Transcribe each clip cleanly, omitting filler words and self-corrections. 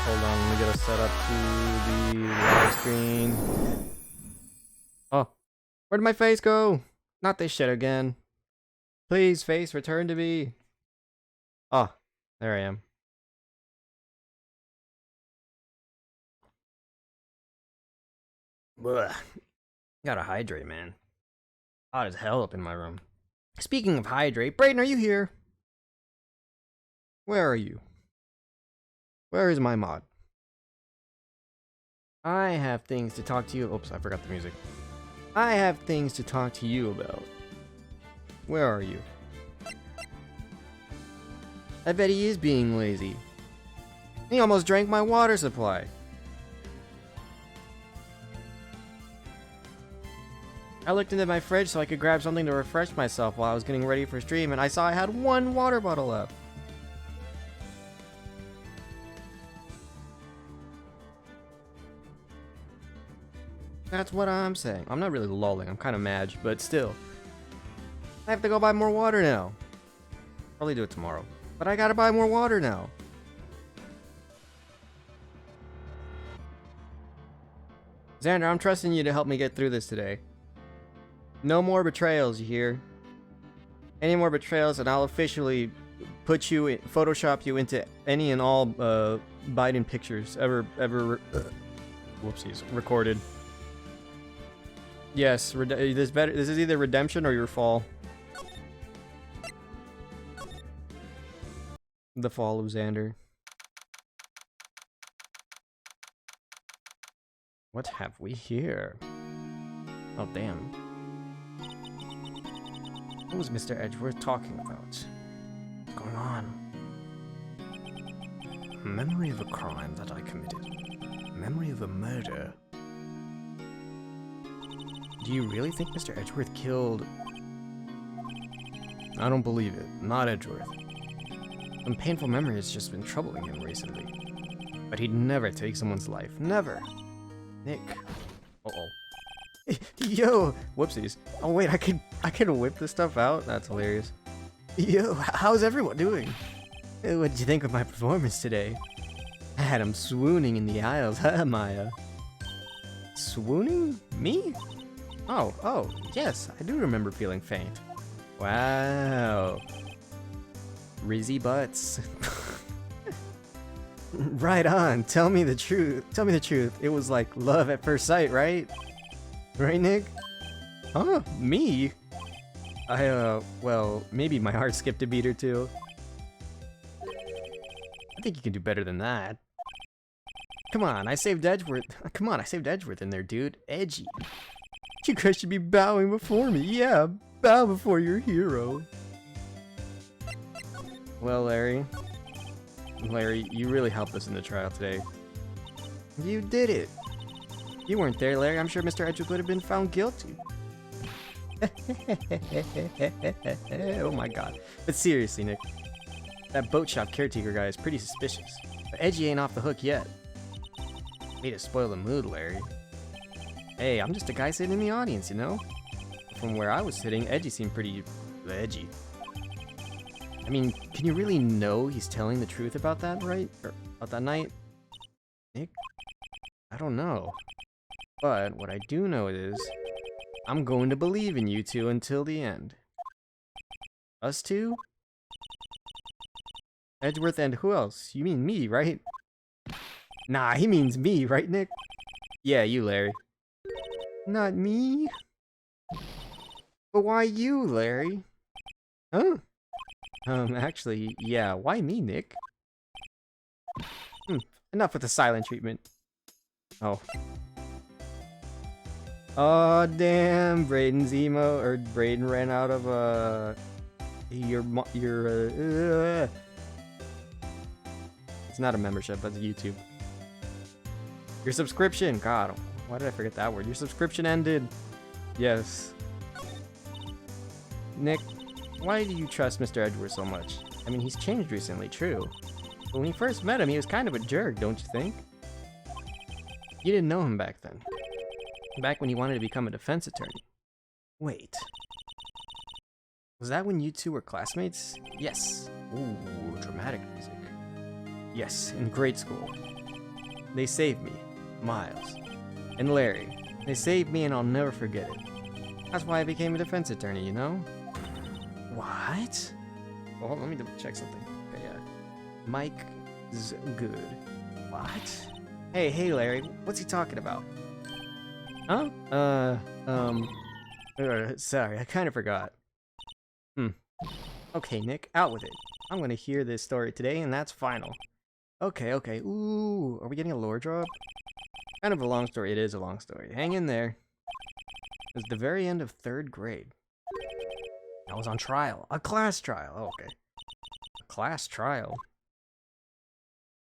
Hold on, let me get us set up to the live screen. Oh, where did my face go? Not this shit again. Please, face, return to me. Oh, there I am. Blech. Gotta hydrate, man. Hot as hell up in my room. Speaking of hydrate, Brayden, are you here? Where are you? Where is my mod? I have things to talk to you. Oops, I forgot the music. I have things to talk to you about. Where are you? I bet he is being lazy. He almost drank my water supply. I looked into my fridge so I could grab something to refresh myself while I was getting ready for stream, and I saw I had one water bottle left. That's what I'm saying. I'm not really lolling, I'm kind of mad, but still. I have to go buy more water now. Probably do it tomorrow. But I gotta buy more water now. Xander, I'm trusting you to help me get through this today. No more betrayals, you hear? Any more betrayals, and I'll officially put you in, Photoshop you into any and all Biden pictures ever whoopsies, recorded. Yes, this is either redemption or your fall. The fall of Xander. What have we here? Oh, damn. What was Mr. Edgeworth talking about? What's going on? Memory of a crime that I committed. Memory of a murder. Do you really think Mr. Edgeworth killed... I don't believe it. Not Edgeworth. Some painful memory has just been troubling him recently. But he'd never take someone's life. Never. Nick. Uh-oh. Yo! Whoopsies. Oh wait, I could whip this stuff out? That's hilarious. Yo, how's everyone doing? What'd you think of my performance today? I had him swooning in the aisles, huh, Maya? Swooning? Me? Oh, yes, I do remember feeling faint. Wow. Rizzy butts. Right on, tell me the truth. Tell me the truth. It was like love at first sight, right? Right, Nick? Huh? Me? Well, maybe my heart skipped a beat or two. I think you can do better than that. Come on, I saved Edgeworth. Come on, I saved Edgeworth in there, dude. Edgy. You guys should be bowing before me. Yeah, bow before your hero. Well, Larry, you really helped us in the trial today. You did it. You weren't there, Larry. I'm sure Mr. Edgeworth would have been found guilty. Oh my god. But seriously, Nick, that boat shop caretaker guy is pretty suspicious. But Edgy ain't off the hook yet. Way to spoil the mood, Larry. Hey, I'm just a guy sitting in the audience, you know? From where I was sitting, Edgy seemed pretty edgy. I mean, can you really know he's telling the truth about that, right? Or about that night? Nick? I don't know. But what I do know is, I'm going to believe in you two until the end. Us two? Edgeworth and who else? You mean me, right? Nah, he means me, right, Nick? Yeah, you, Larry. Not me? But why you, Larry? Huh? Actually, yeah, why me, Nick? Enough with the silent treatment. Oh. Oh, damn, Brayden's emo, or Brayden ran out of, it's not a membership, that's YouTube. Your subscription, God, why did I forget that word? Your subscription ended. Yes. Nick, why do you trust Mr. Edgeworth so much? I mean, he's changed recently, true. But when you first met him, he was kind of a jerk, don't you think? You didn't know him back then. Back when he wanted to become a defense attorney. Wait. Was that when you two were classmates? Yes. Ooh, dramatic music. Yes, in grade school. They saved me. Miles. And Larry. They saved me and I'll never forget it. That's why I became a defense attorney, you know? What? Well, let me double check something. Okay, Mike's good. What? Hey, Larry, what's he talking about? Huh? Sorry, I kind of forgot. Okay, Nick, out with it. I'm gonna hear this story today, and that's final. Okay. Ooh, are we getting a lore drop? Kind of a long story. It is a long story. Hang in there. It was the very end of 3rd grade. I was on trial. A class trial. Oh, okay. A class trial.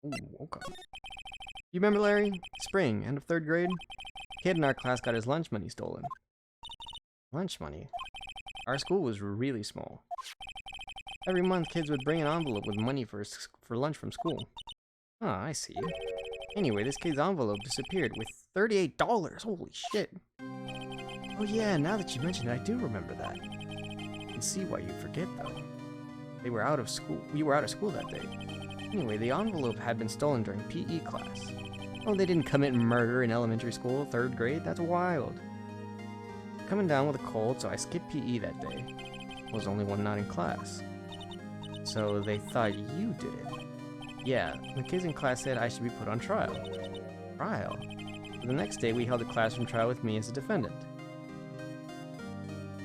Ooh, okay. You remember, Larry? Spring, end of 3rd grade? Kid in our class got his lunch money stolen. Lunch money? Our school was really small. Every month, kids would bring an envelope with money for lunch from school. Oh, I see. Anyway, this kid's envelope disappeared with $38. Holy shit. Oh yeah, now that you mention it, I do remember that. I can see why you'd forget, though. We were out of school that day. Anyway, the envelope had been stolen during PE class. Oh, they didn't commit murder in elementary school, 3rd grade? That's wild. Coming down with a cold, so I skipped PE that day. was the only one not in class. So they thought you did it. Yeah, the kids in class said I should be put on trial. Trial? The next day, we held a classroom trial with me as a defendant.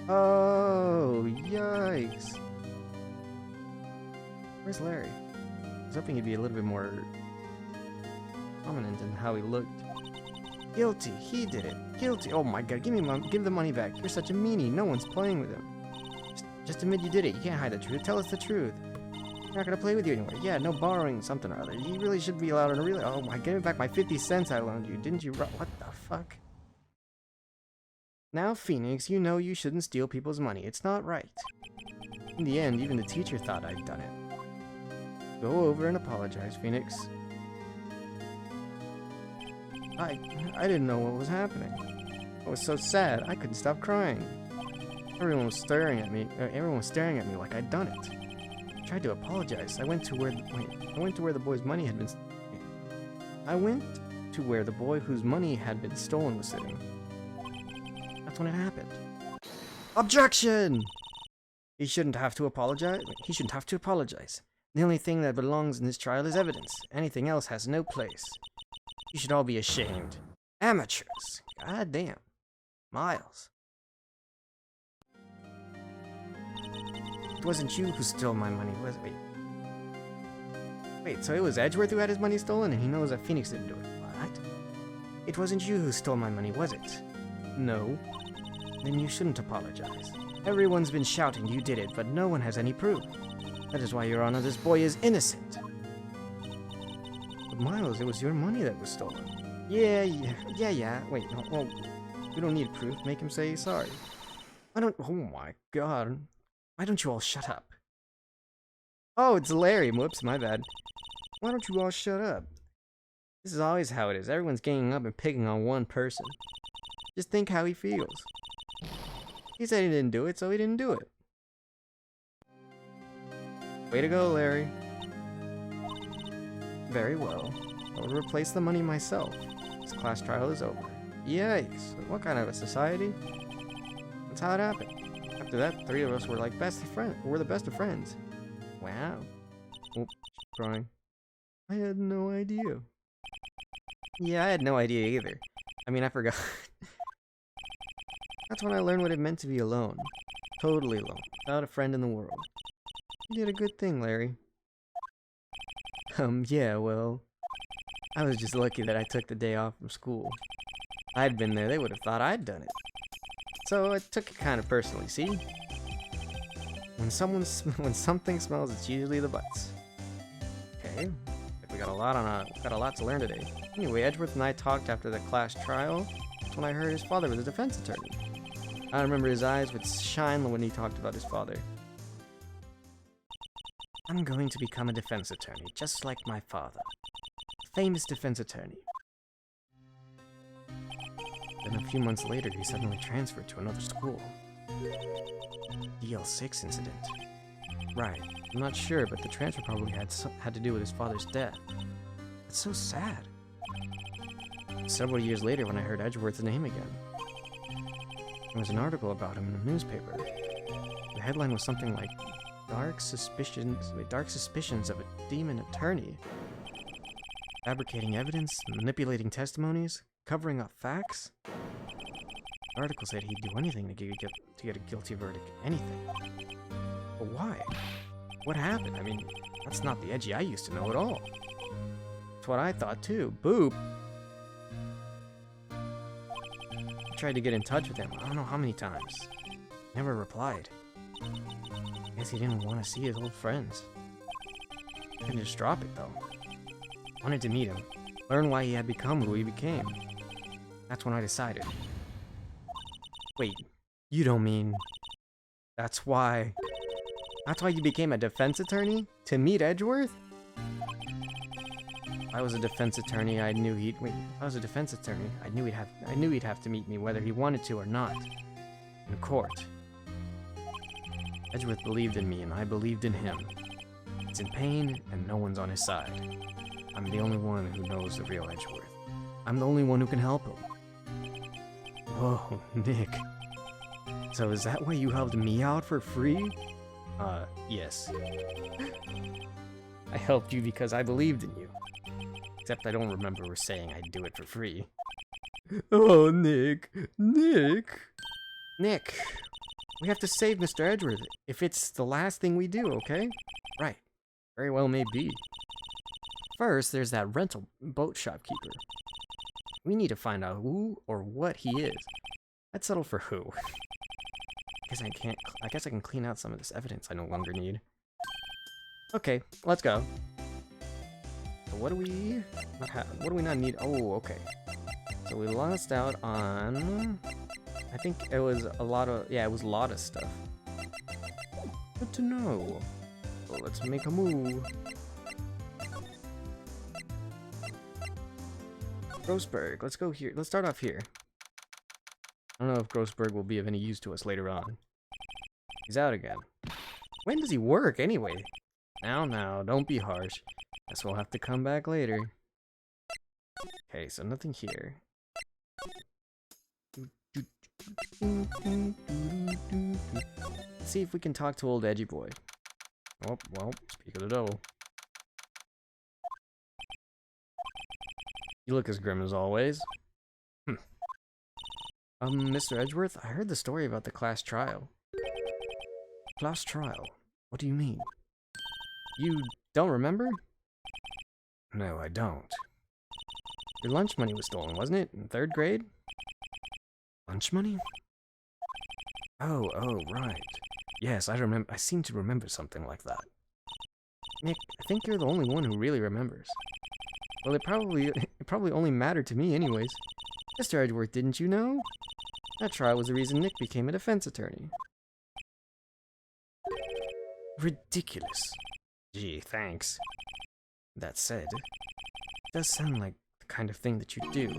Oh, yikes. Where's Larry? I was hoping he'd be a little bit more prominent in how he looked. Guilty. He did it. Guilty. Oh my god, give the money back. You're such a meanie. No one's playing with him. Just admit you did it. You can't hide the truth. Tell us the truth. We're not gonna play with you anymore. Yeah, no borrowing something or other. You really should be allowed to really. Oh my, give me back my 50 cents I loaned you. Didn't you? What the fuck? Now, Phoenix, you know you shouldn't steal people's money. It's not right. In the end, even the teacher thought I'd done it. Go over and apologize, Phoenix. I didn't know what was happening. I was so sad, I couldn't stop crying. Everyone was staring at me like I'd done it. I tried to apologize. I went to where the boy's money had been. I went to where the boy whose money had been stolen was sitting. That's when it happened. Objection! He shouldn't have to apologize. He shouldn't have to apologize. The only thing that belongs in this trial is evidence. Anything else has no place. You should all be ashamed. Amateurs. God damn. Miles. It wasn't you who stole my money, was it? Wait, so it was Edgeworth who had his money stolen and he knows that Phoenix didn't do it. What? It wasn't you who stole my money, was it? No. Then you shouldn't apologize. Everyone's been shouting you did it, but no one has any proof. That is why, Your Honor, this boy is innocent. But Miles, it was your money that was stolen. Yeah. Wait, no, well, we don't need proof. Make him say he's sorry. Oh my god. Why don't you all shut up? Oh, it's Larry. Whoops, my bad. Why don't you all shut up? This is always how it is. Everyone's ganging up and picking on one person. Just think how he feels. He said he didn't do it, so he didn't do it. Way to go, Larry. Very well. I will replace the money myself. This class trial is over. Yikes. What kind of a society? That's how it happened. After that, 3 of us were like best of friends. We're the best of friends. Wow. Oh, crying. I had no idea. Yeah, I had no idea either. I mean, I forgot. That's when I learned what it meant to be alone. Totally alone. Without a friend in the world. You did a good thing, Larry. Yeah, well, I was just lucky that I took the day off from school. If I'd been there, they would have thought I'd done it. So I took it kind of personally, see? When something smells, it's usually the butts. Okay, we got a lot to learn today. Anyway, Edgeworth and I talked after the class trial. That's when I heard his father was a defense attorney. I remember his eyes would shine when he talked about his father. I'm going to become a defense attorney, just like my father. A famous defense attorney. Then a few months later, he suddenly transferred to another school. DL6 incident. Right, I'm not sure, but the transfer probably had to do with his father's death. That's so sad. Several years later, when I heard Edgeworth's name again, there was an article about him in the newspaper. The headline was something like, Dark suspicions of a demon attorney. Fabricating evidence, manipulating testimonies, covering up facts. The article said he'd do anything to get a guilty verdict. Anything. But why? What happened? I mean, that's not the Edgy I used to know at all. That's what I thought too. Boop. I tried to get in touch with him. I don't know how many times. Never replied. Guess he didn't want to see his old friends. Couldn't just drop it though. Wanted to meet him. Learn why he had become who he became. That's when I decided. Wait, you don't mean... That's why you became a defense attorney? To meet Edgeworth? If I was a defense attorney, I knew he'd... Wait, if I was a defense attorney, I knew he'd have to meet me whether he wanted to or not. In court. Edgeworth believed in me, and I believed in him. He's in pain, and no one's on his side. I'm the only one who knows the real Edgeworth. I'm the only one who can help him. Whoa, Nick. So is that why you helped me out for free? Yes. I helped you because I believed in you. Except I don't remember saying I'd do it for free. Oh, Nick. Nick! Nick! We have to save Mr. Edgeworth if it's the last thing we do, okay? Right. Very well may be. First, there's that rental boat shopkeeper. We need to find out who or what he is. I'd settle for who. I guess I can clean out some of this evidence I no longer need. Okay, let's go. So what do we not need? Oh, okay. So we lost out on, I think it was a lot of, yeah, it was a lot of stuff. Good to know. So let's make a move. Grossberg, let's go here. Let's start off here. I don't know if Grossberg will be of any use to us later on. He's out again. When does he work, anyway? Now, don't be harsh. Guess we'll have to come back later. Okay, so nothing here. Let's see if we can talk to old Edgy Boy. Oh, well, speak of the devil. You look as grim as always. Mr. Edgeworth, I heard the story about the class trial. Class trial? What do you mean? You don't remember? No, I don't. Your lunch money was stolen, wasn't it? In 3rd grade? Lunch money? Oh, right. Yes, I seem to remember something like that. Nick, I think you're the only one who really remembers. Well, it probably only mattered to me anyways. Mr. Edgeworth, didn't you know? That trial was the reason Nick became a defense attorney. Ridiculous. Gee, thanks. That said, it does sound like the kind of thing that you do.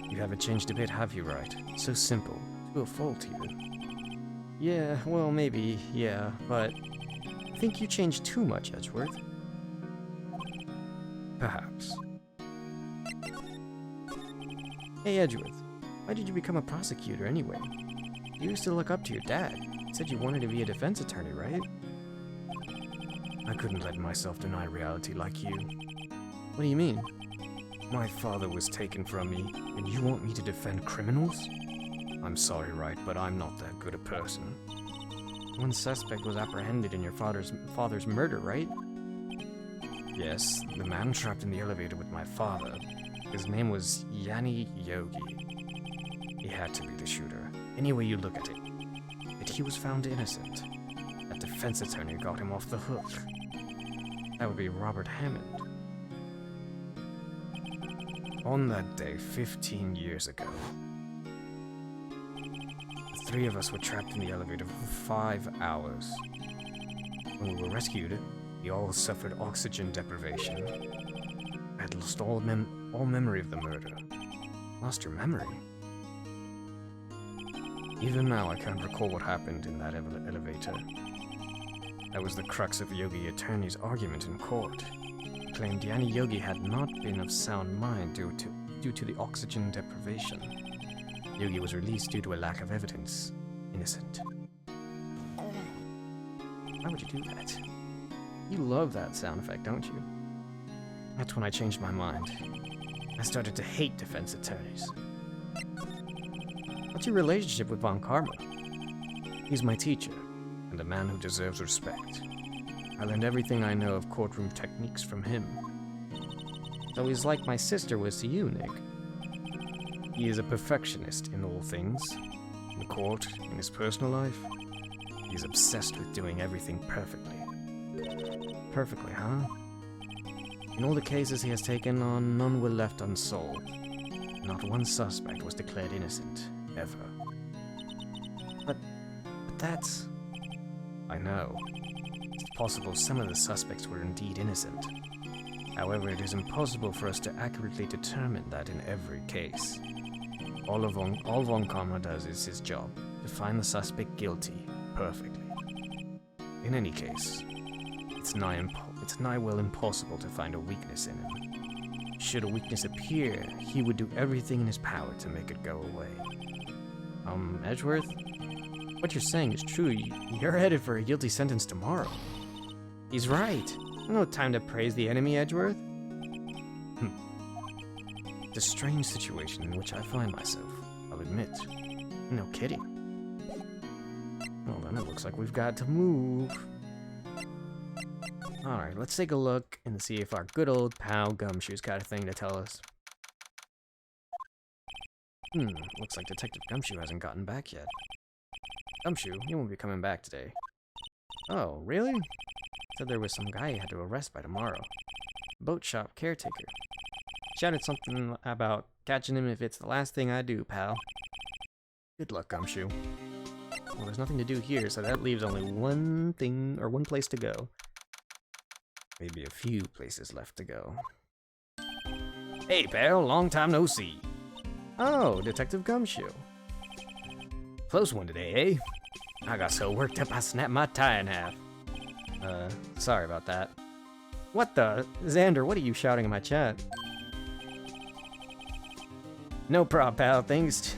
You haven't changed a bit, have you, right? So simple. To a fault, even. Yeah, well, maybe, yeah, but I think you changed too much, Edgeworth. Perhaps. Hey, Edgeworth. Why did you become a prosecutor, anyway? You used to look up to your dad. You said you wanted to be a defense attorney, right? I couldn't let myself deny reality like you. What do you mean? My father was taken from me, and you want me to defend criminals? I'm sorry, right, but I'm not that good a person. One suspect was apprehended in your father's murder, right? Yes, the man trapped in the elevator with my father. His name was Yanni Yogi. He had to be the shooter, any way you look at it. But he was found innocent. That defense attorney got him off the hook. That would be Robert Hammond. On that day, 15 years ago, the 3 of us were trapped in the elevator for 5 hours. When we were rescued, we all suffered oxygen deprivation. I had lost all memory of the murder. Lost your memory? Even now, I can't recall what happened in that elevator. That was the crux of Yogi Attorney's argument in court. He claimed Yanni Yogi had not been of sound mind due to the oxygen deprivation. Yogi was released due to a lack of evidence. Innocent. Why would you do that? You love that sound effect, don't you? That's when I changed my mind. I started to hate defense attorneys. What's your relationship with Von Karma? He's my teacher, and a man who deserves respect. I learned everything I know of courtroom techniques from him. So he's like my sister was to you, Nick. He is a perfectionist in all things. In the court, in his personal life. He's obsessed with doing everything perfectly. Perfectly, huh? In all the cases he has taken on, none were left unsolved. Not one suspect was declared innocent, ever. But that's... I know. It's possible some of the suspects were indeed innocent. However, it is impossible for us to accurately determine that in every case. All Von Karma does is his job, to find the suspect guilty, perfectly. In any case, it's nigh well impossible to find a weakness in him. Should a weakness appear, he would do everything in his power to make it go away. Edgeworth? What you're saying is true. You're headed for a guilty sentence tomorrow. He's right. No time to praise the enemy, Edgeworth. It's a strange situation in which I find myself, I'll admit. No kidding. Well then, it looks like we've got to move. Alright, let's take a look and see if our good old pal Gumshoe's got a thing to tell us. Looks like Detective Gumshoe hasn't gotten back yet. Gumshoe, he won't be coming back today. Oh, really? Said there was some guy he had to arrest by tomorrow. Boat shop caretaker. Shouted something about catching him if it's the last thing I do, pal. Good luck, Gumshoe. Well, there's nothing to do here, so that leaves only one thing, or one place to go. Maybe a few places left to go. Hey, pal, long time no see. Oh, Detective Gumshoe. Close one today, eh? I got so worked up I snapped my tie in half. Sorry about that. What the? Xander, what are you shouting in my chat? No prob, pal. Thanks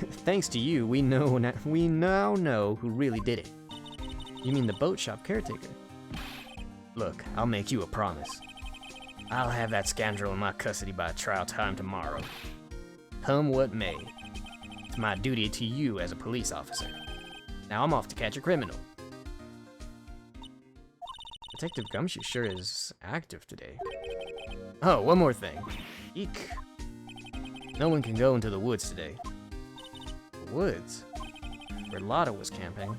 to you, we now know who really did it. You mean the boat shop caretaker? Look, I'll make you a promise. I'll have that scoundrel in my custody by trial time tomorrow. Come what may. It's my duty to you as a police officer. Now I'm off to catch a criminal. Detective Gumshoe sure is active today. Oh, one more thing. Eek. No one can go into the woods today. The woods? Where Lotta was camping.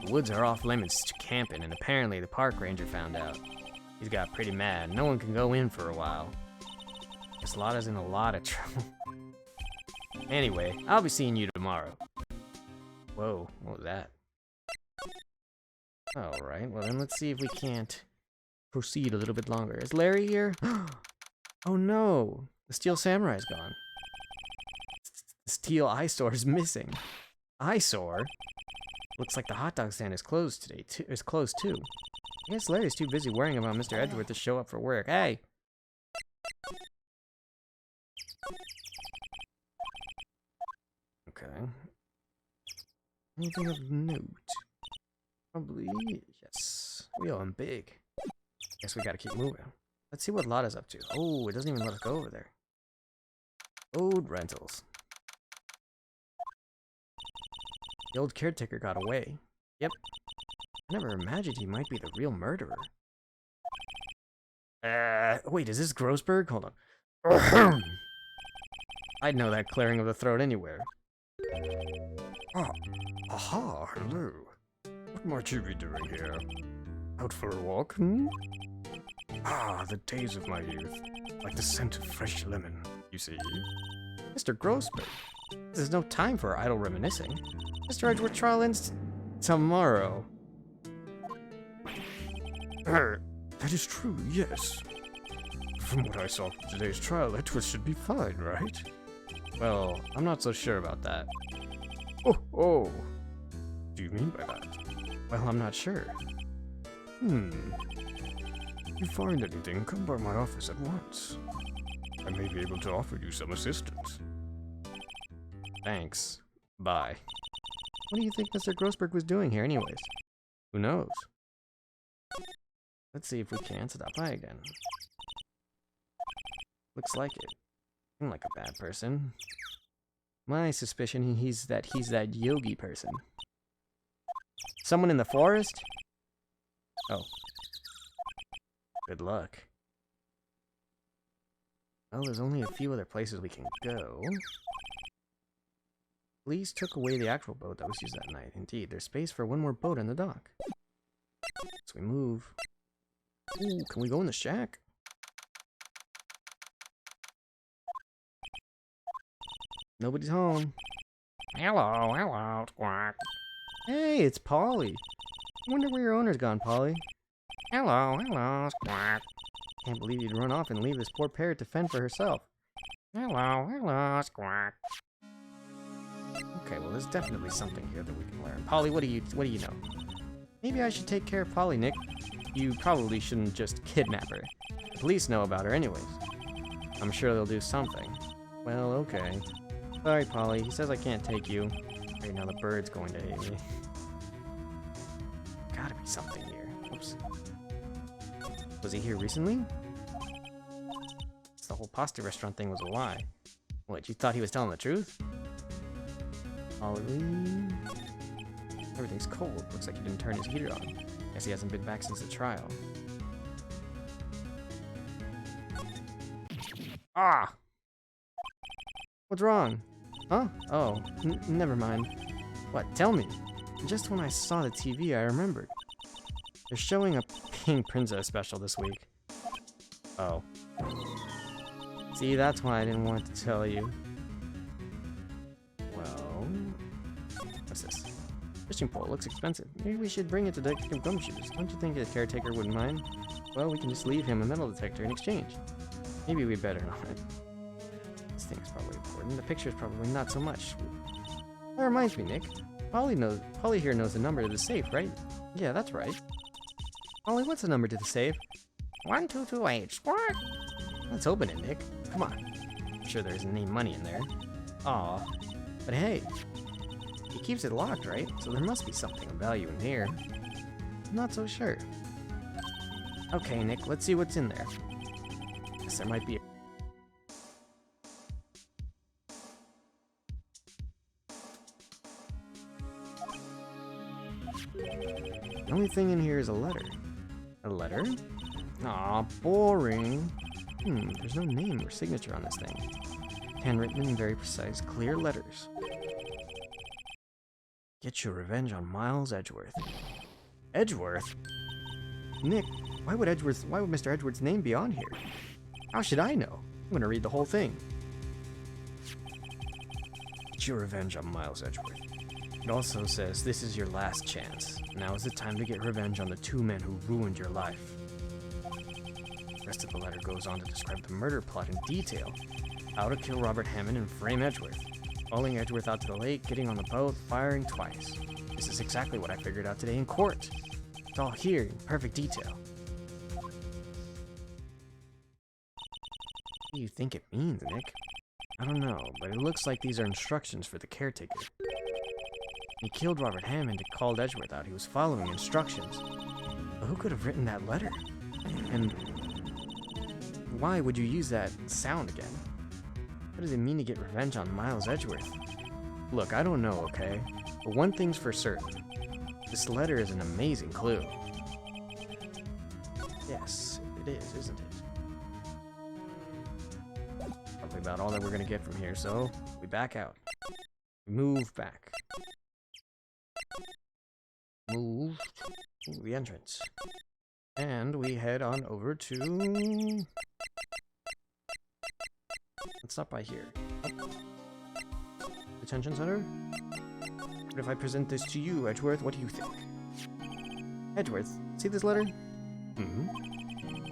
The woods are off limits to camping, and apparently the park ranger found out. He's got pretty mad. No one can go in for a while. Guess Lotta's in a lot of trouble. Anyway, I'll be seeing you tomorrow. Whoa, what was that? Alright, well then let's see if we can't proceed a little bit longer. Is Larry here? Oh no! The Steel Samurai's gone. The Steel Eyesore is missing. Eyesore? Looks like the hot dog stand is closed today. Is closed too. I guess Larry's too busy worrying about Mr. Edgeworth to show up for work. Hey! Okay. Anything of note? Probably, yes. We owe him big. Guess we gotta keep moving. Let's see what Lotta's up to. Oh, it doesn't even let us go over there. Old rentals. The old caretaker got away. Yep. I never imagined he might be the real murderer. Wait, is this Grossberg? Hold on. I'd know that clearing of the throat anywhere. Ah, aha, hello. What might you be doing here? Out for a walk, hmm? Ah, the days of my youth. Like the scent of fresh lemon, you see. Mr. Grossberg, there's no time for idle reminiscing. Mr. Edgeworth trial ends tomorrow. That is true, yes. From what I saw from today's trial, Edgeworth should be fine, right? Well, I'm not so sure about that. Oh. What do you mean by that? Well, I'm not sure. If you find anything, come by my office at once. I may be able to offer you some assistance. Thanks. Bye. What do you think Mr. Grossberg was doing here anyways? Who knows? Let's see if we can stop by again. Looks like it. I'm like a bad person. My suspicion he's that yogi person. Someone in the forest? Oh. Good luck. Well, there's only a few other places we can go. Police took away the actual boat that was used that night. Indeed, there's space for one more boat in the dock. So we move. Ooh, can we go in the shack? Nobody's home. Hello, squawk. Hey, it's Polly. I wonder where your owner's gone, Polly. Hello, squawk. Can't believe you'd run off and leave this poor parrot to fend for herself. Hello, squawk. Okay, well, there's definitely something here that we can learn. Polly, what do you know? Maybe I should take care of Polly, Nick. You probably shouldn't just kidnap her. The police know about her anyways. I'm sure they'll do something. Well, okay. Sorry, Polly. He says I can't take you. Okay, now the bird's going to hate me. Gotta be something here. Oops. Was he here recently? The whole pasta restaurant thing was a lie. What, you thought he was telling the truth? Ollie? Everything's cold. Looks like he didn't turn his heater on. Guess he hasn't been back since the trial. Ah! What's wrong? Huh? Oh, never mind. What? Tell me. Just when I saw the TV, I remembered. They're showing a Pink Princess special this week. Oh. See, that's why I didn't want to tell you. Well... What's this? Fishing pole looks expensive. Maybe we should bring it to Detective Gumshoes. Don't you think the caretaker wouldn't mind? Well, we can just leave him a metal detector in exchange. Maybe we better not. This thing is probably important. The picture is probably not so much. That reminds me, Nick. Polly here knows the number to the safe, right? Yeah, that's right. Polly, what's the number to the safe? 1228 squawk. Let's open it, Nick. Come on. I'm sure there isn't any money in there. Aw. But hey, he keeps it locked, right? So there must be something of value in here. I'm not so sure. Okay, Nick, let's see what's in there. Guess there might be The only thing in here is a letter. A letter? Aw, boring. There's no name or signature on this thing. Handwritten in very precise, clear letters. Get your revenge on Miles Edgeworth. Edgeworth? Nick, why would Mr. Edgeworth's name be on here? How should I know? I'm gonna read the whole thing. Get your revenge on Miles Edgeworth. It also says, this is your last chance. Now is the time to get revenge on the two men who ruined your life. The rest of the letter goes on to describe the murder plot in detail. How to kill Robert Hammond and frame Edgeworth. Hauling Edgeworth out to the lake, getting on the boat, firing twice. This is exactly what I figured out today in court. It's all here in perfect detail. What do you think it means, Nick? I don't know, but it looks like these are instructions for the caretaker. He killed Robert Hammond and called Edgeworth out. He was following instructions. But who could have written that letter? And why would you use that sound again? What does it mean to get revenge on Miles Edgeworth? Look, I don't know, okay? But one thing's for certain. This letter is an amazing clue. Yes, it is, isn't it? Probably about all that we're gonna get from here, so we back out. Move back. Move to the entrance. And we head on over to... Let's stop by here. Oh. Detention center? What if I present this to you, Edgeworth? What do you think? Edgeworth, see this letter?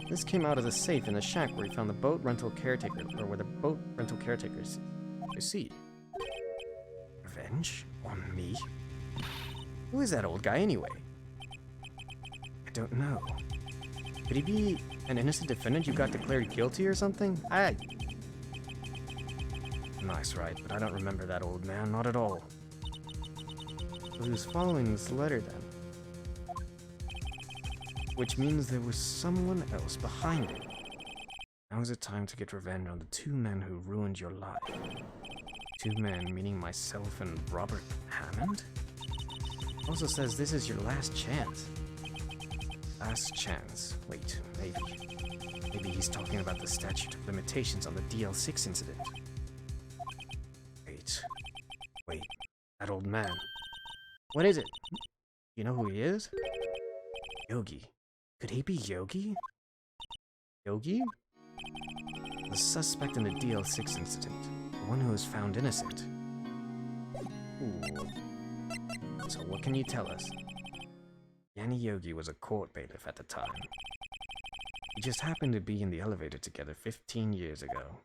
This came out of the safe in the shack where we found the boat rental caretaker, or where the boat rental caretakers you see. Revenge? On me? Who is that old guy anyway? I don't know. Could he be an innocent defendant you got declared guilty or something? Nice, right, but I don't remember that old man, not at all. So he was following this letter then. Which means there was someone else behind it. Now is the time to get revenge on the two men who ruined your life. Two men, meaning myself and Robert Hammond? It also says this is your last chance. Last chance. Wait, maybe. Maybe he's talking about the statute of limitations on the DL6 incident. Wait, that old man. What is it? You know who he is? Yogi. Could he be Yogi? Yogi? The suspect in the DL6 incident. The one who was found innocent. Ooh. So what can you tell us? Yanni Yogi was a court bailiff at the time. We just happened to be in the elevator together 15 years ago.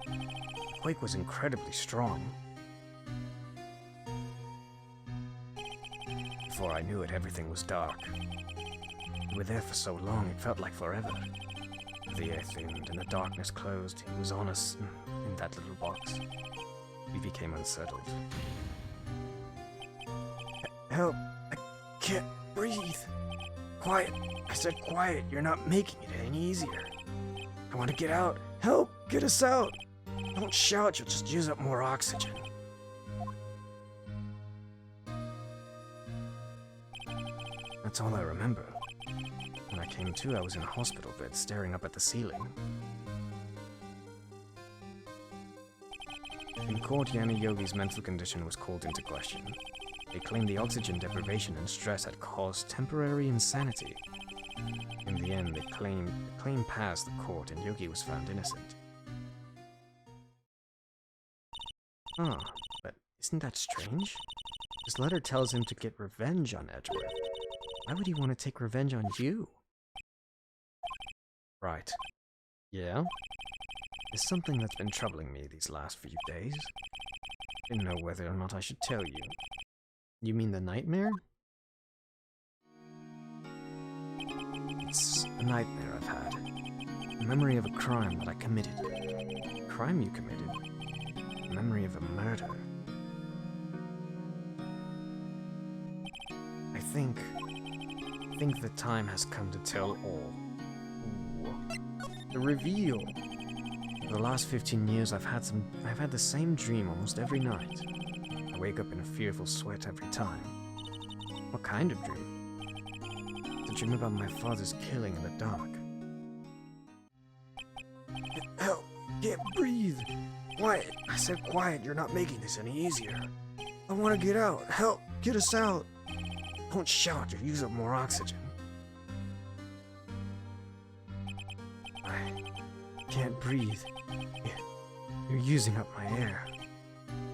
The quake was incredibly strong. Before I knew it, everything was dark. We were there for so long, it felt like forever. The air thinned and the darkness closed. He was on us in that little box. We became unsettled. Help! I can't breathe! Quiet! I said quiet! You're not making it any easier. I want to get out! Help! Get us out! Don't shout, you'll just use up more oxygen. That's all I remember. When I came to, I was in a hospital bed, staring up at the ceiling. In court, Yana Yogi's mental condition was called into question. They claimed the oxygen deprivation and stress had caused temporary insanity. In the end, the claim passed the court and Yogi was found innocent. Ah, but isn't that strange? His letter tells him to get revenge on Edgeworth. Why would he want to take revenge on you? Right. Yeah? There's something that's been troubling me these last few days. Didn't know whether or not I should tell you. You mean the nightmare? It's a nightmare I've had. A memory of a crime that I committed. A crime you committed? A memory of a murder. I think the time has come to tell all. Ooh. The reveal. For the last 15 years, I've had the same dream almost every night. I wake up in a fearful sweat every time. What kind of dream? It's a dream about my father's killing in the dark. Help! Can't breathe! Quiet! I said quiet, you're not making this any easier. I want to get out! Help! Get us out! Don't shout, you'll use up more oxygen. I can't breathe. You're using up my air.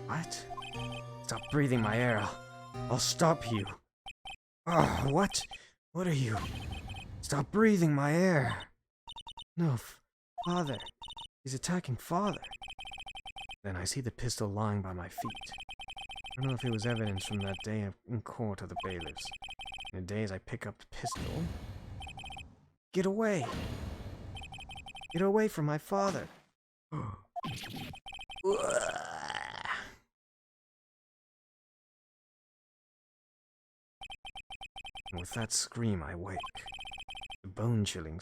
What? Stop breathing my air. I'll stop you. Oh, what? What are you? Stop breathing my air. No, Father. He's attacking Father. Then I see the pistol lying by my feet. I don't know if it was evidence from that day in court of the bailiffs. In the days I pick up the pistol. Get away! Get away from my father! And with that scream, I wake. The bone-chilling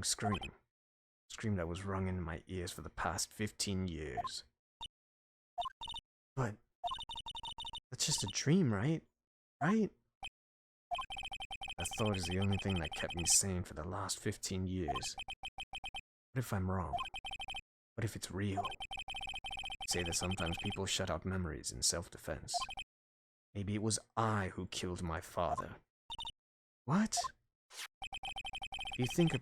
scream. Scream that was rung in my ears for the past 15 years. But that's just a dream, right? Right? That thought is the only thing that kept me sane for the last 15 years. What if I'm wrong? What if it's real? Say that sometimes people shut out memories in self-defense. Maybe it was I who killed my father. What? If you think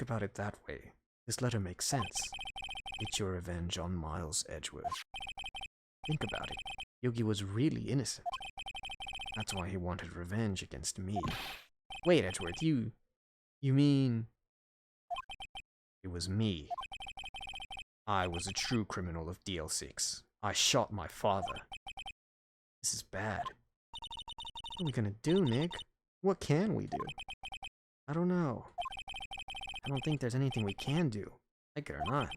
about it that way, this letter makes sense. It's your revenge on Miles Edgeworth. Think about it. Yogi was really innocent. That's why he wanted revenge against me. Wait, Edgeworth, you mean... It was me. I was a true criminal of DL6. I shot my father. This is bad. What are we gonna do, Nick? What can we do? I don't know. I don't think there's anything we can do. Like it or not.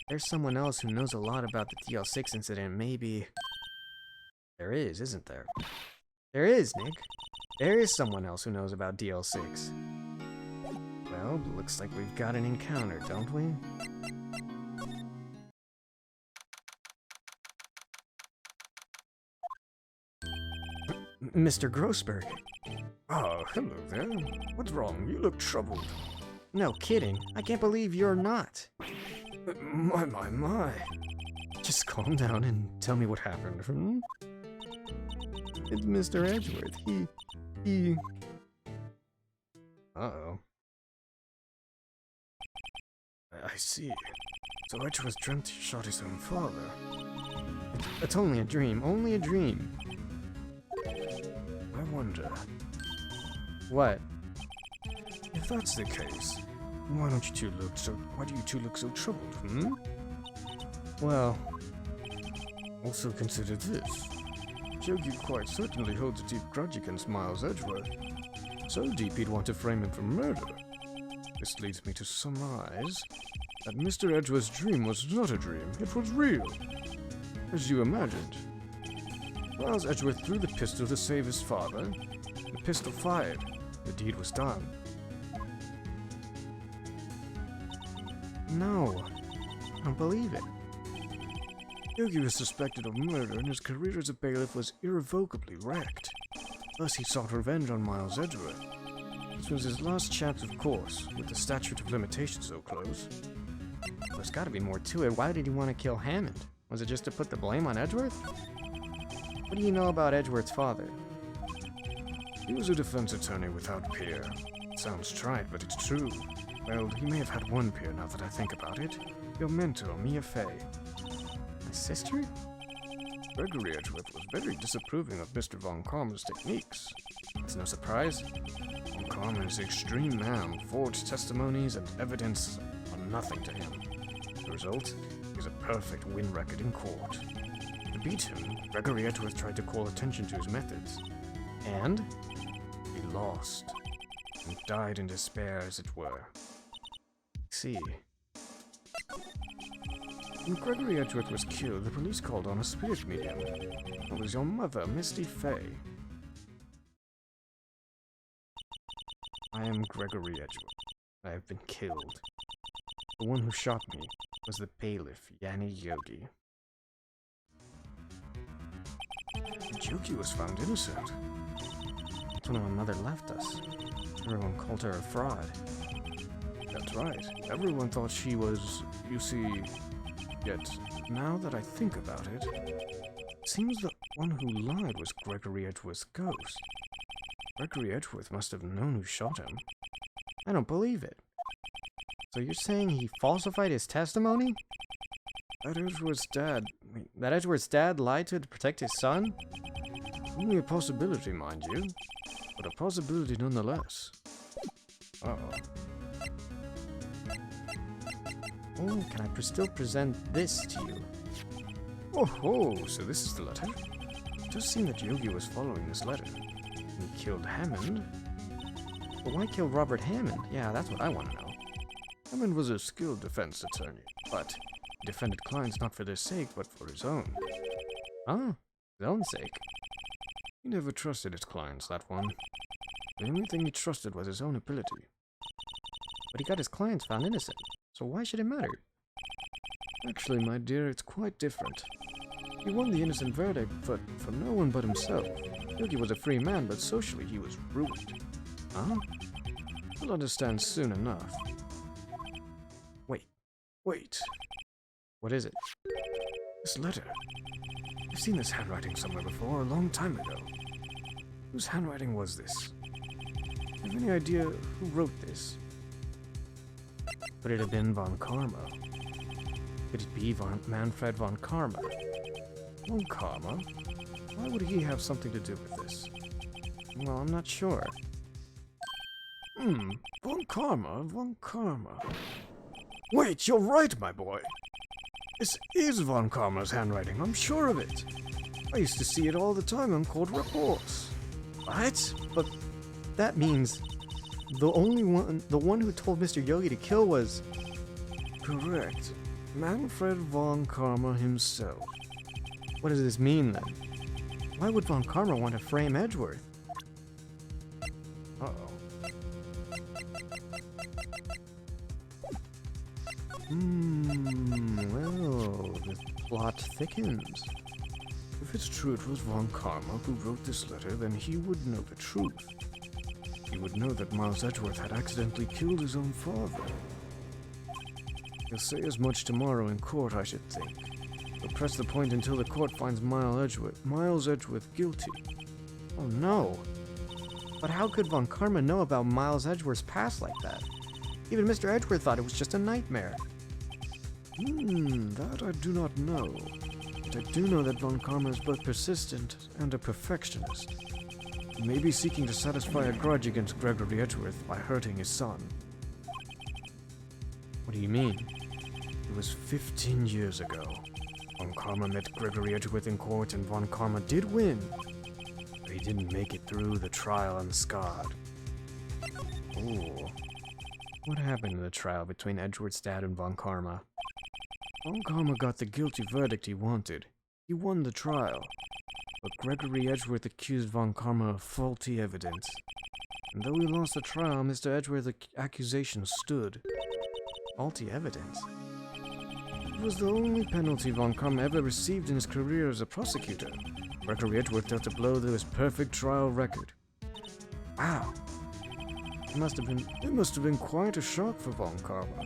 There's someone else who knows a lot about the DL6 incident, maybe... There is, isn't there? There is, Nick. There is someone else who knows about DL6. Well, looks like we've got an encounter, don't we? Mr. Grossberg. Oh, hello there. What's wrong? You look troubled. No kidding. I can't believe you're not. My. Just calm down and tell me what happened, hmm? It's Mr. Edgeworth. He... Uh-oh. I see. So Edgeworth dreamt he shot his own father. It's only a dream. Only a dream. I wonder... What? If that's the case, why do you two look so troubled, hmm? Well, also consider this. Yogi quite certainly holds a deep grudge against Miles Edgeworth. So deep he'd want to frame him for murder. This leads me to surmise that Mr. Edgeworth's dream was not a dream, it was real, as you imagined. Miles Edgeworth threw the pistol to save his father. The pistol fired. The deed was done. No, I don't believe it. Yogi was suspected of murder and his career as a bailiff was irrevocably wrecked. Thus he sought revenge on Miles Edgeworth. This was his last chance, of course, with the statute of limitations so close. There's gotta be more to it. Why did he want to kill Hammond? Was it just to put the blame on Edgeworth? What do you know about Edgeworth's father? He was a defense attorney without peer. It sounds trite, but it's true. Well, he may have had one peer now that I think about it. Your mentor, Mia Fey. My sister? Gregory Edgeworth was very disapproving of Mr. Von Karma's techniques. It's no surprise. Von Karma is an extreme man. Forged testimonies and evidence are nothing to him. The result is a perfect win record in court. To beat him, Gregory Edgeworth tried to call attention to his methods. And? He lost. And died in despair, as it were. See. When Gregory Edgeworth was killed, the police called on a spirit medium. It was your mother, Misty Fey. I am Gregory Edgeworth. I have been killed. The one who shot me was the bailiff, Yanni Yogi. Yogi was found innocent. That's when my mother left us. Everyone called her a fraud. That's right. Everyone thought she was, you see... Yet, now that I think about it, it seems the one who lied was Gregory Edgeworth's ghost. Gregory Edgeworth must have known who shot him. I don't believe it. So you're saying he falsified his testimony? That Edgeworth's dad... That Edgeworth's dad lied to protect his son? Only a possibility, mind you. But a possibility nonetheless. Uh-oh. Oh, can I still present this to you? Oh, so this is the letter? It does seem that Yogi was following this letter. He killed Hammond. But why kill Robert Hammond? Yeah, that's what I want to know. Hammond was a skilled defense attorney, but he defended clients not for their sake, but for his own. Ah, his own sake. He never trusted his clients, that one. The only thing he trusted was his own ability. But he got his clients found innocent, so why should it matter? Actually, my dear, it's quite different. He won the innocent verdict, but for no one but himself. Yogi was a free man, but socially he was ruined. Huh? You'll understand soon enough. Wait. What is it? This letter. I've seen this handwriting somewhere before, a long time ago. Whose handwriting was this? Do you have any idea who wrote this? Could it have been Von Karma? Could it be Manfred Von Karma? Von Karma? Why would he have something to do with this? Well, I'm not sure. Von Karma. Wait, you're right, my boy. This is Von Karma's handwriting, I'm sure of it. I used to see it all the time on court reports. What? But that means the one who told Mr. Yogi to kill was... Correct. Manfred Von Karma himself. What does this mean, then? Why would Von Karma want to frame Edgeworth? Uh-oh. Well, the plot thickens. If it's true it was Von Karma who wrote this letter, then he would know the truth. He would know that Miles Edgeworth had accidentally killed his own father. He'll say as much tomorrow in court, I should think. He'll press the point until the court finds Miles Edgeworth guilty. Oh no. But how could Von Karma know about Miles Edgeworth's past like that? Even Mr. Edgeworth thought it was just a nightmare. That I do not know. But I do know that Von Karma is both persistent and a perfectionist. He may be seeking to satisfy a grudge against Gregory Edgeworth by hurting his son. What do you mean? It was 15 years ago. Von Karma met Gregory Edgeworth in court and Von Karma did win. But he didn't make it through the trial unscarred. Ooh. What happened in the trial between Edgeworth's dad and Von Karma? Von Karma got the guilty verdict he wanted. He won the trial. But Gregory Edgeworth accused Von Karma of faulty evidence. And though he lost the trial, Mr. Edgeworth's accusation stood. Faulty evidence? It was the only penalty Von Karma ever received in his career as a prosecutor. Gregory Edgeworth dealt a blow to his perfect trial record. Wow. It must have been quite a shock for Von Karma.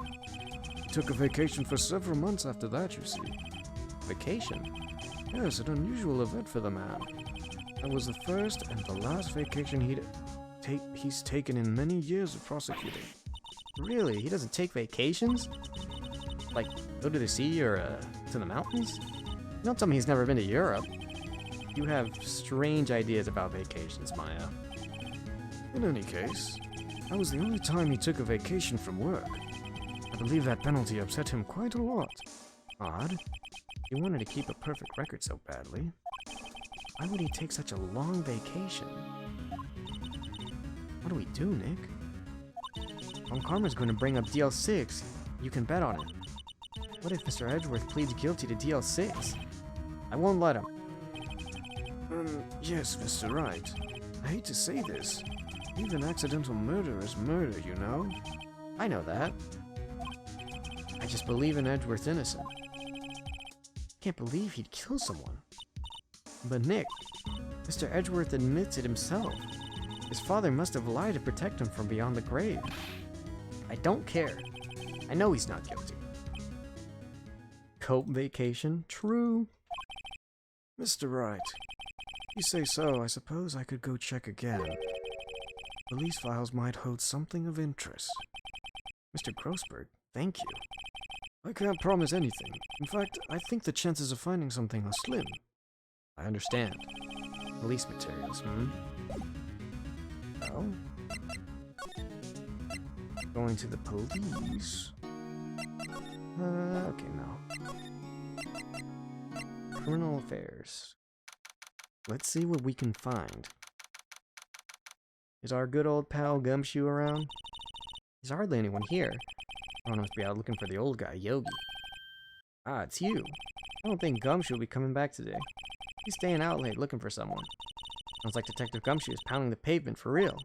He took a vacation for several months after that, you see. Vacation? Yes, an unusual event for the man. That was the first and the last vacation he's taken in many years of prosecuting. Really? He doesn't take vacations? Like, go to the sea or to the mountains? Don't tell me he's never been to Europe. You have strange ideas about vacations, Maya. In any case, that was the only time he took a vacation from work. I believe that penalty upset him quite a lot. Odd. He wanted to keep a perfect record so badly. Why would he take such a long vacation? What do we do, Nick? Von Karma's going to bring up DL6. You can bet on it. What if Mr. Edgeworth pleads guilty to DL6? I won't let him. Yes, Mr. Wright. I hate to say this. Even accidental murder is murder, you know? I know that. I just believe in Edgeworth's innocent. Can't believe he'd kill someone. But Nick, Mr. Edgeworth admits it himself. His father must have lied to protect him from beyond the grave. I don't care. I know he's not guilty. Cope vacation? True. Mr. Wright, you say so, I suppose I could go check again. Police files might hold something of interest. Mr. Grossberg, thank you. I can't promise anything. In fact, I think the chances of finding something are slim. I understand. Police materials, Well, going to the police. Okay, no. Criminal affairs. Let's see what we can find. Is our good old pal Gumshoe around? There's hardly anyone here. I must be out looking for the old guy, Yogi. Ah, it's you. I don't think Gumshoe will be coming back today. He's staying out late looking for someone. Sounds like Detective Gumshoe is pounding the pavement for real.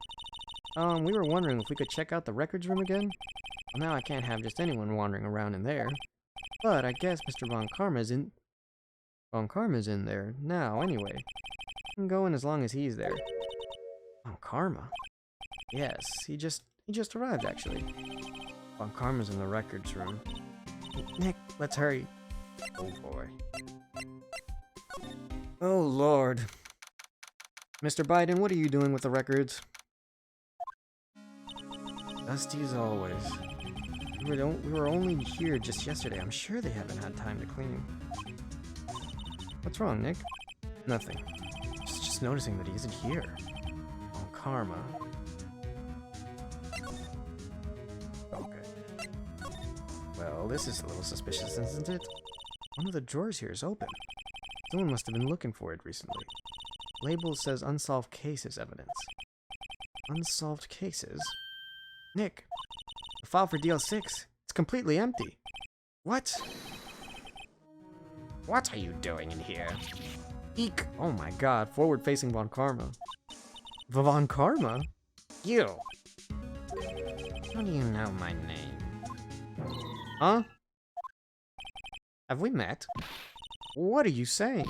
We were wondering if we could check out the records room again? Well, now I can't have just anyone wandering around in there. But I guess Mr. Von Karma's in there now, anyway. I can go in as long as he's there. Von Karma? Yes, he just arrived, actually. Von Karma's in the records room. Nick, let's hurry. Oh boy. Oh lord. Mr. Biden, what are you doing with the records? Dusty as always. We were only here just yesterday. I'm sure they haven't had time to clean. What's wrong, Nick? Nothing. Just noticing that he isn't here. Oh, Karma. Okay. Well, this is a little suspicious, isn't it? One of the drawers here is open. Someone must have been looking for it recently. Label says unsolved cases evidence. Unsolved cases? Nick, the file for DL6, it's completely empty. What? What are you doing in here? Eek! Oh my god, forward-facing Von Karma. Von Karma? You! How do you know my name? Huh? Have we met? What are you saying?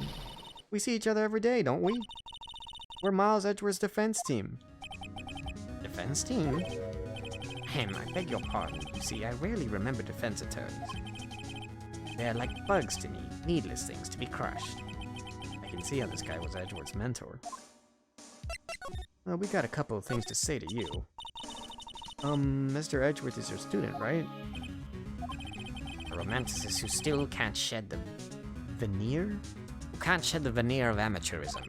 We see each other every day, don't we? We're Miles Edgeworth's defense team. Defense team? I beg your pardon. You see, I rarely remember defense attorneys. They're like bugs to me, needless things to be crushed. I can see how this guy was Edgeworth's mentor. Well, we got a couple of things to say to you. Mr. Edgeworth is your student, right? A romanticist who still can't shed the veneer? Who can't shed the veneer of amateurism.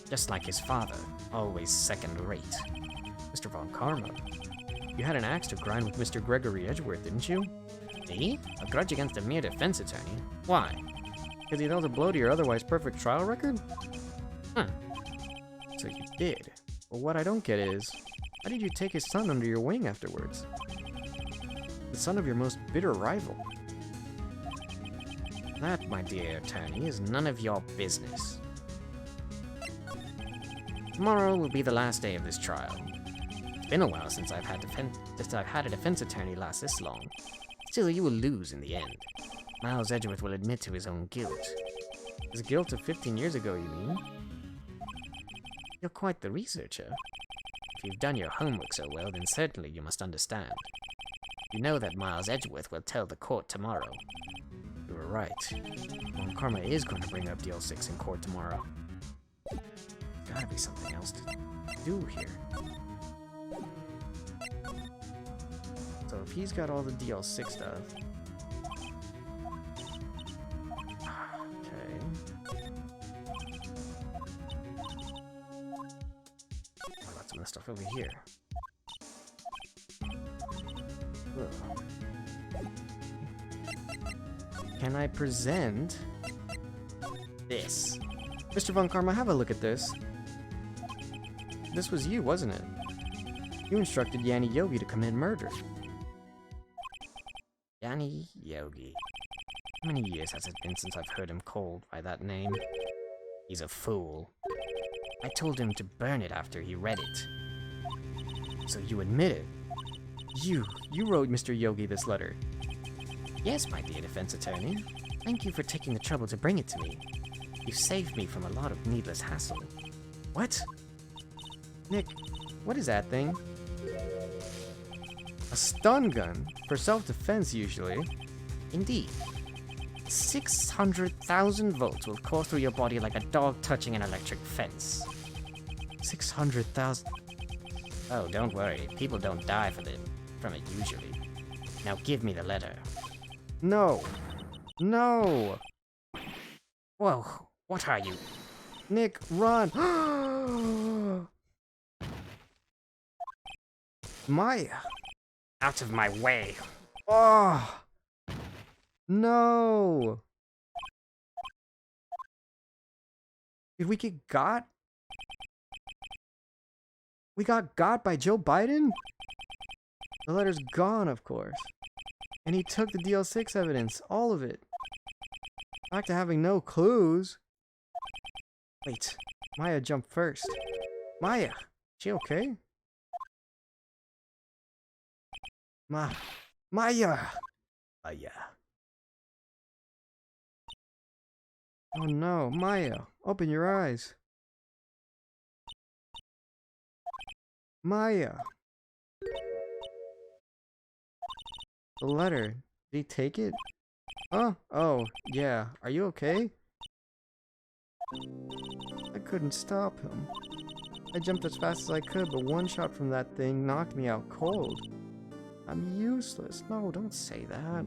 Just like his father, always second-rate. Mr. Von Karma, you had an axe to grind with Mr. Gregory Edgeworth, didn't you? Me? A grudge against a mere defense attorney? Why? Because he dealt a blow to your otherwise perfect trial record? So you did. But what I don't get is, how did you take his son under your wing afterwards? the son of your most bitter rival. That, my dear attorney, is none of your business. Tomorrow will be the last day of this trial. It's been a while since I've had a defense attorney last this long. Still, you will lose in the end. Miles Edgeworth will admit to his own guilt. His guilt of 15 years ago, you mean? You're quite the researcher. If you've done your homework so well, then certainly you must understand. You know that Miles Edgeworth will tell the court tomorrow. You were right. Von Karma is going to bring up DL6 in court tomorrow. There's gotta be something else to do here. So if he's got all the DL6 stuff... Okay. Oh, got some of the stuff over here. Ugh. Can I present this? Mr. Von Karma, have a look at this. This was you, wasn't it? You instructed Yanni Yogi to commit murder. Yanni Yogi. How many years has it been since I've heard him called by that name? He's a fool. I told him to burn it after he read it. So you admit it? You wrote Mr. Yogi this letter. Yes, my dear defense attorney. Thank you for taking the trouble to bring it to me. You saved me from a lot of needless hassle. What? Nick, what is that thing? A stun gun? For self-defense, usually. Indeed. 600,000 volts will course through your body like a dog touching an electric fence. 600,000... Oh, don't worry. People don't die from it usually. Now give me the letter. No. No. Whoa, what are you? Nick, run. Maya. Out of my way. Oh. No. Did we get got? We got by Joe Biden? The letter's gone, of course. And he took the DL6 evidence, all of it. Back to having no clues. Wait, Maya jumped first. Maya, she okay? Maya. Maya. Oh no, Maya, open your eyes. Maya. The letter. Did he take it? Huh? Oh, yeah. Are you okay? I couldn't stop him. I jumped as fast as I could, but one shot from that thing knocked me out cold. I'm useless. No, don't say that.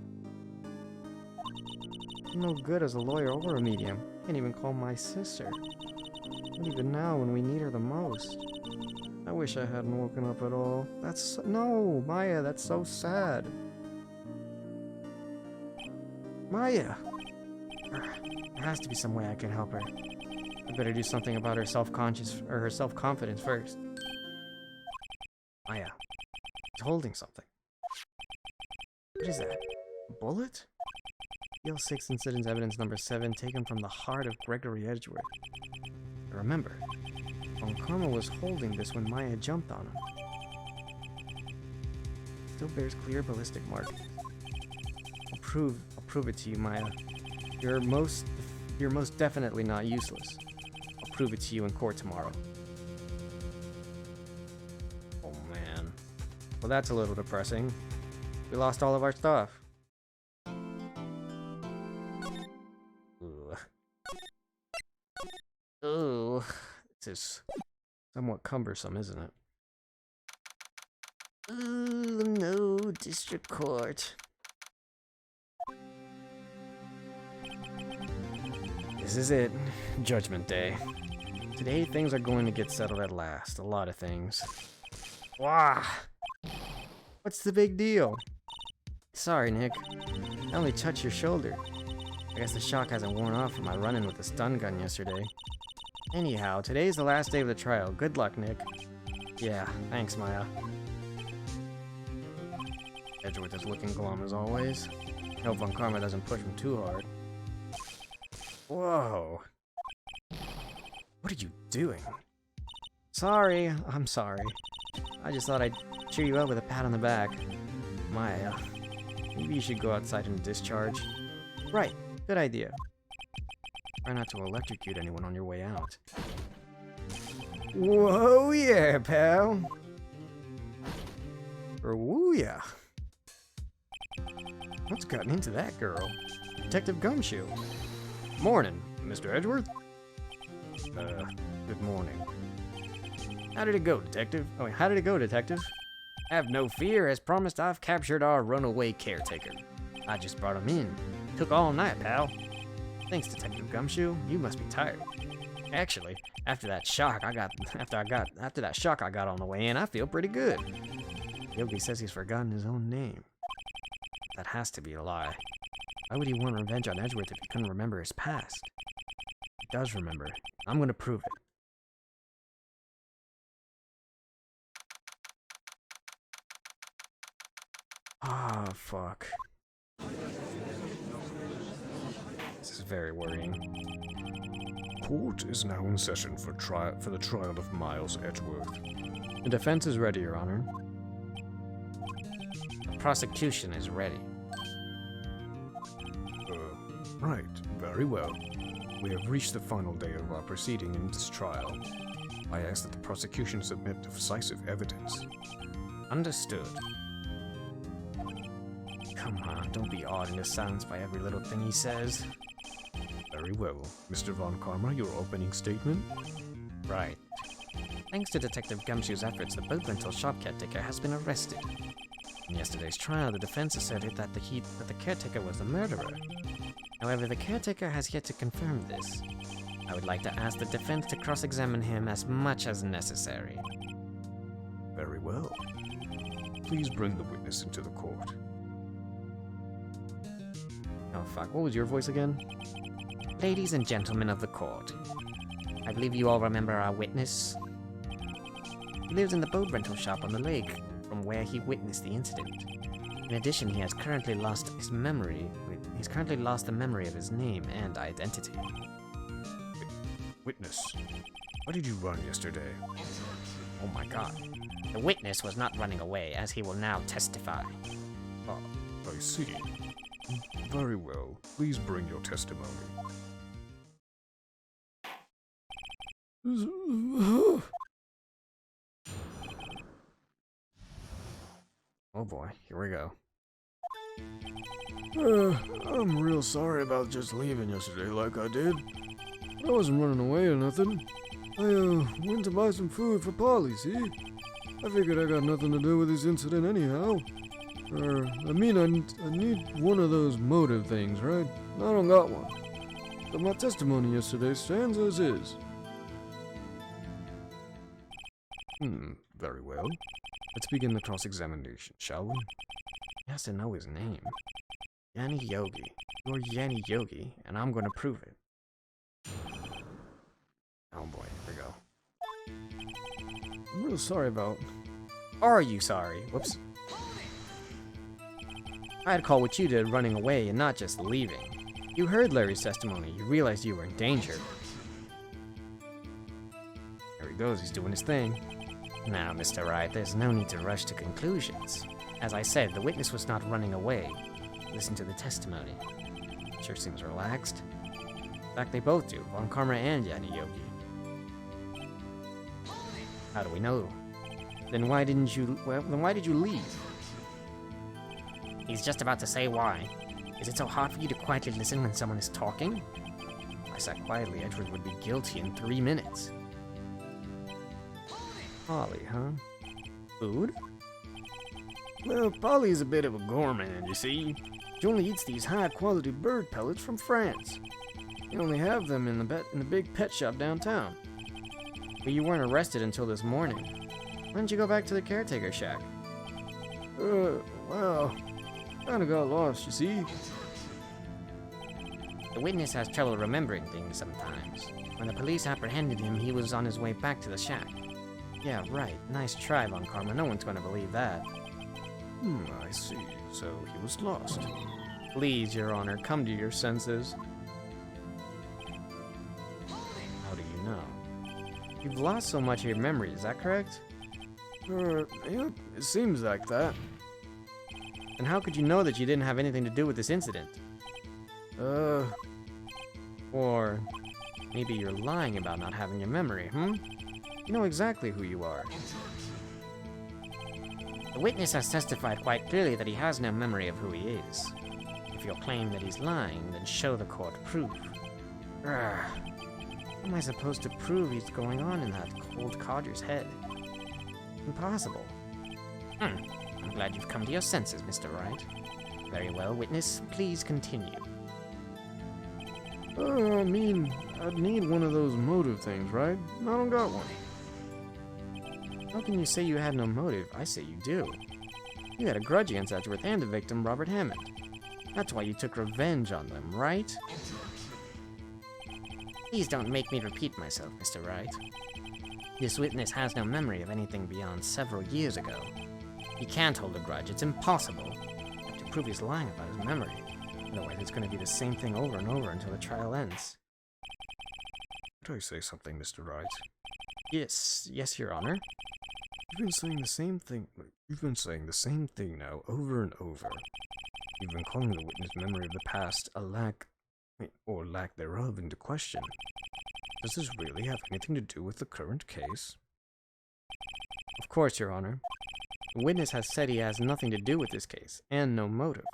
I'm no good as a lawyer or a medium. Can't even call my sister. Not even now when we need her the most. I wish I hadn't woken up at all. No, Maya, that's so sad. Maya! There has to be some way I can help her. I better do something about her self-confidence first. Maya. She's holding something. What is that? A bullet? DL6 incident evidence number 7 taken from the heart of Gregory Edgeworth. I remember. Von Karma was holding this when Maya jumped on him. Still bears clear ballistic markings. I'll prove it to you, Maya. You're most definitely not useless. I'll prove it to you in court tomorrow. Oh man. Well, that's a little depressing. We lost all of our stuff. Ooh. Ooh. This is somewhat cumbersome, isn't it? Ooh, no, district court. This is it. Judgment Day. Today, things are going to get settled at last. A lot of things. Wah! What's the big deal? Sorry, Nick. I only touched your shoulder. I guess the shock hasn't worn off from my run-in with the stun gun yesterday. Anyhow, today's the last day of the trial. Good luck, Nick. Yeah, thanks, Maya. Edgeworth is looking glum as always. Hope Von Karma doesn't push him too hard. Whoa. What are you doing? Sorry, I'm sorry. I just thought I'd cheer you up with a pat on the back. Maybe you should go outside and discharge. Right, good idea. Try not to electrocute anyone on your way out. Whoa, yeah, pal. Or woo, yeah. What's gotten into that girl? Detective Gumshoe. Morning, Mr. Edgeworth. Good morning. How did it go, Detective? Oh, wait, how did it go, Detective? Have no fear. As promised, I've captured our runaway caretaker. I just brought him in. Took all night, pal. Thanks, Detective Gumshoe. You must be tired. Actually, after that shock I got on the way in, I feel pretty good. Yogi says he's forgotten his own name. That has to be a lie. Why would he want revenge on Edgeworth if he couldn't remember his past? He does remember. I'm gonna prove it. Ah, fuck. This is very worrying. Court is now in session for the trial of Miles Edgeworth. The defense is ready, Your Honor. The prosecution is ready. Right. Very well. We have reached the final day of our proceeding in this trial. I ask that the prosecution submit decisive evidence. Understood. Come on, don't be awed into silence by every little thing he says. Very well. Mr. Von Karma, your opening statement? Right. Thanks to Detective Gumshoe's efforts, the boat rental shop caretaker has been arrested. In yesterday's trial, the defense asserted that the caretaker was the murderer. However, the caretaker has yet to confirm this. I would like to ask the defense to cross-examine him as much as necessary. Very well. Please bring the witness into the court. Oh fuck, what was your voice again? Ladies and gentlemen of the court, I believe you all remember our witness. He lives in the boat rental shop on the lake, from where he witnessed the incident. In addition, he has currently lost his memory. He's currently lost the memory of his name and identity. Witness, why did you run yesterday? Oh my god. The witness was not running away, as he will now testify. Ah, I see. Very well. Please bring your testimony. Oh boy, here we go. I'm real sorry about just leaving yesterday like I did. I wasn't running away or nothing. I went to buy some food for Polly, see? I figured I got nothing to do with this incident anyhow. I need one of those motive things, right? I don't got one. But my testimony yesterday stands as is. Very well. Let's begin the cross-examination, shall we? He has to know his name. Yanni Yogi. You're Yanni Yogi, and I'm gonna prove it. Oh boy, here we go. I'm real sorry about... Are you sorry? Whoops. I'd call what you did running away and not just leaving. You heard Larry's testimony. You realized you were in danger. There he goes, he's doing his thing. Now, Mr. Wright, there's no need to rush to conclusions. As I said, the witness was not running away. Listen to the testimony. Sure seems relaxed. In fact, they both do, Von Karma and Yanni Yogi. How do we know? Then why did you leave? He's just about to say why. Is it so hard for you to quietly listen when someone is talking? If I sat quietly, Edgeworth would be guilty in 3 minutes. Polly, huh? Food? Well, Polly's a bit of a gourmand, you see. She only eats these high-quality bird pellets from France. They only have them in the big pet shop downtown. But you weren't arrested until this morning. Why didn't you go back to the caretaker shack? Well, kinda got lost, you see. The witness has trouble remembering things sometimes. When the police apprehended him, he was on his way back to the shack. Yeah, right. Nice try, Von Karma. No one's gonna believe that. I see. So he was lost. Please, Your Honor, come to your senses. How do you know? You've lost so much of your memory, is that correct? Yeah, it seems like that. And how could you know that you didn't have anything to do with this incident? Or maybe you're lying about not having your memory, You know exactly who you are. The witness has testified quite clearly that he has no memory of who he is. If you'll claim that he's lying, then show the court proof. How am I supposed to prove he's going on in that cold codger's head? Impossible. I'm glad you've come to your senses, Mr. Wright. Very well, witness. Please continue. I mean, I'd need one of those motive things, right? I don't got one. How can you say you had no motive? I say you do. You had a grudge against Edgeworth and the victim, Robert Hammond. That's why you took revenge on them, right? Please don't make me repeat myself, Mr. Wright. This witness has no memory of anything beyond several years ago. He can't hold a grudge. It's impossible. You have to prove he's lying about his memory. Otherwise, it's going to be the same thing over and over until the trial ends. Could I say something, Mr. Wright? Yes, Your Honor. You've been saying the same thing. You've been saying the same thing now, over and over. You've been calling the witness' memory of the past a lack thereof into question. Does this really have anything to do with the current case? Of course, Your Honor. The witness has said he has nothing to do with this case, and no motive.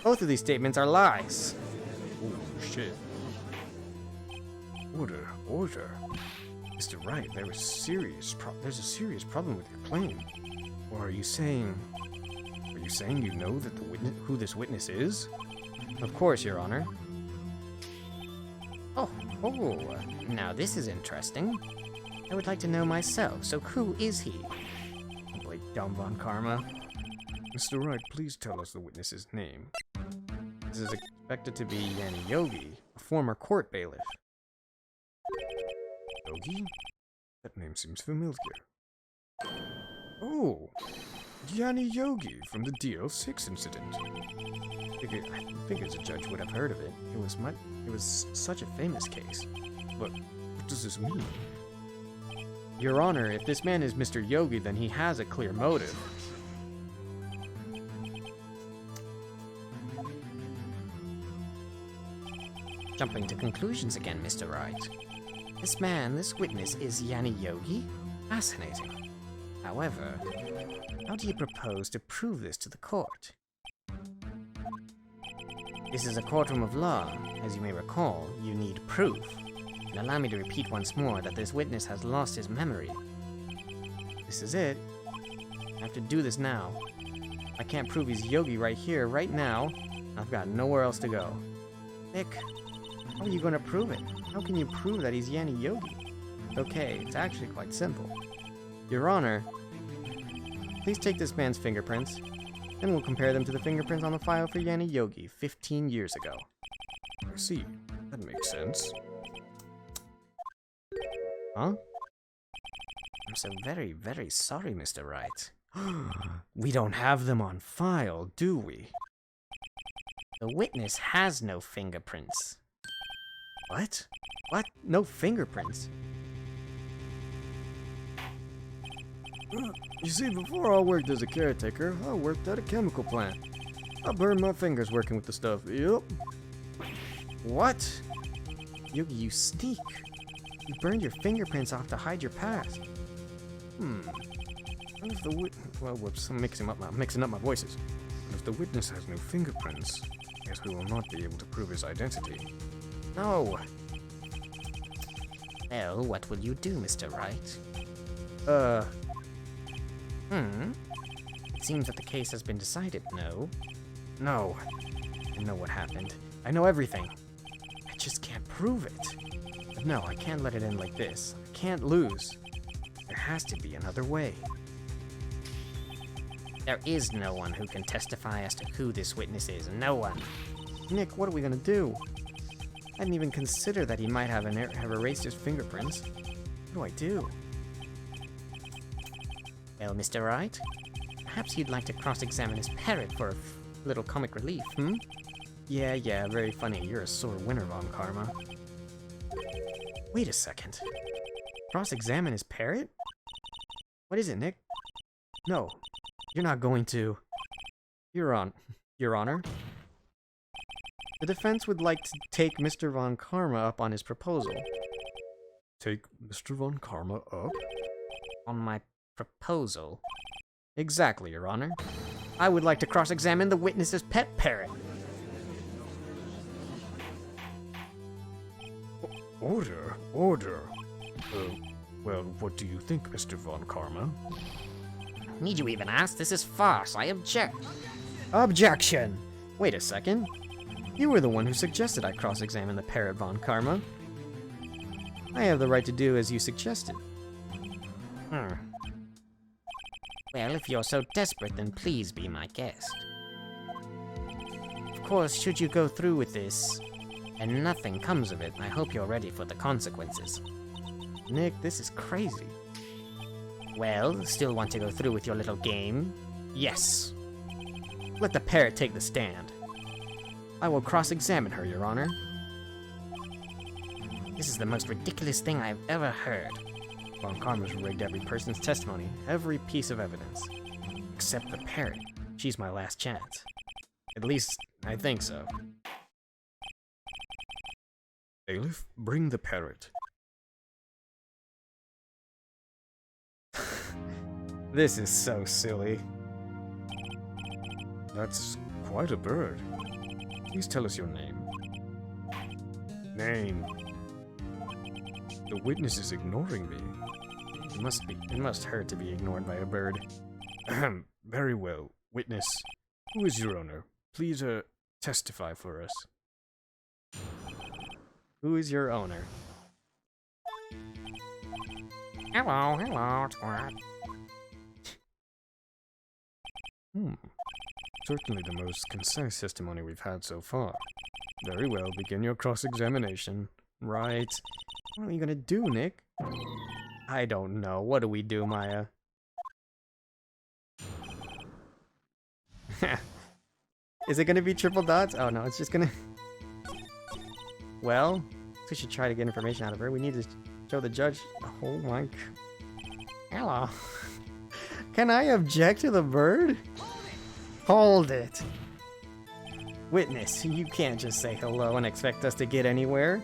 Both of these statements are lies. Oh, shit. Order, order. Mr. Wright, there's a serious problem with your claim. Or are you saying you know that who this witness is? Of course, Your Honor. Oh, now this is interesting. I would like to know myself, so who is he? Like dumb von Karma. Mr. Wright, please tell us the witness's name. This is expected to be Yanni Yogi, a former court bailiff. Yogi? That name seems familiar. Oh! Yanni Yogi from the DL6 incident. I figured the judge would have heard of it. It was such a famous case. But what does this mean? Your Honor, if this man is Mr. Yogi, then he has a clear motive. Jumping to conclusions again, Mr. Wright. This witness is Yanni Yogi? Fascinating. However, how do you propose to prove this to the court? This is a courtroom of law. As you may recall, you need proof. And allow me to repeat once more that this witness has lost his memory. This is it. I have to do this now. I can't prove he's Yogi right here, right now. I've got nowhere else to go. Nick, how are you going to prove it? How can you prove that he's Yanni Yogi? Okay, it's actually quite simple. Your Honor, please take this man's fingerprints, and we'll compare them to the fingerprints on the file for Yanni Yogi 15 years ago. I see. That makes sense. Huh? I'm so very, very sorry, Mr. Wright. We don't have them on file, do we? The witness has no fingerprints. What? What? No fingerprints? You see, before I worked as a caretaker, I worked at a chemical plant. I burned my fingers working with the stuff. Yep. What? Yogi, you sneak. You burned your fingerprints off to hide your past. What if the well, whoops, I'm mixing up my voices. But if the witness has no fingerprints, I guess we will not be able to prove his identity. No. Well, what will you do, Mr. Wright? It seems that the case has been decided, no? No. I know what happened. I know everything. I just can't prove it. But no, I can't let it end like this. I can't lose. There has to be another way. There is no one who can testify as to who this witness is. No one. Nick, what are we gonna do? I didn't even consider that he might have erased his fingerprints. What do I do? Well, Mr. Wright, Perhaps you'd like to cross-examine his parrot for a little comic relief, hmm? Yeah, very funny. You're a sore winner, Von Karma. Wait a second. Cross-examine his parrot? What is it, Nick? No, you're not going to. Your Honor. The defense would like to take Mr. Von Karma up on his proposal. Take Mr. Von Karma up? On my proposal? Exactly, Your Honor. I would like to cross-examine the witness's pet parrot. Order. Well, what do you think, Mr. Von Karma? Need you even ask? This is farce. I object. Objection! Wait a second. You were the one who suggested I cross-examine the parrot, Von Karma. I have the right to do as you suggested. Well, if you're so desperate, then please be my guest. Of course, should you go through with this, and nothing comes of it, I hope you're ready for the consequences. Nick, this is crazy. Well, still want to go through with your little game? Yes. Let the parrot take the stand. I will cross-examine her, Your Honor. This is the most ridiculous thing I've ever heard. Von Karma's rigged every person's testimony, every piece of evidence. Except the parrot. She's my last chance. At least, I think so. Bailiff, bring the parrot. This is so silly. That's quite a bird. Please tell us your name. Name. The witness is ignoring me. It must hurt to be ignored by a bird. Ahem. Very well. Witness, who is your owner? Please, testify for us. Who is your owner? Hello, twat. Certainly the most concise testimony we've had so far. Very well, begin your cross-examination. Right. What are we gonna do, Nick? I don't know. What do we do, Maya? Is it gonna be triple dots? Oh no, it's just gonna... Well, we should try to get information out of her. We need to show the judge... Oh my... Hello. Can I object to the bird? Hold it. Witness, you can't just say hello and expect us to get anywhere.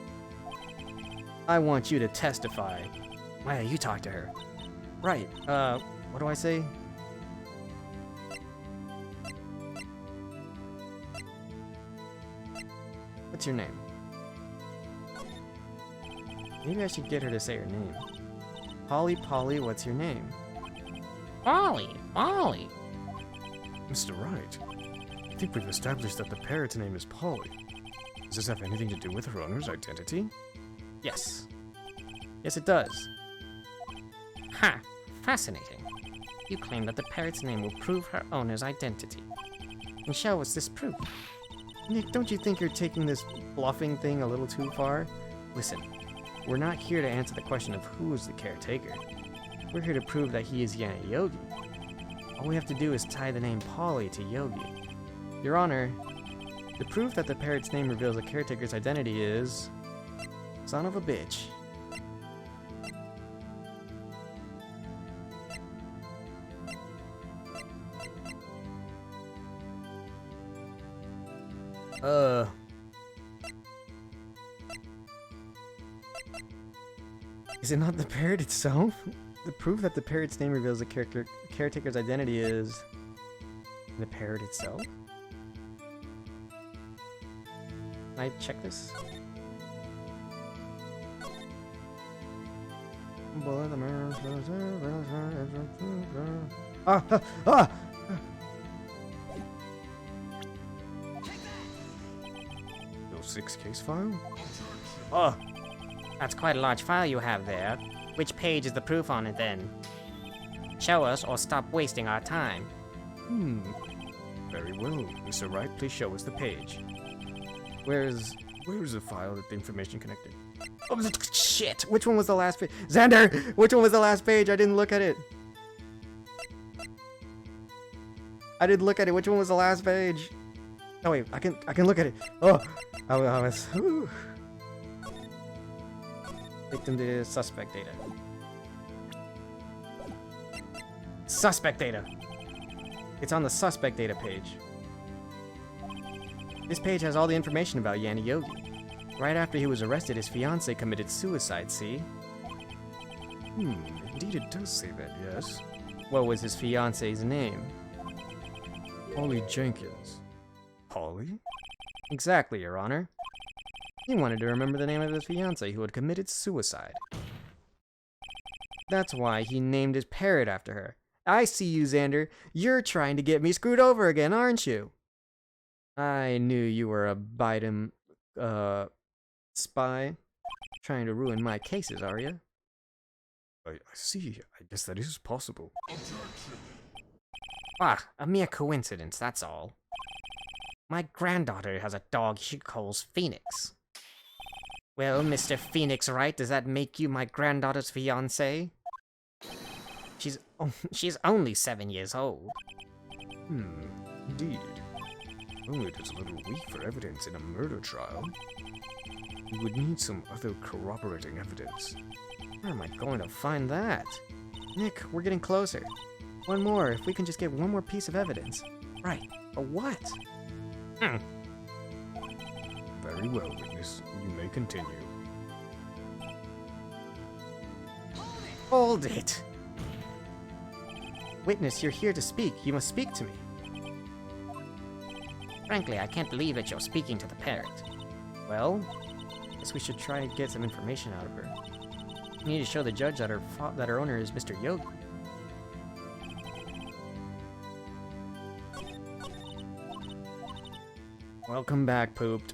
I want you to testify. Maya, you talk to her. Right, what do I say? What's your name? Maybe I should get her to say her name. Polly, what's your name? Polly. Mr. Wright, I think we've established that the parrot's name is Polly. Does this have anything to do with her owner's identity? Yes. Yes, it does. Ha! Fascinating. You claim that the parrot's name will prove her owner's identity. And show us this proof. Nick, don't you think you're taking this bluffing thing a little too far? Listen, we're not here to answer the question of who is the caretaker. We're here to prove that he is Yana Yogi. All we have to do is tie the name Polly to Yogi. Your Honor, the proof that the parrot's name reveals the caretaker's identity is... son of a bitch. Is it not the parrot itself? The proof that the parrot's name reveals the caretaker's identity is... the parrot itself? Can I check this? Bill 6 case file? Oh! That's quite a large file you have there. Which page is the proof on it then? Show us or stop wasting our time. Very well. Mr. Wright, please show us the page. Where is the file that the information connected? Oh, shit! Which one was the last page? Xander! Which one was the last page? I didn't look at it. I didn't look at it. Which one was the last page? Oh wait, I can look at it. Oh, I was. Whew. Victim to suspect data. Suspect data. It's on the suspect data page. This page has all the information about Yanni Yogi. Right after he was arrested, his fiancée committed suicide, see? Indeed it does say that, yes. What was his fiancée's name? Holly Jenkins. Holly? Exactly, Your Honor. He wanted to remember the name of his fiancée who had committed suicide. That's why he named his parrot after her. I see you, Xander. You're trying to get me screwed over again, aren't you? I knew you were a Biden, spy. Trying to ruin my cases, are you? I see. I guess that is possible. Ah, a mere coincidence, that's all. My granddaughter has a dog she calls Phoenix. Well, Mr. Phoenix Wright, does that make you my granddaughter's fiancé? She's only 7 years old. Indeed. Only it is a little weak for evidence in a murder trial. We would need some other corroborating evidence. Where am I going to find that? Nick, we're getting closer. One more, if we can just get one more piece of evidence. Right, but what? Very well, witness. You may continue. Hold it! Witness, you're here to speak. You must speak to me. Frankly, I can't believe that you're speaking to the parrot. Well, guess we should try to get some information out of her. We need to show the judge that her owner is Mr. Yogi. Welcome back, Pooped.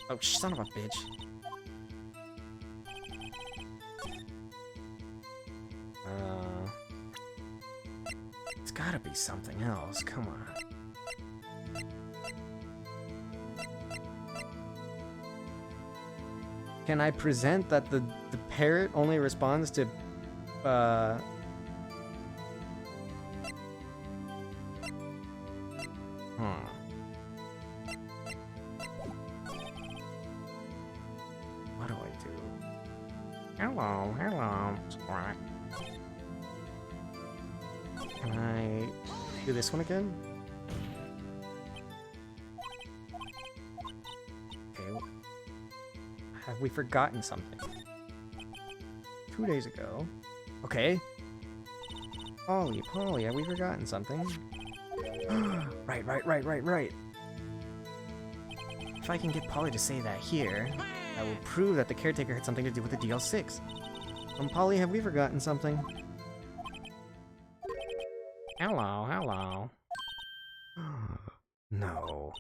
Oh, son of a bitch. It's gotta be something else. Come on. Can I present that the parrot only responds to, What do I do? Hello. Squawk. Can I do this one again? Okay. Have we forgotten something? 2 days ago. Okay. Polly, have we forgotten something? Right. If I can get Polly to say that here, I will prove that the caretaker had something to do with the DL6. Polly, have we forgotten something? Hello. No.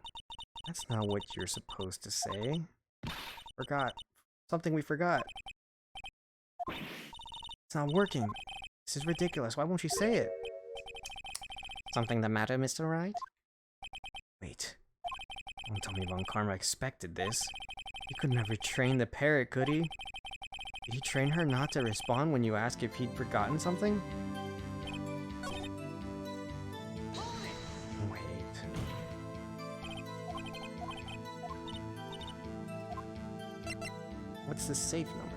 That's not what you're supposed to say. Forgot. Something we forgot. It's not working. This is ridiculous. Why won't she say it? Something the matter, Mr. Wright? Wait. Don't tell me Von Karma expected this. He couldn't have retrained the parrot, could he? Did he train her not to respond when you ask if he'd forgotten something? Wait. What's the safe number?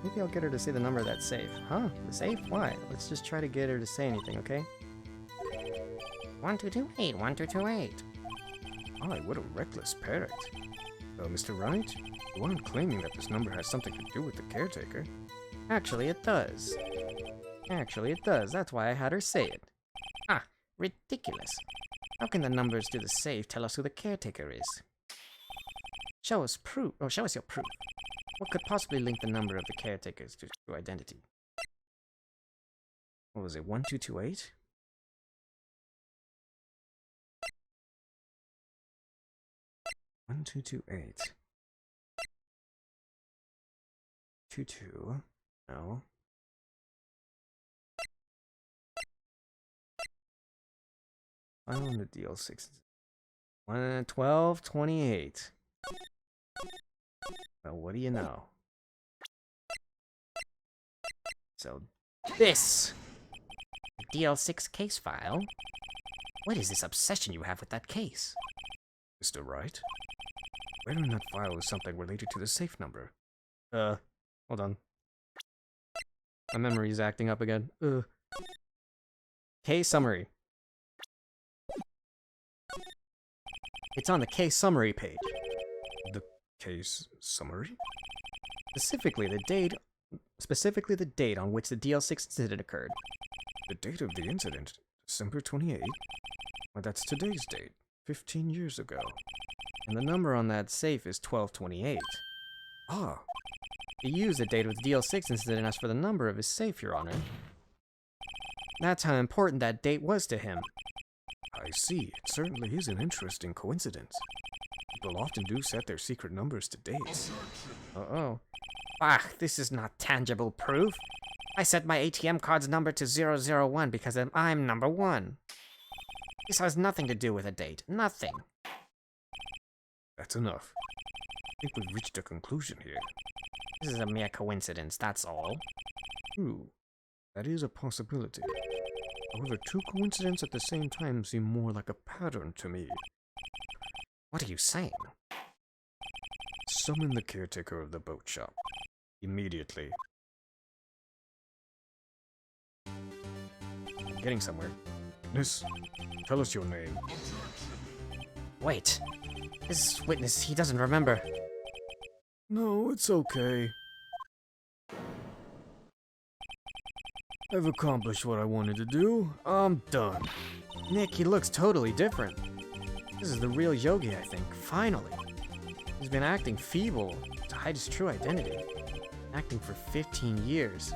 Maybe I'll get her to say the number that's safe. Huh? The safe? Why? Let's just try to get her to say anything, okay? 1228, 1228. My, what a reckless parrot. Mr. Wright, you aren't claiming that this number has something to do with the caretaker. Actually, it does. That's why I had her say it. Ah, ridiculous. How can the numbers to the safe tell us who the caretaker is? Show us proof. Oh, show us your proof. What could possibly link the number of the caretakers to identity? What was it, 1228? One, two, two, eight. 22. No. Final on the deal 6. 1228. Well, what do you know? So This! DL6 case file? What is this obsession you have with that case? Mr. Wright? Where in that file is something related to the safe number? Hold on. My memory is acting up again. Case summary. It's on the case summary page. The case summary? Specifically the date on which the DL6 incident occurred. The date of the incident, December 28th? Well, that's today's date, 15 years ago. And the number on that safe is 1228. Ah, He used the date of the DL6 incident as for the number of his safe, Your Honor. That's how important that date was to him. I see. It certainly is an interesting coincidence. People often do set their secret numbers to dates. Uh-oh. Ah, this is not tangible proof. I set my ATM card's number to 001 because I'm number 1. This has nothing to do with a date. Nothing. That's enough. I think we've reached a conclusion here. This is a mere coincidence, that's all. True. That is a possibility. However, two coincidences at the same time seem more like a pattern to me. What are you saying? Summon the caretaker of the boat shop. Immediately. I'm getting somewhere. Miss, tell us your name. Wait. This witness, he doesn't remember. No, it's okay. I've accomplished what I wanted to do. I'm done. Nick, he looks totally different. This is the real Yogi, I think. Finally. He's been acting feeble to hide his true identity. Acting for 15 years.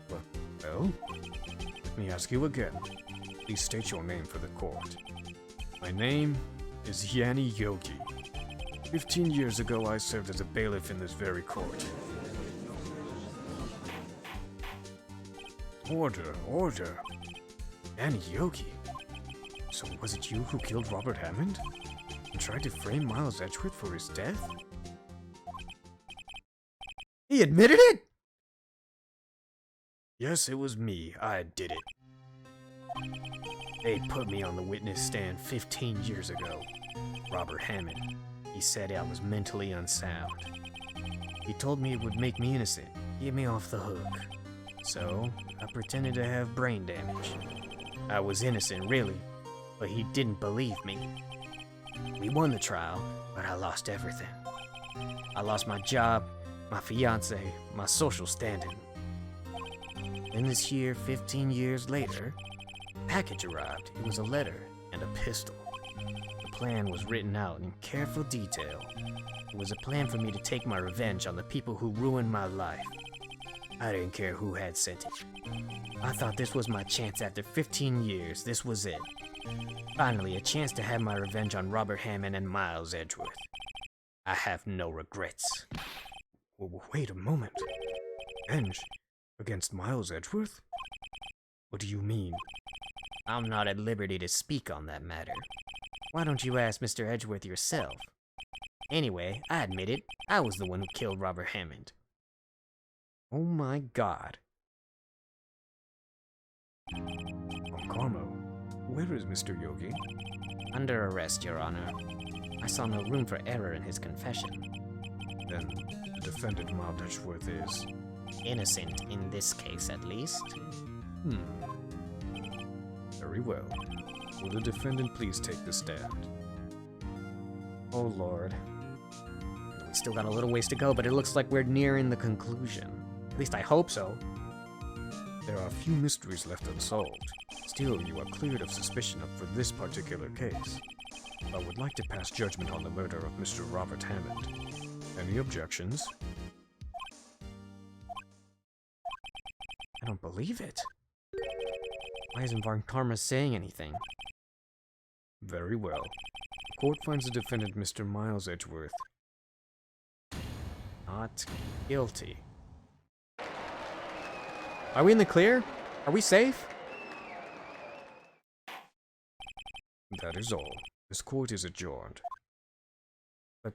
Well, let me ask you again. Please state your name for the court. My name is Yanni Yogi. 15 years ago, I served as a bailiff in this very court. Order, order. Yanni Yogi. So was it you who killed Robert Hammond? And tried to frame Miles Edgeworth for his death? He admitted it? Yes, it was me. I did it. They put me on the witness stand 15 years ago. Robert Hammond. He said I was mentally unsound. He told me it would make me innocent, get me off the hook. So, I pretended to have brain damage. I was innocent, really, but he didn't believe me. We won the trial, but I lost everything. I lost my job, my fiance, my social standing. Then this year, 15 years later, a package arrived. It was a letter and a pistol. The plan was written out in careful detail. It was a plan for me to take my revenge on the people who ruined my life. I didn't care who had sent it. I thought this was my chance after 15 years. This was it. Finally, a chance to have my revenge on Robert Hammond and Miles Edgeworth. I have no regrets. Wait a moment. Revenge? Against Miles Edgeworth? What do you mean? I'm not at liberty to speak on that matter. Why don't you ask Mr. Edgeworth yourself? Anyway, I admit it. I was the one who killed Robert Hammond. Oh my god. Carmo, where is Mr. Yogi? Under arrest, Your Honor. I saw no room for error in his confession. Then the defendant Miles Edgeworth is... Innocent in this case, at least. Very well. Will the defendant please take the stand? Oh lord. We still got a little ways to go, but it looks like we're nearing the conclusion. At least I hope so. There are few mysteries left unsolved. Still, you are cleared of suspicion for this particular case. I would like to pass judgment on the murder of Mr. Robert Hammond. Any objections? I don't believe it. Why isn't Von Karma saying anything? Very well. The court finds the defendant, Mr. Miles Edgeworth, Not guilty. Are we in the clear? Are we safe? That is all. This court is adjourned. But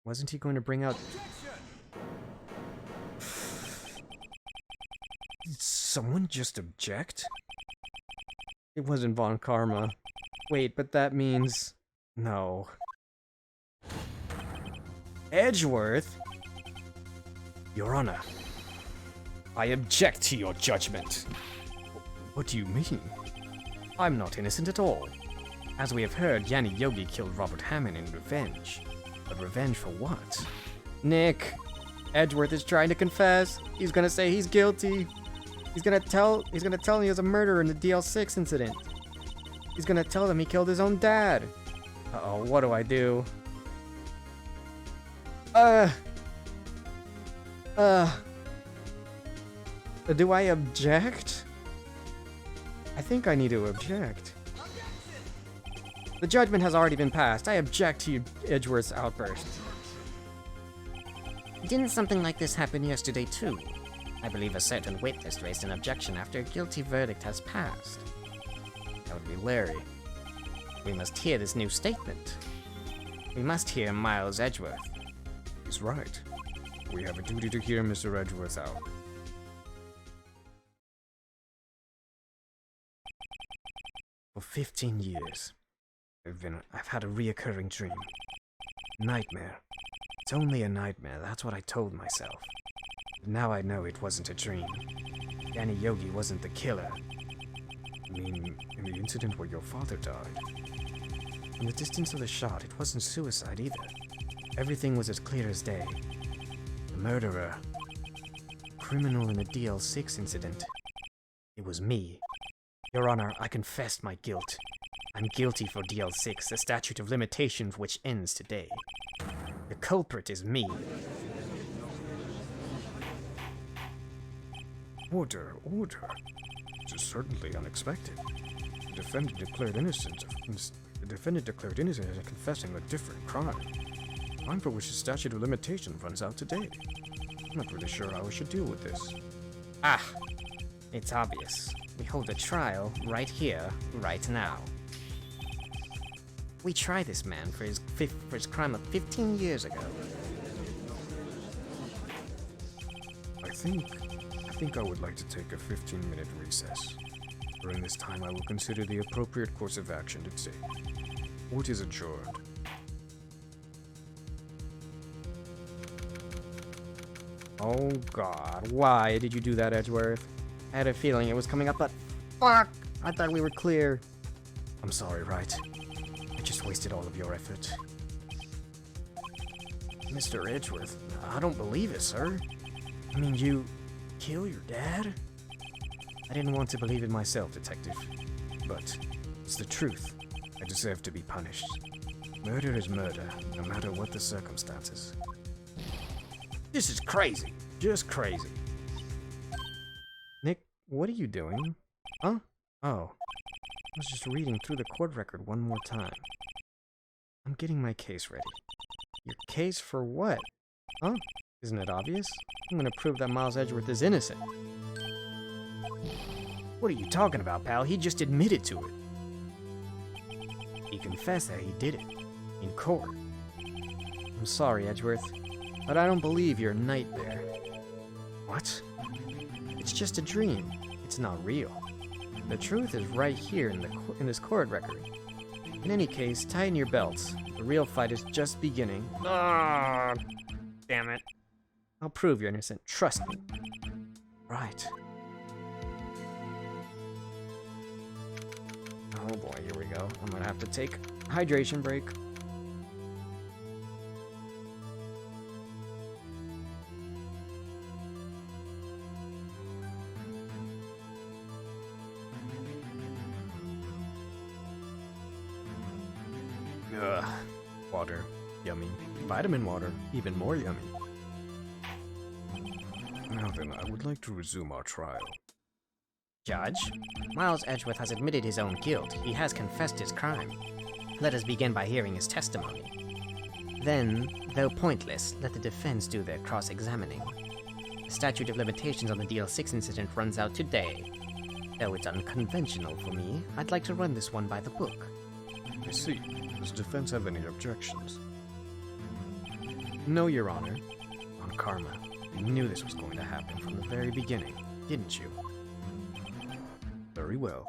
wasn't he going to bring out... someone just object? It wasn't Von Karma. Wait, but that means... No. Edgeworth? Your Honor, I object to your judgment. What do you mean? I'm not innocent at all. As we have heard, Yanni Yogi killed Robert Hammond in revenge. But revenge for what? Nick! Edgeworth is trying to confess. He's gonna say he's guilty. He's gonna tell him he was a murderer in the DL6 incident. He's gonna tell them he killed his own dad. Uh-oh, what do I do? Do I object? I think I need to object. The judgment has already been passed. I object to Edgeworth's outburst. Didn't something like this happen yesterday too? I believe a certain witness raised an objection after a guilty verdict has passed. That would be Larry. We must hear this new statement. We must hear Miles Edgeworth. He's right. We have a duty to hear Mr. Edgeworth out. For 15 years, I've had a reoccurring dream. Nightmare. It's only a nightmare, that's what I told myself. But now I know it wasn't a dream. Yanni Yogi wasn't the killer. I mean, in the incident where your father died. From the distance of the shot, it wasn't suicide either. Everything was as clear as day. The murderer. Criminal in the DL6 incident. It was me. Your Honor, I confessed my guilt. I'm guilty for DL6, the statute of limitations which ends today. The culprit is me. Order, order. It is certainly unexpected. The defendant declared innocent of confessing a different crime. Crime for which the statute of limitation runs out today. I'm not really sure how we should deal with this. Ah, it's obvious. We hold a trial right here, right now. We try this man for his crime of 15 years ago. I think I would like to take a 15-minute recess. During this time, I will consider the appropriate course of action to take. Court is adjourned. Oh God, why did you do that, Edgeworth? I had a feeling it was coming up, but fuck! I thought we were clear. I'm sorry, right? I just wasted all of your effort. Mr. Edgeworth, I don't believe it, sir. I mean, you kill your dad? I didn't want to believe it myself, Detective. But it's the truth. I deserve to be punished. Murder is murder, no matter what the circumstances. This is crazy. Just crazy. Nick, what are you doing? Huh? Oh. I was just reading through the court record one more time. I'm getting my case ready. Your case for what? Huh? Isn't it obvious? I'm gonna prove that Miles Edgeworth is innocent. What are you talking about, pal? He just admitted to it. He confessed that he did it. In court. I'm sorry, Edgeworth, but I don't believe your nightmare. What? It's just a dream. It's not real. The truth is right here in this court record. In any case, tighten your belts. The real fight is just beginning. Ah, damn it. I'll prove you're innocent. Trust me. Right. Oh boy, here we go. I'm gonna have to take a hydration break. Ugh. Water. Yummy. Vitamin water. Even more yummy. Now then, I would like to resume our trial. Judge, Miles Edgeworth has admitted his own guilt. He has confessed his crime. Let us begin by hearing his testimony. Then, though pointless, let the defense do their cross-examining. The statute of limitations on the DL6 incident runs out today. Though it's unconventional for me, I'd like to run this one by the book. I see. Does the defense have any objections? No, Your Honor. On karma, you knew this was going to happen from the very beginning, didn't you? Very well.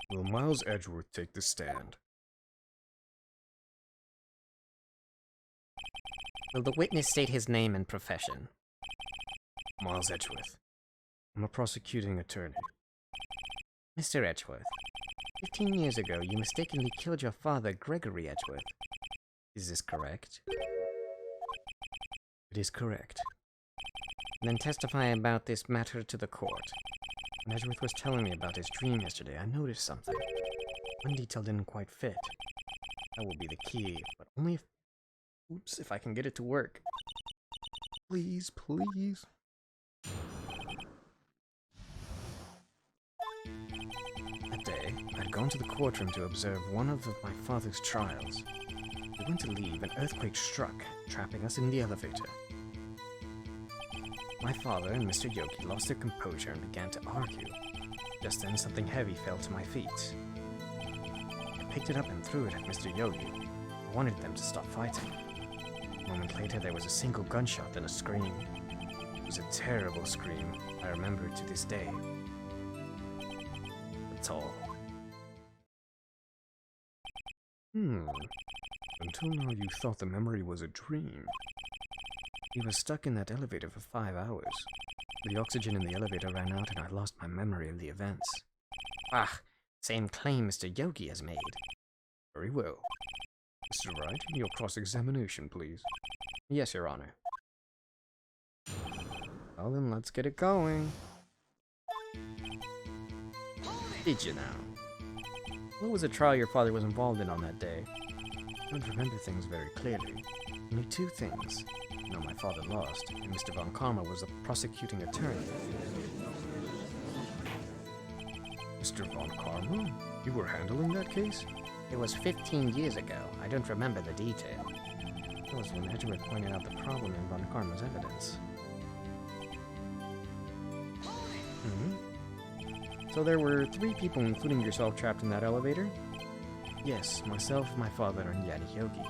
Will Miles Edgeworth take the stand? Will the witness state his name and profession? Miles Edgeworth. I'm a prosecuting attorney. Mr. Edgeworth, 15 years ago you mistakenly killed your father, Gregory Edgeworth. Is this correct? It is correct. Then testify about this matter to the court. When Edgeworth was telling me about his dream yesterday, I noticed something. One detail didn't quite fit. That will be the key, but only if... Oops, if I can get it to work. Please, please. That day, I'd gone to the courtroom to observe one of my father's trials. We went to leave, an earthquake struck, trapping us in the elevator. My father and Mr. Yogi lost their composure and began to argue. Just then, something heavy fell to my feet. I picked it up and threw it at Mr. Yogi. I wanted them to stop fighting. A moment later, there was a single gunshot and a scream. It was a terrible scream. I remember it to this day. That's all. Until now, you thought the memory was a dream. We were stuck in that elevator for 5 hours. The oxygen in the elevator ran out and I lost my memory of the events. Ah, same claim Mr. Yogi has made. Very well. Mr. Wright, your cross-examination, please. Yes, Your Honor. Well then, let's get it going. Did you now? What was the trial your father was involved in on that day? I don't remember things very clearly. Only 2 things. No, my father lost, and Mr. Von Karma was the prosecuting attorney. Mr. Von Karma? You were handling that case? It was 15 years ago. I don't remember the detail. That was when Edgeworth pointed out the problem in Von Karma's evidence. So there were 3 people, including yourself, trapped in that elevator? Yes, myself, my father, and Yanni Yogi.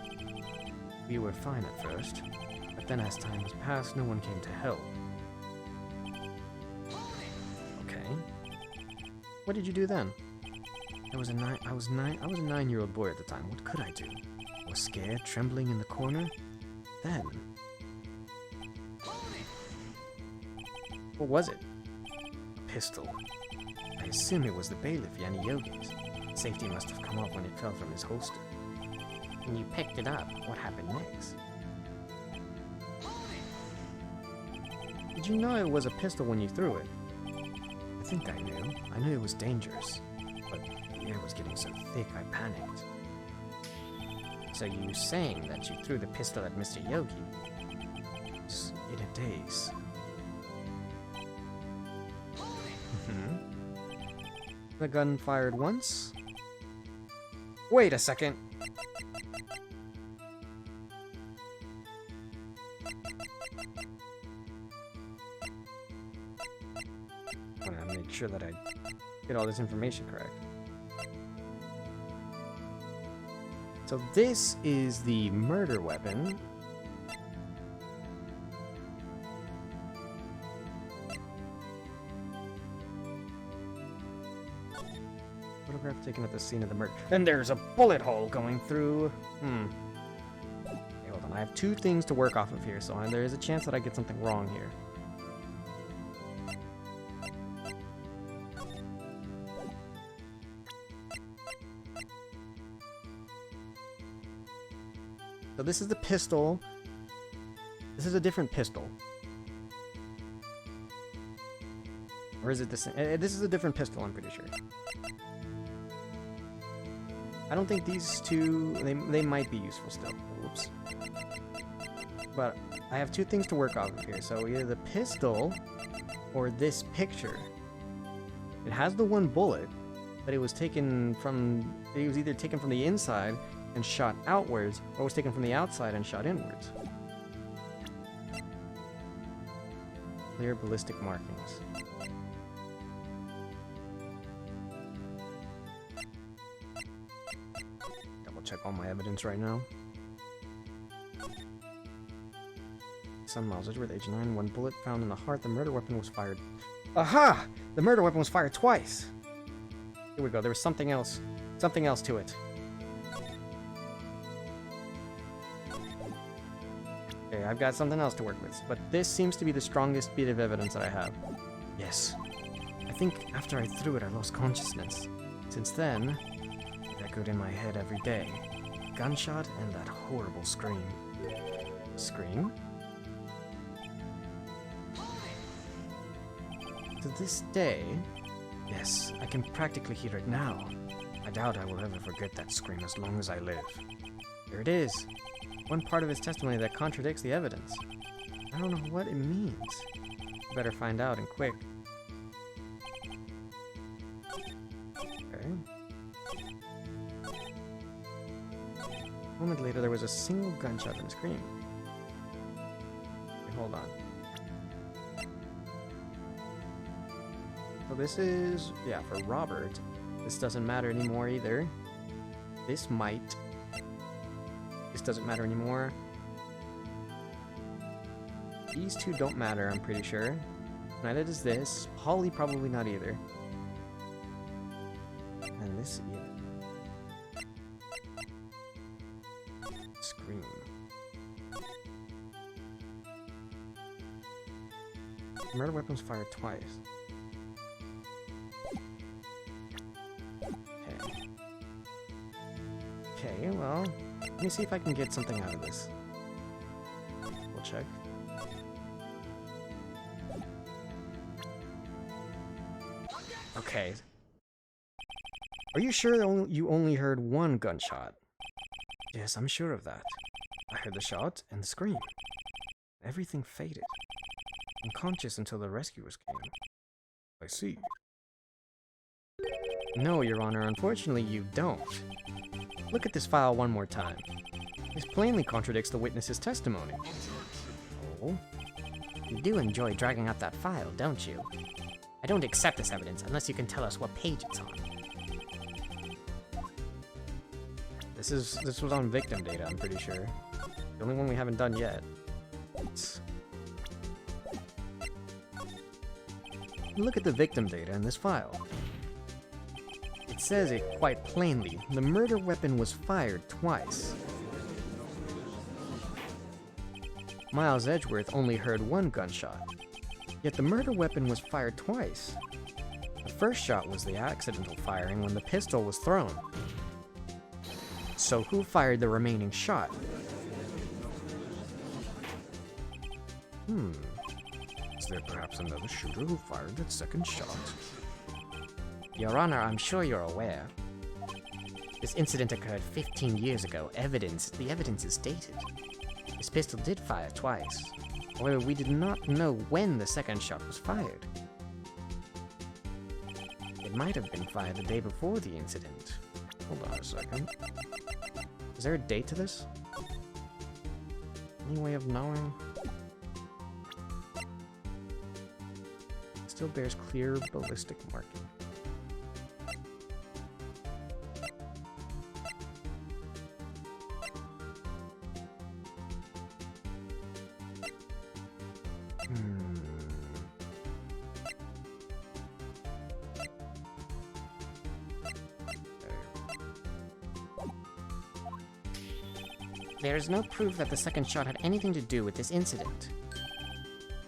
We were fine at first, but then as time passed, no one came to help. Okay. What did you do then? I was a 9-year-old boy at the time. What could I do? I was scared, trembling in the corner. Then... What was it? A pistol. I assume it was the bailiff, Yanni Yogi's. Safety must have come off when it fell from his holster. When you picked it up, what happened next? Did you know it was a pistol when you threw it? I think I knew. I knew it was dangerous. But the air was getting so thick, I panicked. So you saying that you threw the pistol at Mr. Yogi? In a daze. The gun fired once? Wait a second. I want to make sure that I get all this information correct. So this is the murder weapon. Photograph taken at the scene of the murder. And there's a bullet hole going through. Okay, hold on. I have 2 things to work off of here, so there is a chance that I get something wrong here. So this is the pistol. This is a different pistol. Or is it the same? This is a different pistol, I'm pretty sure. I don't think these 2, they might be useful still. Oops. But I have 2 things to work off of here. So either the pistol or this picture. It has the 1 bullet, but it was taken from, it was either taken from the inside and shot outwards, or was taken from the outside and shot inwards. Clear ballistic markings. Check all my evidence right now. Son Miles Edgeworth, age 9, 1 bullet found in the heart. The murder weapon was fired Aha! The murder weapon was fired twice. Here we go. There was something else to it. Okay, I've got something else to work with, but this seems to be the strongest bit of evidence that I have. Yes. I think after I threw it, I lost consciousness. Since then, it echoed in my head every day. Gunshot and that horrible scream. Scream? To this day, yes, I can practically hear it now. I doubt I will ever forget that scream as long as I live. There it is. One part of his testimony that contradicts the evidence. I don't know what it means. Better find out and quick. Okay. A moment later, there was a single gunshot and scream. Okay, hold on. So this is, yeah, for Robert. This doesn't matter anymore either. This might. This doesn't matter anymore. These two don't matter, I'm pretty sure. Neither does this. Holly probably not either. And this either. Scream. Murder weapons fired twice. Okay, well, let me see if I can get something out of this. We'll check. Okay. Are you sure you only heard one gunshot? Yes, I'm sure of that. I heard the shot and the scream. Everything faded. Unconscious until the rescuers came. I see. No, Your Honor, unfortunately you don't. Look at this file one more time. This plainly contradicts the witness's testimony. Oh? You do enjoy dragging out that file, don't you? I don't accept this evidence unless you can tell us what page it's on. This was on victim data, I'm pretty sure. The only one we haven't done yet. Look at the victim data in this file. It says it quite plainly. The murder weapon was fired twice. Miles Edgeworth only heard one gunshot. Yet the murder weapon was fired twice. The first shot was the accidental firing when the pistol was thrown. So who fired the remaining shot? Is there perhaps another shooter who fired that second shot? Your Honor, I'm sure you're aware. This incident occurred 15 years ago. The evidence is dated. This pistol did fire twice. However, we did not know when the second shot was fired. It might have been fired the day before the incident. Hold on a second. Is there a date to this? Any way of knowing? Still bears clear ballistic marking. There is no proof that the second shot had anything to do with this incident.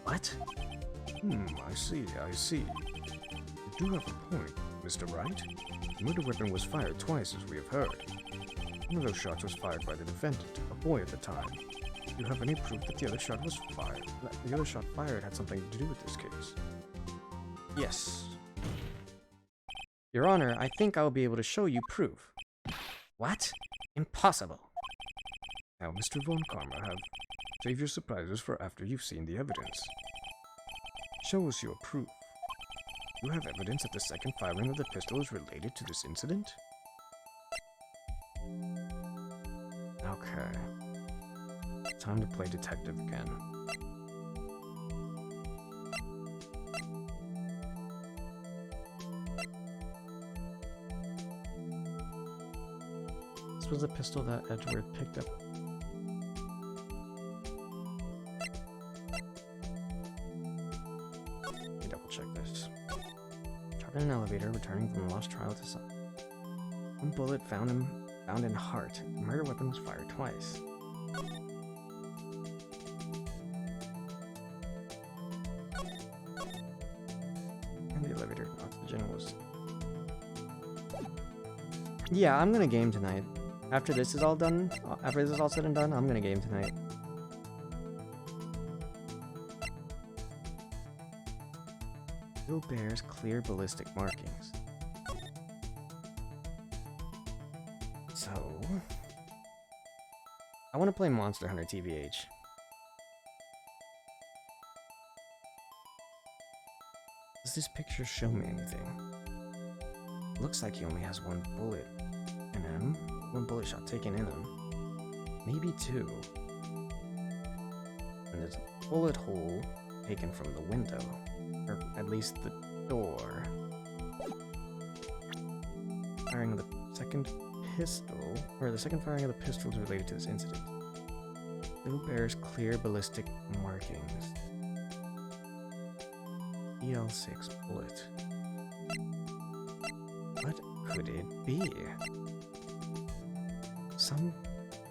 What? I see. You do have a point, Mr. Wright. The murder weapon was fired twice, as we have heard. One of those shots was fired by the defendant, a boy at the time. Do you have any proof that the other shot was fired? The other shot fired had something to do with this case? Yes. Your Honor, I think I'll be able to show you proof. What? Impossible. Now, Mr. Von Karma, save your surprises for after you've seen the evidence. Show us your proof. You have evidence that the second firing of the pistol is related to this incident? Okay. Time to play detective again. This was the pistol that Edgeworth picked up. Let me double check this. In an elevator, returning from a lost trial to some. One bullet found in heart. The murder weapon was fired twice. And the elevator oxygen was. Yeah, I'm gonna game tonight. After this is all done, after this is all said and done, I'm gonna game tonight. Still bears clear ballistic markings. So, I want to play Monster Hunter TBH. Does this picture show me anything? Looks like he only has one bullet in him. One bullet shot taken in him. Maybe two. And there's a bullet hole taken from the window. Or at least the door. Firing of the second pistol, or the second firing of the pistol is related to this incident. Still bears clear ballistic markings. EL6 bullet. What could it be?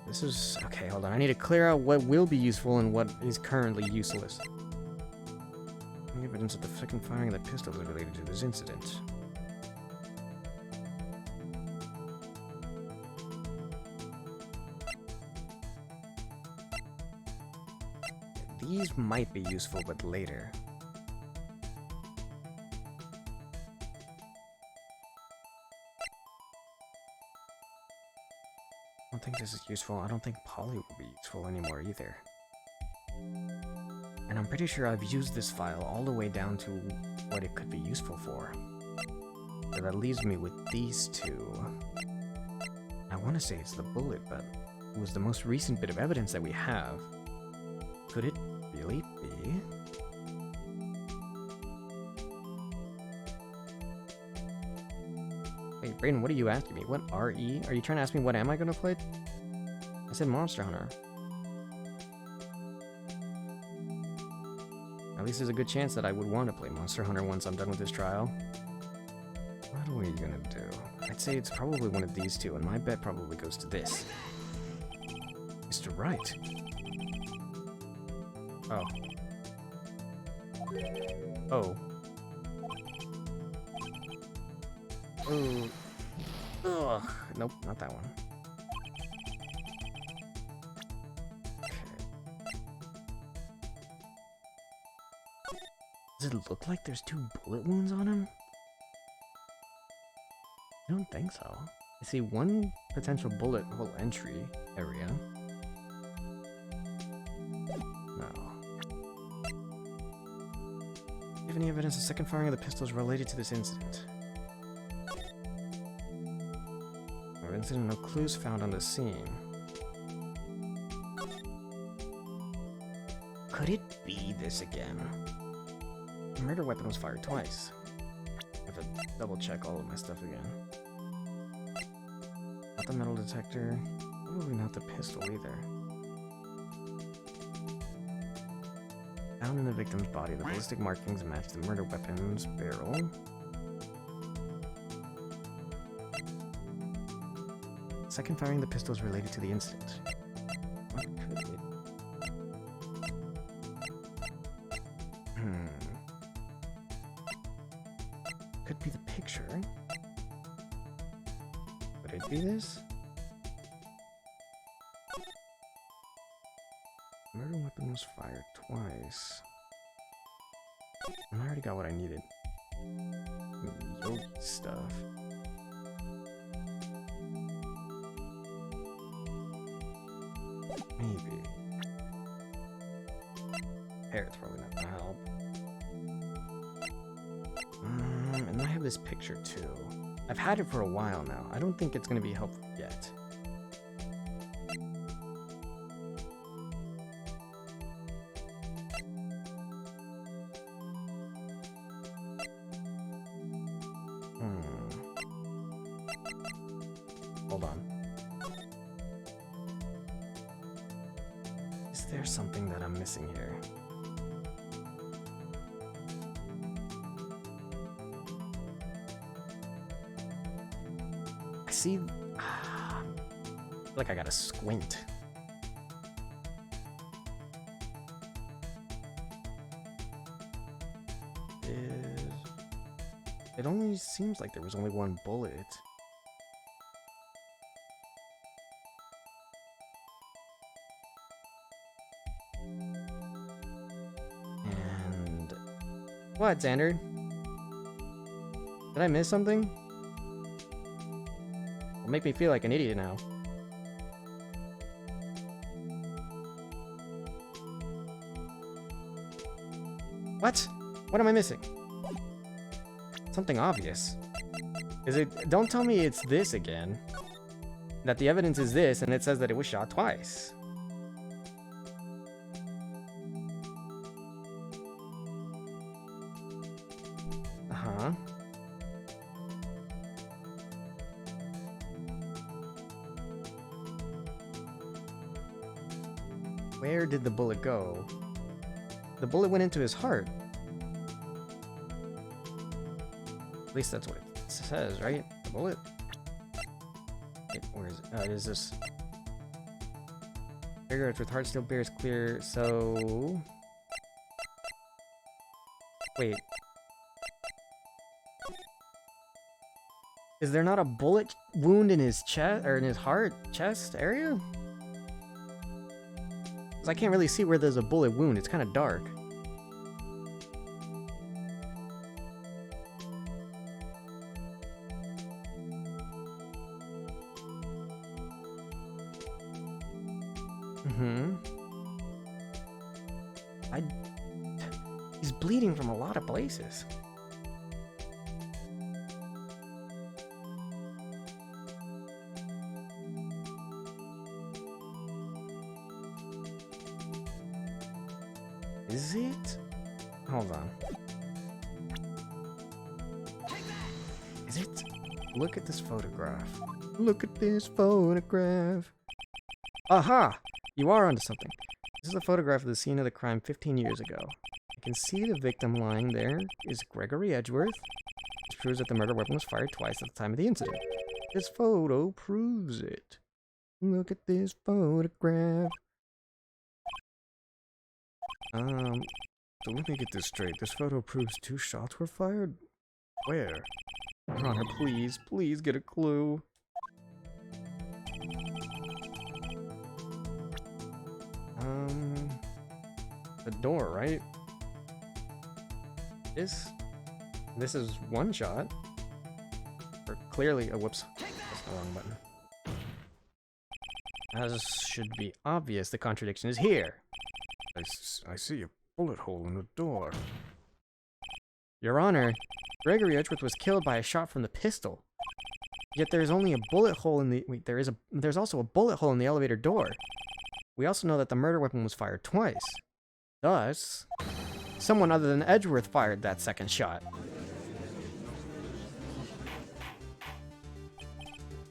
This is... Okay, hold on. I need to clear out what will be useful and what is currently useless. The evidence that the second firing of the pistol is related to this incident. These might be useful, but later. I don't think this is useful. I don't think Poly will be useful anymore either. And I'm pretty sure I've used this file all the way down to what it could be useful for. So that leaves me with these two. I want to say it's the bullet, but it was the most recent bit of evidence that we have. Could it really be? Wait, Brayden, what are you asking me? What RE? Are you trying to ask me what am I going to play? I said Monster Hunter. At least there's a good chance that I would want to play Monster Hunter once I'm done with this trial. What are we gonna do? I'd say it's probably one of these two, and my bet probably goes to this. Mr. Wright. Oh. Oh. Oh. Ugh. Nope, not that one. Does it look like there's 2 bullet wounds on him? I don't think so. I see 1 potential bullet hole entry area. No. Do you have any evidence the second firing of the pistol is related to this incident? No incident, no clues found on the scene. Could it be this again? The murder weapon was fired twice. I have to double check all of my stuff again. Not the metal detector. Probably not the pistol either. Found in the victim's body, the ballistic markings match the murder weapon's barrel. Second firing of the pistol is related to the incident. What could it? Could be the picture. Would it be this? Murder weapon was fired twice. And I already got what I needed. Yogi stuff. Maybe. Hair's probably not gonna help. And I have this picture too. I've had it for a while now. I don't think it's gonna be helpful yet. Hold on. Is there something that I'm missing here? see? I feel like I gotta squint. It only seems like there was only one bullet. And what, Xander? Did I miss something? It'll make me feel like an idiot now. What? What am I missing? Something obvious. Is it? Don't tell me it's this again. That the evidence is this, and it says that it was shot twice. Uh-huh. Where did the bullet go? The bullet went into his heart. At least that's what it says, right? The bullet? Wait, where is it? Oh, it is this. Cigarettes with heart still bears clear, so... Wait. Is there not a bullet wound in his chest, or in his heart, chest area? Because I can't really see where there's a bullet wound, it's kind of dark. He's bleeding from a lot of places. Is it? Hold on. Is it? Look at this photograph. Look at this photograph. Aha! You are onto something. This is a photograph of the scene of the crime 15 years ago. You can see the victim lying there is Gregory Edgeworth, which proves that the murder weapon was fired twice at the time of the incident. This photo proves it. Look at this photograph. So let me get this straight. This photo proves 2 shots were fired? Where? Your Honor, please, please get a clue. The door, right? This is one shot. Or clearly, whoops, that's the wrong button. As should be obvious, the contradiction is here. I see a bullet hole in the door. Your Honor, Gregory Edgeworth was killed by a shot from the pistol. Yet there's only a bullet hole in the there's also a bullet hole in the elevator door. We also know that the murder weapon was fired twice. Thus, someone other than Edgeworth fired that second shot.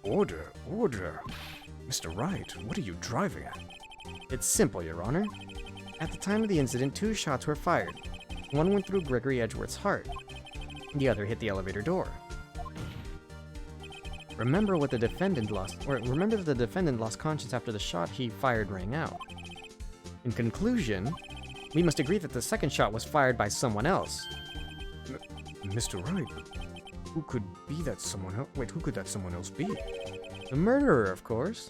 Order, order. Mr. Wright, what are you driving at? It's simple, Your Honor. At the time of the incident, 2 shots were fired. One went through Gregory Edgeworth's heart. The other hit the elevator door. Remember that the defendant lost conscience after the shot he fired rang out. In conclusion, we must agree that the second shot was fired by someone else. Mr. Wright, who could be that someone else? Wait, who could that someone else be? The murderer, of course.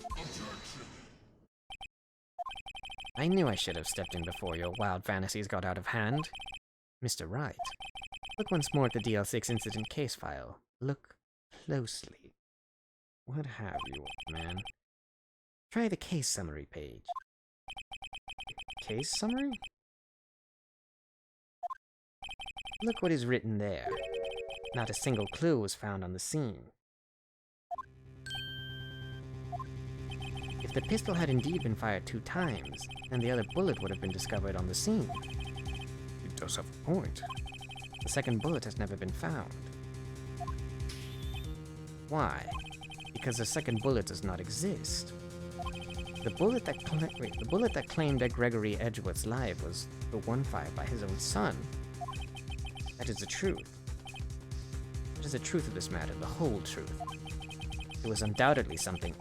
I knew I should have stepped in before your wild fantasies got out of hand. Mr. Wright, look once more at the DL6 incident case file. Look closely. What have you, old man? Try the case summary page. Case summary? Look what is written there. Not a single clue was found on the scene. If the pistol had indeed been fired 2 times, then the other bullet would have been discovered on the scene. He does have a point. The second bullet has never been found. Why? Because the second bullet does not exist. The bullet that claimed that Gregory Edgeworth's life was the one fired by his own son. That is the truth. That is the truth of this matter, the whole truth. It was undoubtedly something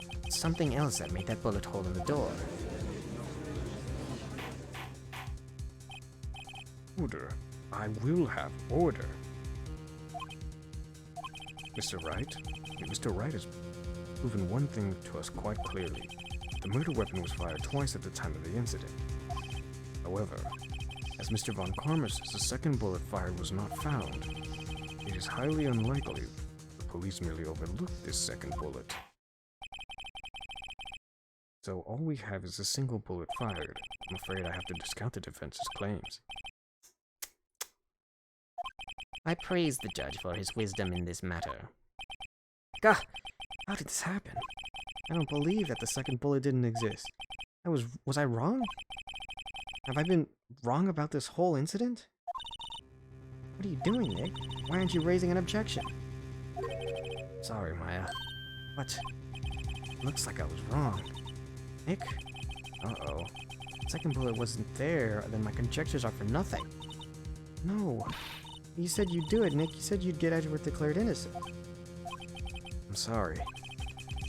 else that made that bullet hole in the door. Order. I will have order. Mr. Wright? Mr. Wright has proven one thing to us quite clearly. The murder weapon was fired twice at the time of the incident. However, as Mr. Von Karma says the second bullet fired was not found, it is highly unlikely the police merely overlooked this second bullet. So all we have is a single bullet fired. I'm afraid I have to discount the defense's claims. I praise the judge for his wisdom in this matter. Gah! How did this happen? I don't believe that the second bullet didn't exist. Was I wrong? Have I been wrong about this whole incident? What are you doing, Nick? Why aren't you raising an objection? Sorry, Maya. What? Looks like I was wrong. Nick? Uh-oh. Second bullet wasn't there, then my conjectures are for nothing. No. You said you'd do it, Nick. You said you'd get Edgeworth declared innocent. I'm sorry.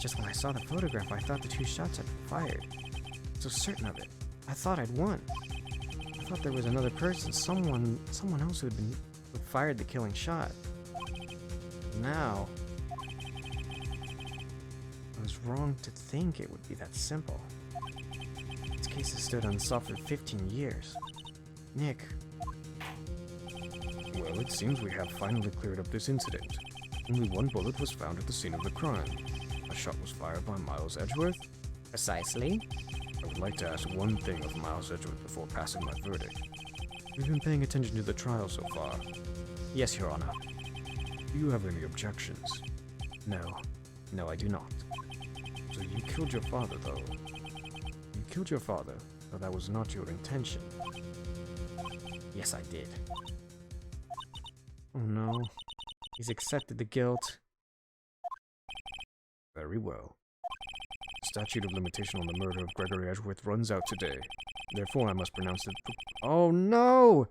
Just when I saw the photograph, I thought the two shots had been fired. So certain of it. I thought I'd won. I thought there was another person, someone else who fired the killing shot. Now, I was wrong to think it would be that simple. This case has stood unsolved for 15 years. Nick. Well, it seems we have finally cleared up this incident. Only one bullet was found at the scene of the crime. A shot was fired by Miles Edgeworth. Precisely. I would like to ask one thing of Miles Edgeworth before passing my verdict. You've been paying attention to the trial so far. Yes, Your Honor. Do you have any objections? No. No, I do not. So you killed your father, though. You killed your father, though that was not your intention. Yes, I did. Oh no. He's accepted the guilt. Very well. The statute of limitation on the murder of Gregory Edgeworth runs out today. Therefore, I must pronounce it... Oh no!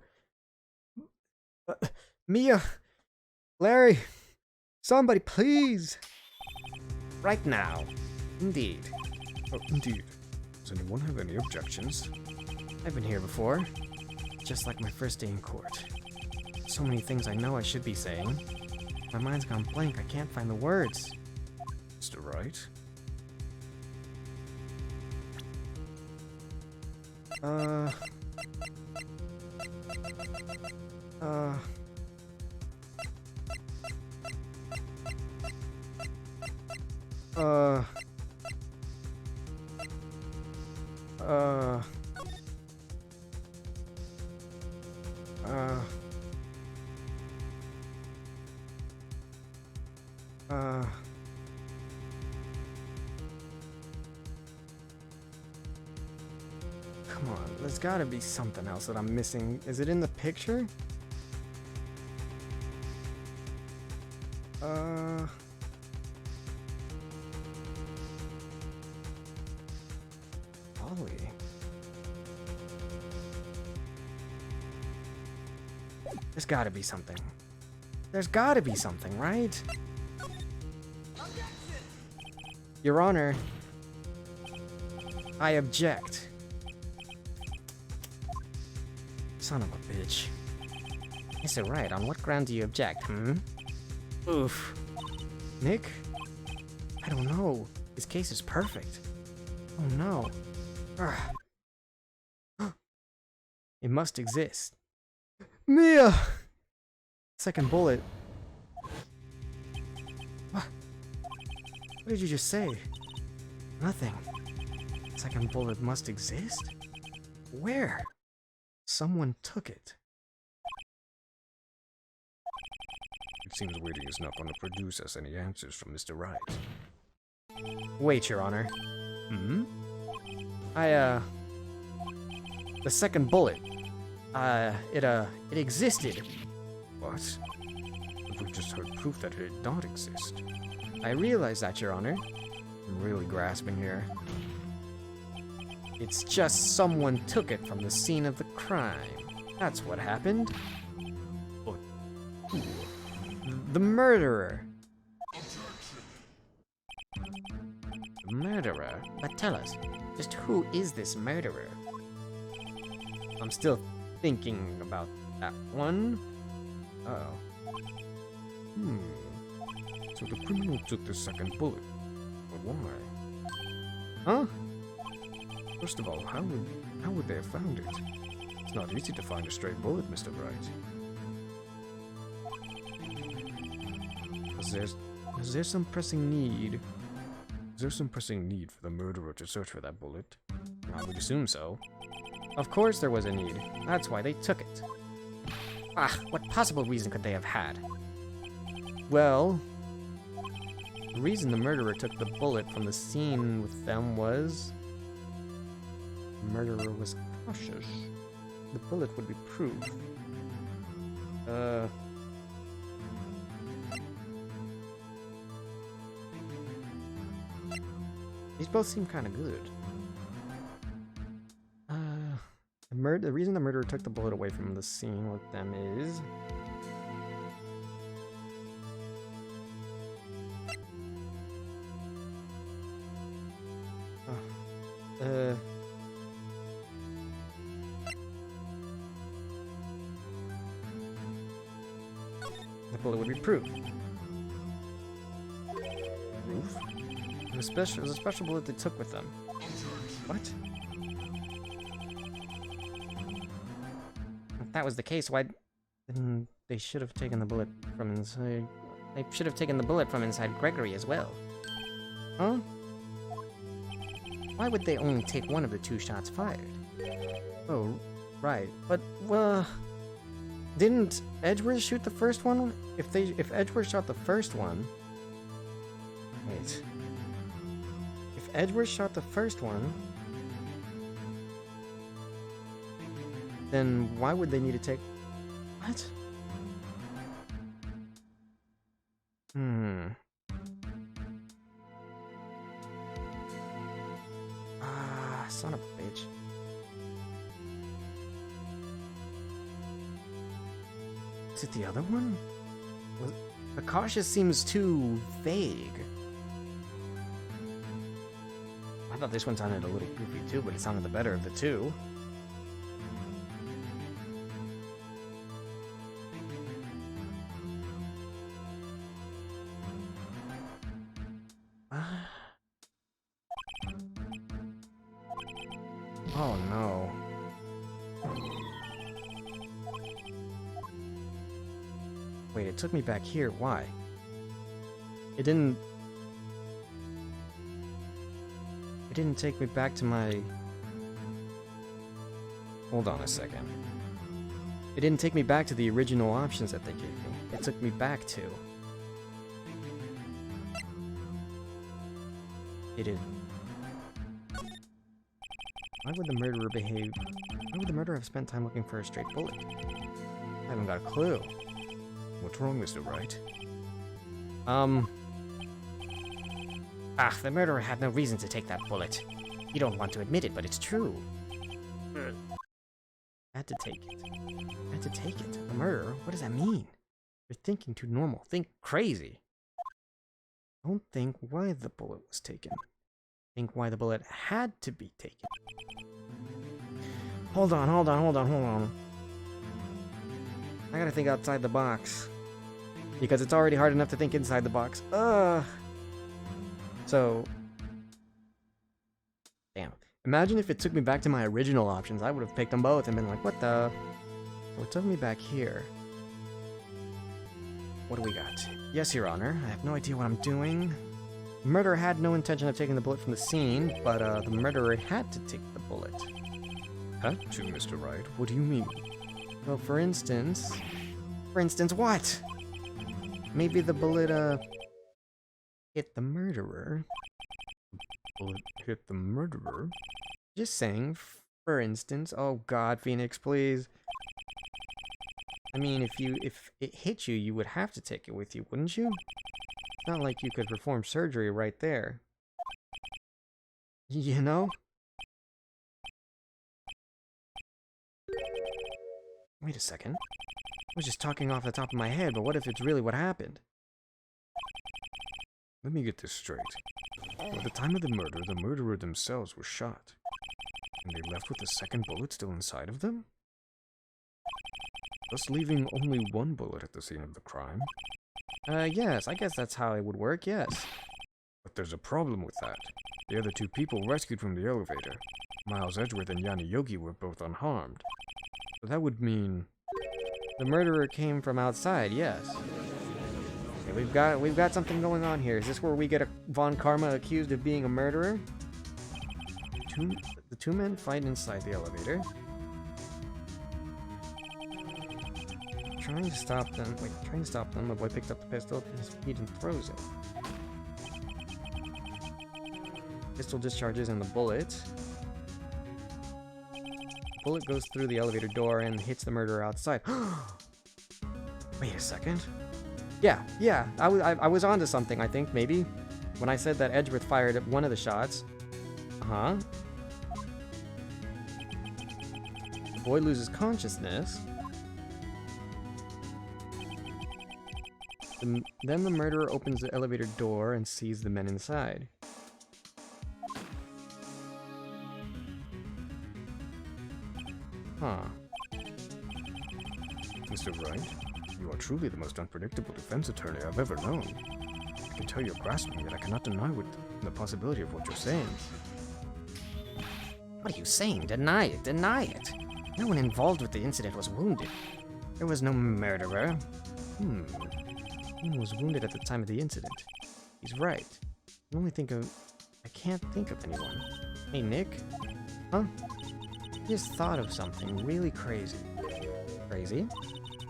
Mia! Larry! Somebody, please! Right now. Indeed. Oh, indeed. Does anyone have any objections? I've been here before. Just like my first day in court. So many things I know I should be saying. My mind's gone blank. I can't find the words. Mr. Wright? Uh... Come on, there's gotta be something else that I'm missing. Is it in the picture? Ollie. There's gotta be something. There's gotta be something, right? Your Honor, I object. Son of a bitch. Mr. Wright, on what ground do you object, Oof. Nick? I don't know. His case is perfect. Oh no. Ugh. It must exist. Mia! Second bullet. What? What did you just say? Nothing. Second bullet must exist? Where? Someone took it. It seems Whitty is not going to produce us any answers from Mr. Wright. Wait, Your Honor. The second bullet. It existed. What? But we just heard proof that it did not exist. I realize that, Your Honor. I'm really grasping here. It's just someone took it from the scene of the crime. That's what happened. But who? The murderer. Murderer? But tell us, just who is this murderer? I'm still thinking about that one. Uh-oh. So the criminal took the second bullet. But why? Huh? First of all, how would they have found it? It's not easy to find a stray bullet, Mr. Wright. Is there some pressing need? Is there some pressing need for the murderer to search for that bullet? I would assume so. Of course there was a need. That's why they took it. Ah, what possible reason could they have had? Well, the reason the murderer took the bullet from the scene with them was... the murderer was cautious. The bullet would be proof. These both seem kind of good. The reason the murderer took the bullet away from the scene with them is... the bullet would be proof. Proof? It was a special bullet they took with them. What? If that was the case, why... then they should have taken the bullet from inside... They should have taken the bullet from inside Gregory as well. Huh? Why would they only take one of the 2 shots fired? Oh, right. But, well... didn't Edgeworth shoot the first one? If Edgeworth shot the first one... Wait. If Edgeworth shot the first one... then why would they need to take... What? Ah, son of a bitch. Is it the other one? The cautious seems too vague. I thought this one sounded a little goofy too, but it sounded the better of the two. Oh no. Wait, it took me back here. Why? It didn't take me back to my... Hold on a second. It didn't take me back to the original options that they gave me. It took me back to... It did... Why would the murderer behave... Why would the murderer have spent time looking for a straight bullet? I haven't got a clue. What's wrong, Mr. Wright? The murderer had no reason to take that bullet. You don't want to admit it, but it's true. I had to take it. I had to take it. The murderer? What does that mean? You're thinking too normal. Think crazy. Don't think why the bullet was taken. Think why the bullet had to be taken. Hold on. I gotta think outside the box. Because it's already hard enough to think inside the box. So... Damn. Imagine if it took me back to my original options. I would have picked them both and been like, what the... So it took me back here. What do we got? Yes, Your Honor. I have no idea what I'm doing. The murderer had no intention of taking the bullet from the scene, but the murderer had to take the bullet. Had to, Mr. Wright? What do you mean? Well, for instance... For instance, what? Maybe the bullet, hit the murderer. Bullet hit the murderer? Just saying, for instance... Oh god, Phoenix, please. I mean, if it hit you, you would have to take it with you, wouldn't you? It's not like you could perform surgery right there. You know? Wait a second. I was just talking off the top of my head, but what if it's really what happened? Let me get this straight. At the time of the murder, the murderer themselves were shot. And they left with the second bullet still inside of them? Thus leaving only one bullet at the scene of the crime. Yes, I guess that's how it would work, yes. But there's a problem with that. The other two people rescued from the elevator, Miles Edgeworth and Yanni Yogi, were both unharmed. So that would mean... The murderer came from outside, yes. Okay, we've got something going on here. Is this where we get a Von Karma accused of being a murderer? The two men fight inside the elevator. Trying to stop them. Wait, trying to stop them. The boy picks up the pistol at his feet and throws it. Pistol discharges and the bullet. Bullet goes through the elevator door and hits the murderer outside. Wait a second. Yeah, I was onto something, I think, maybe. When I said that Edgeworth fired at one of the shots. Uh-huh. The boy loses consciousness. Then the murderer opens the elevator door and sees the men inside. Huh. Mr. Wright, you are truly the most unpredictable defense attorney I've ever known. I can tell you're grasping, yet I cannot deny the possibility of what you're saying. What are you saying? Deny it, deny it. No one involved with the incident was wounded. There was no murderer. No one was wounded at the time of the incident. He's right. I can't think of anyone. Hey, Nick? Huh? I just thought of something really crazy. Crazy?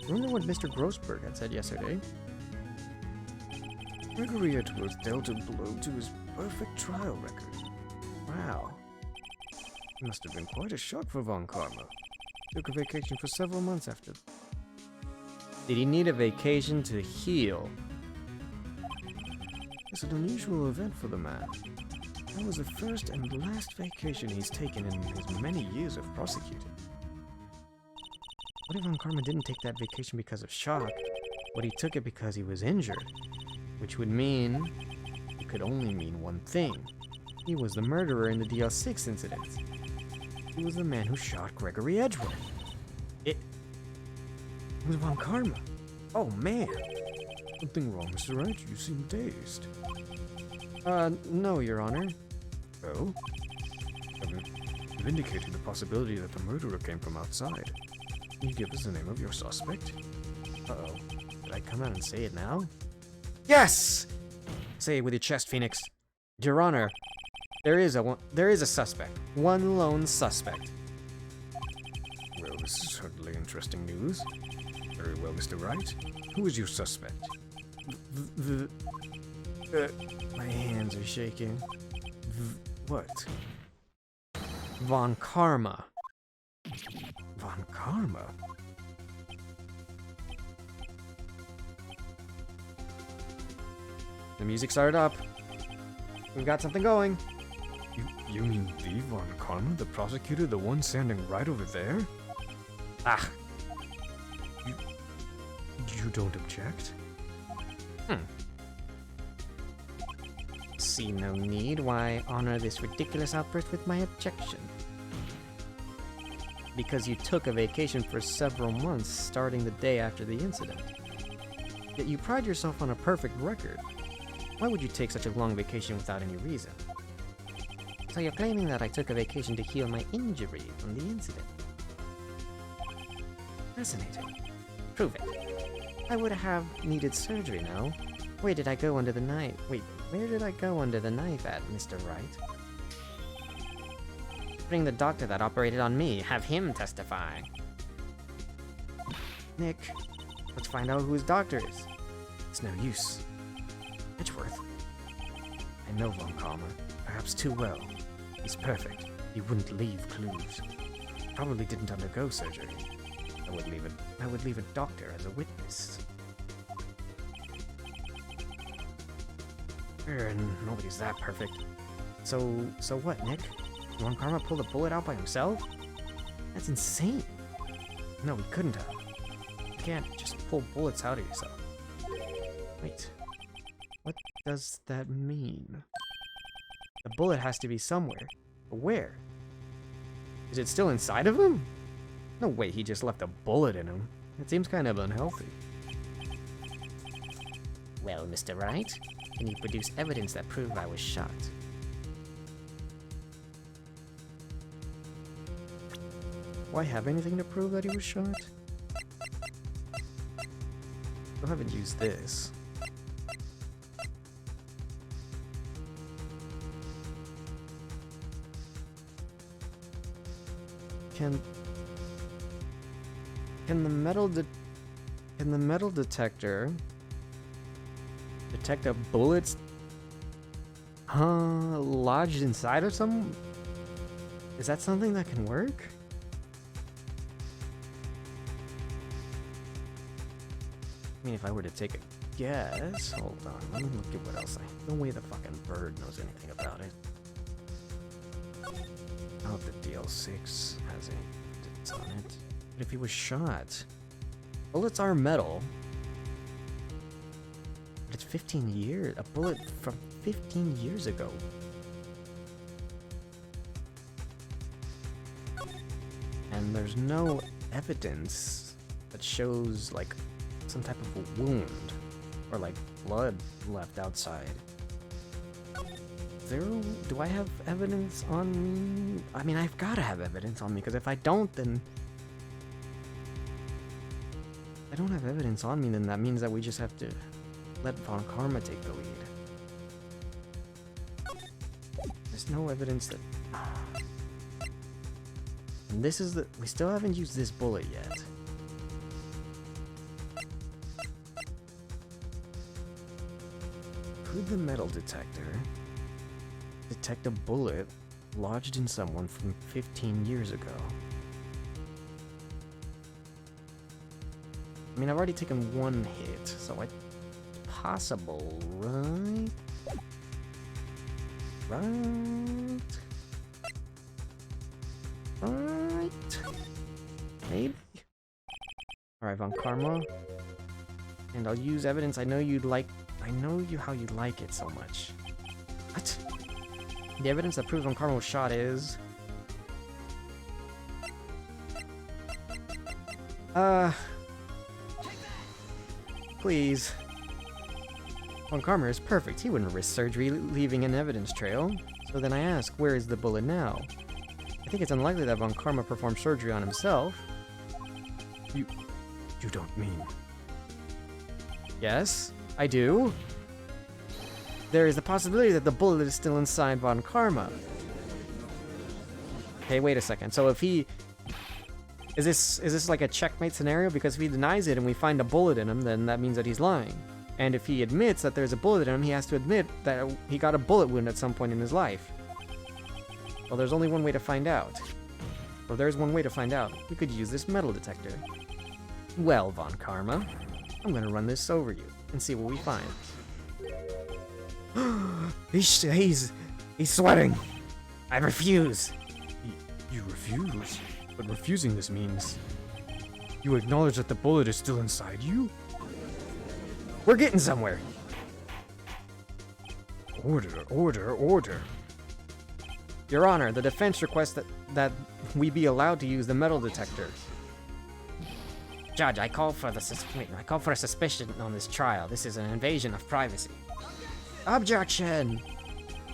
Remember what Mr. Grossberg had said yesterday? Gregory Edgeworth dealt a blow to his perfect trial record. Wow. It must have been quite a shock for Von Karma. Took a vacation for several months after. Did he need a vacation to heal? It's an unusual event for the man. That was the first and last vacation he's taken in his many years of prosecuting. What if Von Karma didn't take that vacation because of shock, but he took it because he was injured? Which would mean... It could only mean one thing. He was the murderer in the DL6 incident. He was the man who shot Gregory Edgeworth. It was Von Karma. Oh, man. Something wrong, Mr. Wright? You seem dazed. No, Your Honor. Oh? You've indicated the possibility that the murderer came from outside. Can you give us the name of your suspect? Uh-oh. Did I come out and say it now? Yes! Say it with your chest, Phoenix. Your Honor, there is a suspect. One lone suspect. Well, this is certainly interesting news. Very well, Mr. Wright. Who is your suspect? My hands are shaking. What? Von Karma. Von Karma? The music started up. We've got something going. You mean the Von Karma, the prosecutor, the one standing right over there? Ah. You don't object? See no need why honor this ridiculous outburst with my objection. Because you took a vacation for several months starting the day after the incident. Yet you pride yourself on a perfect record. Why would you take such a long vacation without any reason? So you're claiming that I took a vacation to heal my injury from the incident? Fascinating. Prove it. I would have needed surgery now. Where did I go under the knife? Wait, where did I go under the knife at, Mr. Wright? Bring the doctor that operated on me. Have him testify. Nick, let's find out who his doctor is. It's no use. Edgeworth. I know Von Karma, perhaps too well. He's perfect. He wouldn't leave clues. Probably didn't undergo surgery. I would leave a doctor as a witness. Nobody's that perfect. So what, Nick? Von Karma pulled a bullet out by himself? That's insane. No, he couldn't have. You can't just pull bullets out of yourself. Wait. does that mean? The bullet has to be somewhere. But where? Is it still inside of him? No way he just left a bullet in him. It seems kind of unhealthy. Well, Mr. Wright, can you produce evidence that prove I was shot? Do I have anything to prove that he was shot? I haven't used this. Can the metal detector detect a bullet's lodged inside of some? Is that something that can work? I mean, if I were to take a guess, hold on, let me look at what else no way the fucking bird knows anything about it. I hope the DL6 has any bits on it. But if he was shot, bullets are metal. But it's 15 years, a bullet from 15 years ago. And there's no evidence that shows, like, some type of a wound or like blood left outside. Do I have evidence on me? I mean, I've gotta have evidence on me, because if I don't, then I don't have evidence on me, then that means that we just have to let Von Karma take the lead. There's no evidence that... And this is we still haven't used this bullet yet. Could the metal detector detect a bullet lodged in someone from 15 years ago? I mean, I've already taken one hit, so it's possible, right? Right? Maybe? Alright, Von Karma. And I'll use evidence I know you'd like. I know how you like it so much. What? The evidence that proves Von Karma was shot is... Please. Von Karma is perfect. He wouldn't risk surgery leaving an evidence trail. So then I ask, where is the bullet now? I think it's unlikely that Von Karma performed surgery on himself. You don't mean... Yes, I do. There is the possibility that the bullet is still inside Von Karma. Okay, wait a second. So if he... Is this like a checkmate scenario? Because if he denies it and we find a bullet in him, then that means that he's lying. And if he admits that there's a bullet in him, he has to admit that he got a bullet wound at some point in his life. Well, there's only one way to find out. Or there's one way to find out. We could use this metal detector. Well, Von Karma, I'm gonna run this over you and see what we find. He's sweating. I refuse. You refuse? But refusing this means... You acknowledge that the bullet is still inside you? We're getting somewhere. Order, order, order. Your Honor, the defense requests that we be allowed to use the metal detector. Judge, I call for a suspicion on this trial. This is an invasion of privacy. Objection!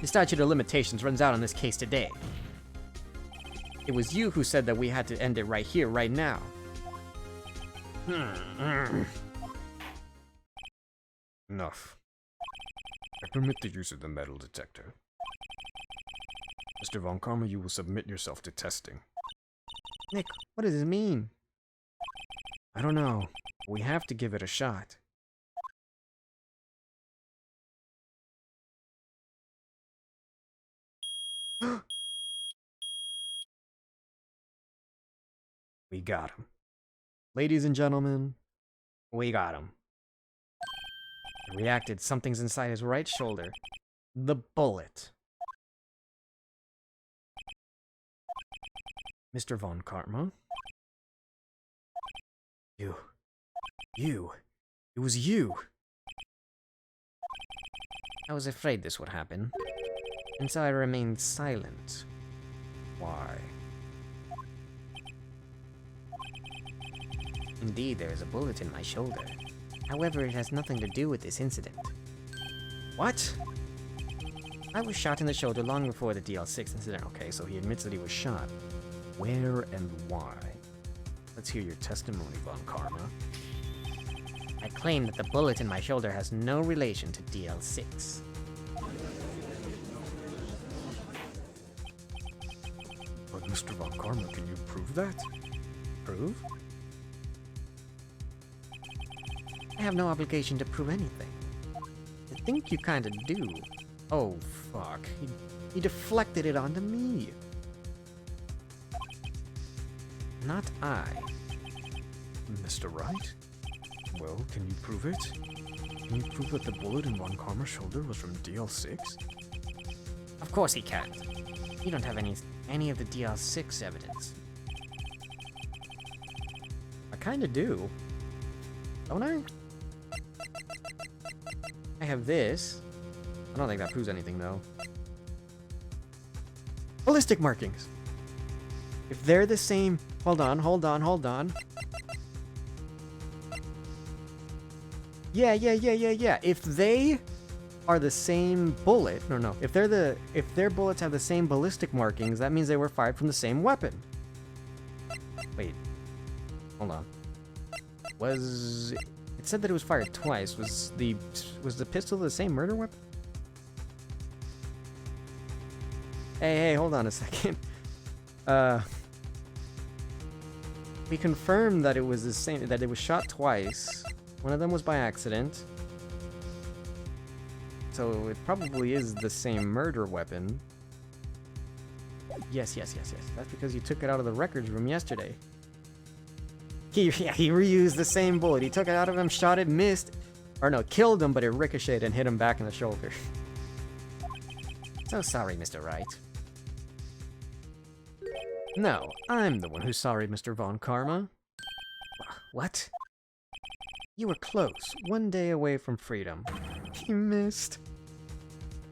The statute of limitations runs out on this case today. It was you who said that we had to end it right here, right now. Enough. I permit the use of the metal detector. Mr. Von Karma, you will submit yourself to testing. Nick, what does this mean? I don't know. We have to give it a shot. We got him. Ladies and gentlemen, we got him. He reacted. Something's inside his right shoulder. The bullet. Mr. Von Karma? You. It was you. I was afraid this would happen, and so I remained silent. Why? Indeed, there is a bullet in my shoulder. However, it has nothing to do with this incident. What? I was shot in the shoulder long before the DL6 incident. Okay, so he admits that he was shot. Where and why? Let's hear your testimony, Von Karma. I claim that the bullet in my shoulder has no relation to DL6. But Mr. Von Karma, can you prove that? Prove? I have no obligation to prove anything. I think you kinda do. Oh, fuck. He deflected it onto me. Not I. Mr. Wright? Well, can you prove it? Can you prove that the bullet in Von Karma's shoulder was from DL6? Of course he can't. You don't have any of the DL6 evidence. I kinda do. Don't I? I have this. I don't think that proves anything, though. Ballistic markings! If they're the same... Hold on. Yeah. If they are the same bullet... No. If their bullets have the same ballistic markings, that means they were fired from the same weapon. Wait. Hold on. It said that it was fired twice. Was the pistol the same murder weapon? Hey, hold on a second. We confirmed that it was the same, that it was shot twice. One of them was by accident. So it probably is the same murder weapon. Yes. That's because you took it out of the records room yesterday. He reused the same bullet. He took it out of him, shot it, missed. Or no, killed him, but it ricocheted and hit him back in the shoulder. So sorry, Mr. Wright. No, I'm the one who's sorry, Mr. Von Karma. What? You were close, one day away from freedom. You missed.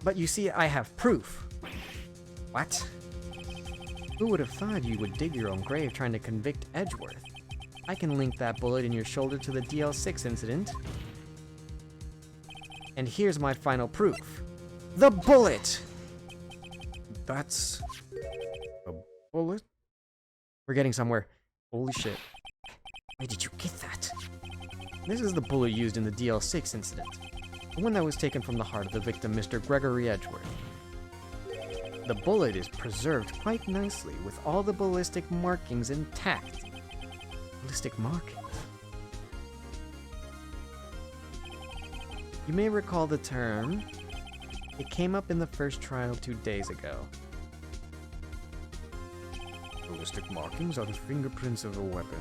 But you see, I have proof. What? Who would have thought you would dig your own grave trying to convict Edgeworth? I can link that bullet in your shoulder to the DL6 incident. And here's my final proof. The bullet! That's... a bullet? We're getting somewhere. Holy shit. Where did you get that? This is the bullet used in the DL6 incident. The one that was taken from the heart of the victim, Mr. Gregory Edgeworth. The bullet is preserved quite nicely with all the ballistic markings intact. Ballistic markings? You may recall the term. It came up in the first trial 2 days ago. Ballistic markings are the fingerprints of a weapon.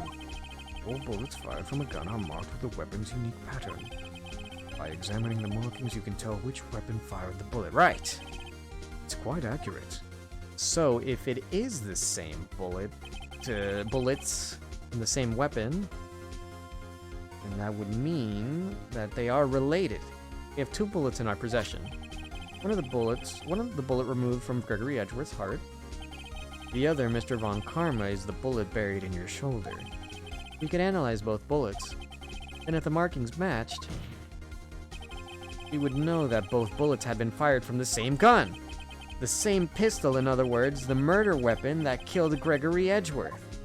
All bullets fired from a gun are marked with the weapon's unique pattern. By examining the markings, you can tell which weapon fired the bullet. Right. It's quite accurate. So if it is the same bullets in the same weapon, then that would mean that they are related. We have 2 bullets in our possession. One of the bullet removed from Gregory Edgeworth's heart. The other, Mr. Von Karma, is the bullet buried in your shoulder. We could analyze both bullets, and if the markings matched, we would know that both bullets had been fired from the same gun. The same pistol, in other words, the murder weapon that killed Gregory Edgeworth.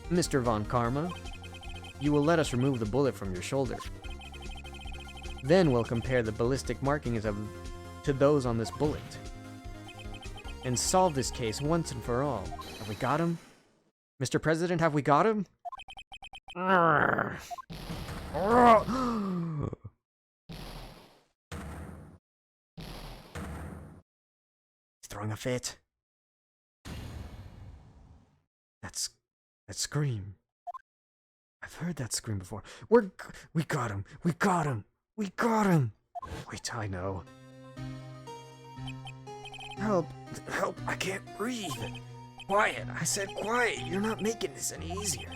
Mr. Von Karma, you will let us remove the bullet from your shoulder. Then we'll compare the ballistic markings to those on this bullet. And solve this case once and for all. Have we got him? Mr. President, have we got him? He's throwing a fit. That scream. I've heard that scream before. We got him. We got him. We got him. Wait, I know. Help! Help! I can't breathe! Quiet! I said quiet! You're not making this any easier.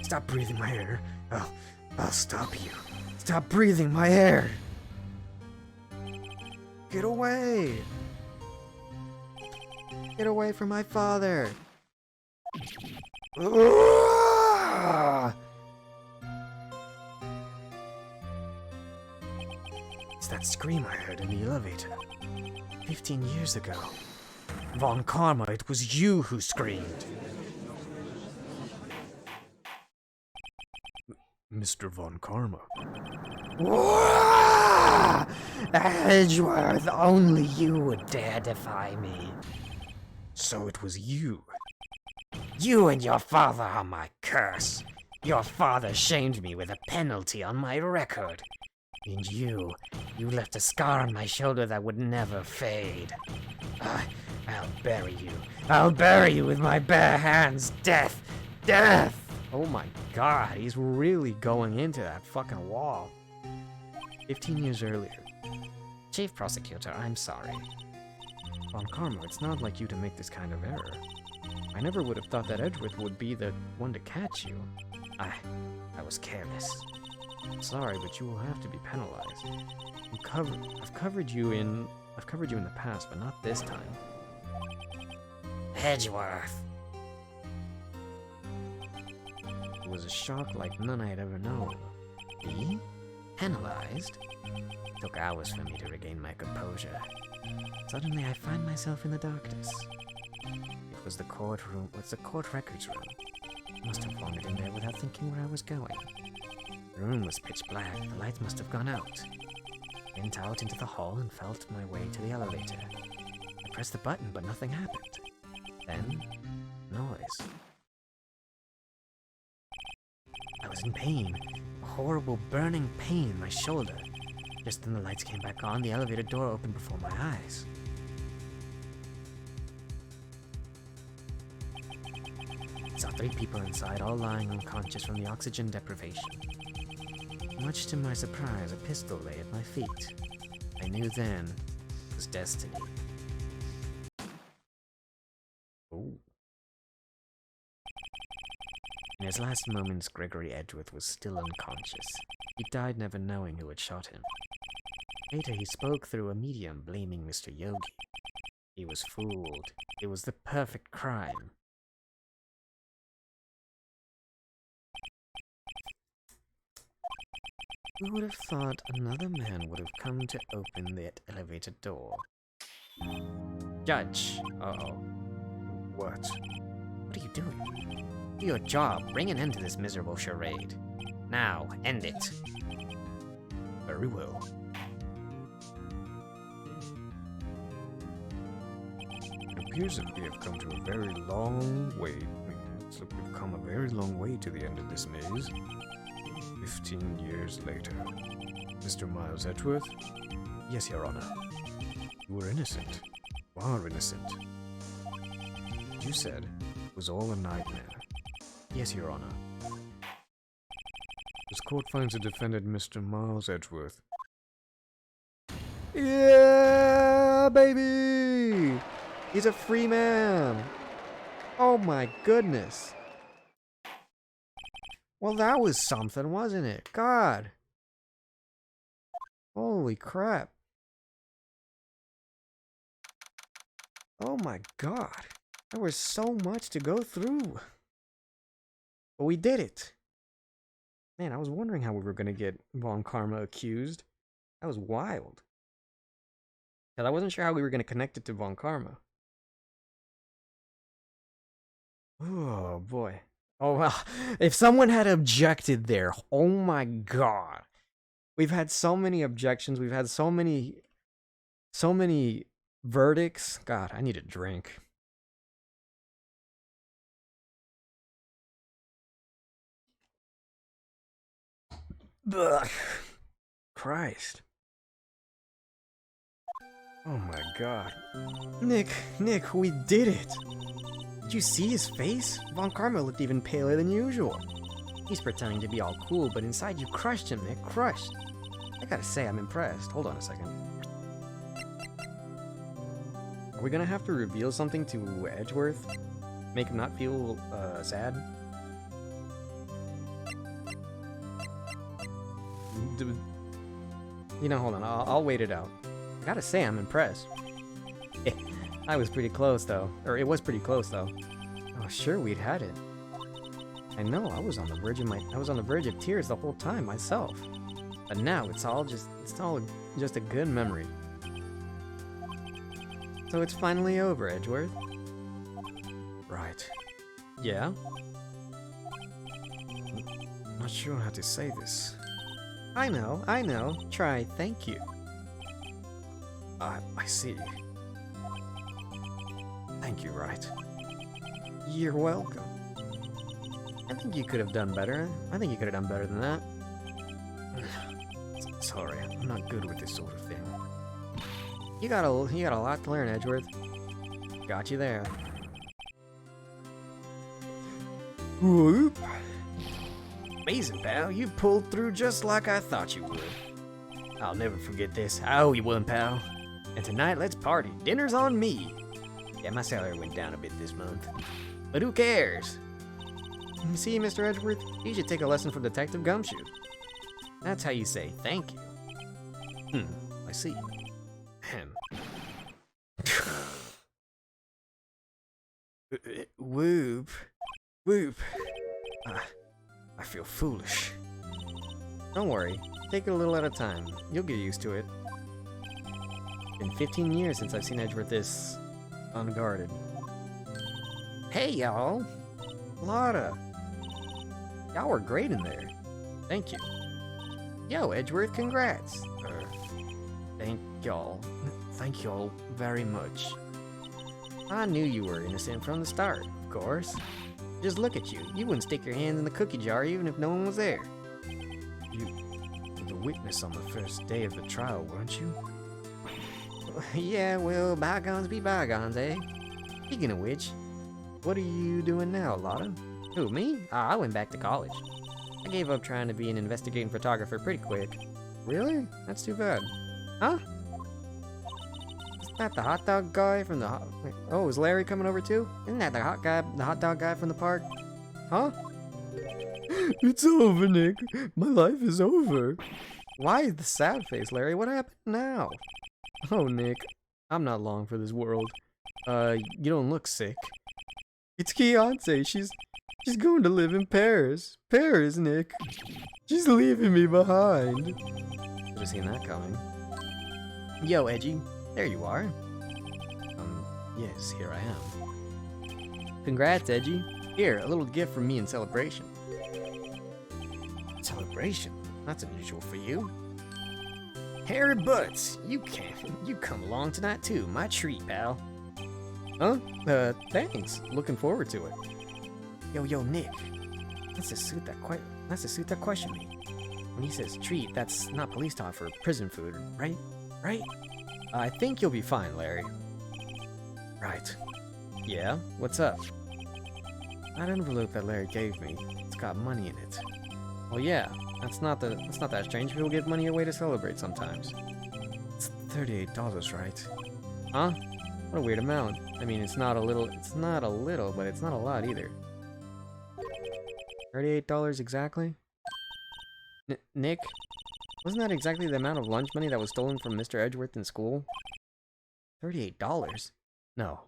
Stop breathing my air. I'll stop you. Stop breathing my air! Get away! Get away from my father! It's that scream I heard in the elevator. 15 years ago. Von Karma, it was you who screamed. Mr. Von Karma. Edgeworth, only you would dare defy me. So it was you. You and your father are my curse. Your father shamed me with a penalty on my record. And you left a scar on my shoulder that would never fade. I'll bury you. I'll bury you with my bare hands. Death! Death! Oh my god, he's really going into that fucking wall. 15 years earlier. Chief Prosecutor, I'm sorry. Von Karma, it's not like you to make this kind of error. I never would have thought that Edgeworth would be the one to catch you. I was careless. Sorry, but you will have to be penalized. I've covered you in the past, but not this time. Edgeworth! It was a shock like none I had ever known. Me? Penalized? It took hours for me to regain my composure. Suddenly I find myself in the darkness. It was the courtroom, the court records room. I must have wandered in there without thinking where I was going. The room was pitch black, the lights must have gone out. I went out into the hall and felt my way to the elevator. I pressed the button, but nothing happened. Then, noise. I was in pain, a horrible burning pain in my shoulder. Just then the lights came back on, the elevator door opened before my eyes. I saw 3 people inside, all lying unconscious from the oxygen deprivation. Much to my surprise, a pistol lay at my feet. I knew then it was destiny. Oh. In his last moments, Gregory Edgeworth was still unconscious. He died never knowing who had shot him. Later, he spoke through a medium, blaming Mr. Yogi. He was fooled. It was the perfect crime. Who would have thought another man would have come to open that elevator door? Judge! Uh-oh. What? What are you doing? Do your job. Bring an end to this miserable charade. Now, end it. Very well. It appears that we have come to a very long way. We've come a very long way to the end of this maze. 15 years later. Mr. Miles Edgeworth? Yes, Your Honor. You were innocent. You are innocent. You said it was all a nightmare. Yes, Your Honor. This court finds the defendant, Mr. Miles Edgeworth. Yeah, baby! He's a free man! Oh my goodness. Well, that was something, wasn't it? God. Holy crap. Oh my god. There was so much to go through. But we did it. Man, I was wondering how we were going to get Von Karma accused. That was wild. Because I wasn't sure how we were going to connect it to Von Karma. Oh boy. Oh well, if someone had objected there, oh my god. We've had so many objections, we've had so many verdicts. God, I need a drink. Ugh. Christ. Oh my god. Nick, we did it. Did you see his face? Von Karma looked even paler than usual. He's pretending to be all cool, but inside you crushed him, Nick. Crushed. I gotta say, I'm impressed. Hold on a second. Are we gonna have to reveal something to Edgeworth? Make him not feel, sad? You know, hold on. I'll wait it out. I gotta say, I'm impressed. I was pretty close, though. Or it was pretty close, though. Oh, sure, we'd had it. I know. I was on the verge of tears the whole time myself. But now it's all just a good memory. So it's finally over, Edgeworth. Right. Yeah. I'm not sure how to say this. I know. Try thank you. I see. Thank you, Wright. You're welcome. I think you could have done better. I think you could have done better than that. Sorry, I'm not good with this sort of thing. You got a lot to learn, Edgeworth. Got you there. Whoop! Amazing, pal. You pulled through just like I thought you would. I'll never forget this. I owe you one, pal. And tonight, let's party. Dinner's on me. Yeah, my salary went down a bit this month. But who cares? See, Mr. Edgeworth, you should take a lesson from Detective Gumshoe. That's how you say thank you. I see. Whoop. Whoop. I feel foolish. Don't worry. Take it a little at a time. You'll get used to it. Been 15 years since I've seen Edgeworth this unguarded. Hey, y'all. Lotta. Y'all were great in there. Thank you. Yo, Edgeworth, congrats. Thank y'all. Thank y'all very much. I knew you were innocent from the start, of course. Just look at you. You wouldn't stick your hands in the cookie jar even if no one was there. You were the witness on the first day of the trial, weren't you? Yeah, well, bygones be bygones, eh? Speaking of which, what are you doing now, Lotta? Who, me? I went back to college. I gave up trying to be an investigating photographer pretty quick. Really? That's too bad. Huh? Isn't that the hot dog guy from the wait, oh, is Larry coming over too? Isn't that the hot dog guy from the park? Huh? It's over, Nick. My life is over. Why the sad face, Larry? What happened now? Oh, Nick, I'm not long for this world. You don't look sick. It's Beyonce. She's going to live in Paris. Paris, Nick. She's leaving me behind. Should have seen that coming. Yo, Edgy, there you are. Yes, here I am. Congrats, Edgy. Here, a little gift from me in celebration. Celebration? That's unusual for you. Harry Butts, you come along tonight too. My treat, pal. Huh? Thanks. Looking forward to it. Yo, Nick. That's the suit that questioned me. When he says treat, that's not police talk for prison food, right? Right? I think you'll be fine, Larry. Right. Yeah? What's up? That envelope that Larry gave me, it's got money in it. Well, yeah. That's not that strange. People give money away to celebrate sometimes. It's $38, right? Huh? What a weird amount. I mean, it's not a little, but it's not a lot either. $38 exactly? Nick? Wasn't that exactly the amount of lunch money that was stolen from Mr. Edgeworth in school? $38? No.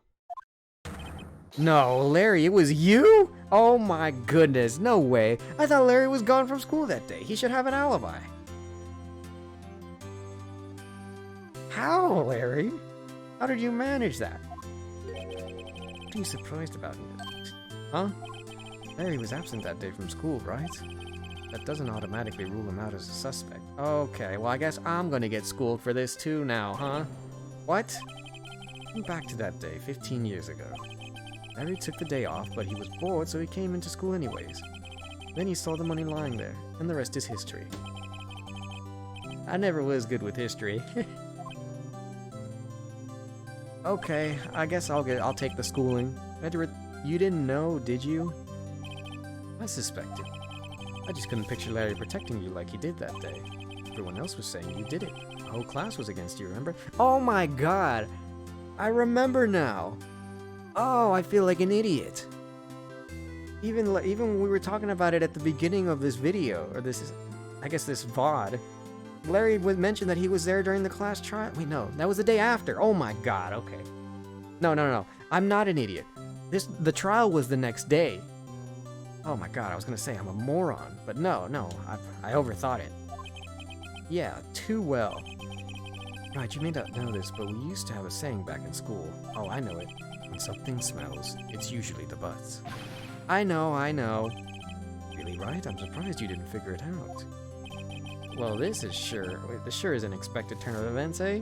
No, Larry, it was you? Oh my goodness, no way. I thought Larry was gone from school that day. He should have an alibi. How, Larry? How did you manage that? What are you surprised about? Huh? Larry was absent that day from school, right? That doesn't automatically rule him out as a suspect. Okay, well I guess I'm gonna get schooled for this too now, huh? What? Think back to that day, 15 years ago. Larry took the day off, but he was bored, so he came into school anyways. Then he saw the money lying there, and the rest is history. I never was good with history. Okay, I guess I'll take the schooling. Edward, you didn't know, did you? I suspected. I just couldn't picture Larry protecting you like he did that day. Everyone else was saying you did it. The whole class was against you, remember? Oh my god! I remember now! Oh, I feel like an idiot. Even when we were talking about it at the beginning of this video, or this VOD, Larry would mention that he was there during the class trial. Wait, no, that was the day after. Oh my god, okay. No. I'm not an idiot. The trial was the next day. Oh my god, I was gonna say I'm a moron, but no, I overthought it. Yeah, too well. Right, you may not know this, but we used to have a saying back in school. Oh, I know it. When something smells, it's usually the butts. I know. Really, right? I'm surprised you didn't figure it out. Well, this sure is an expected turn of events, eh?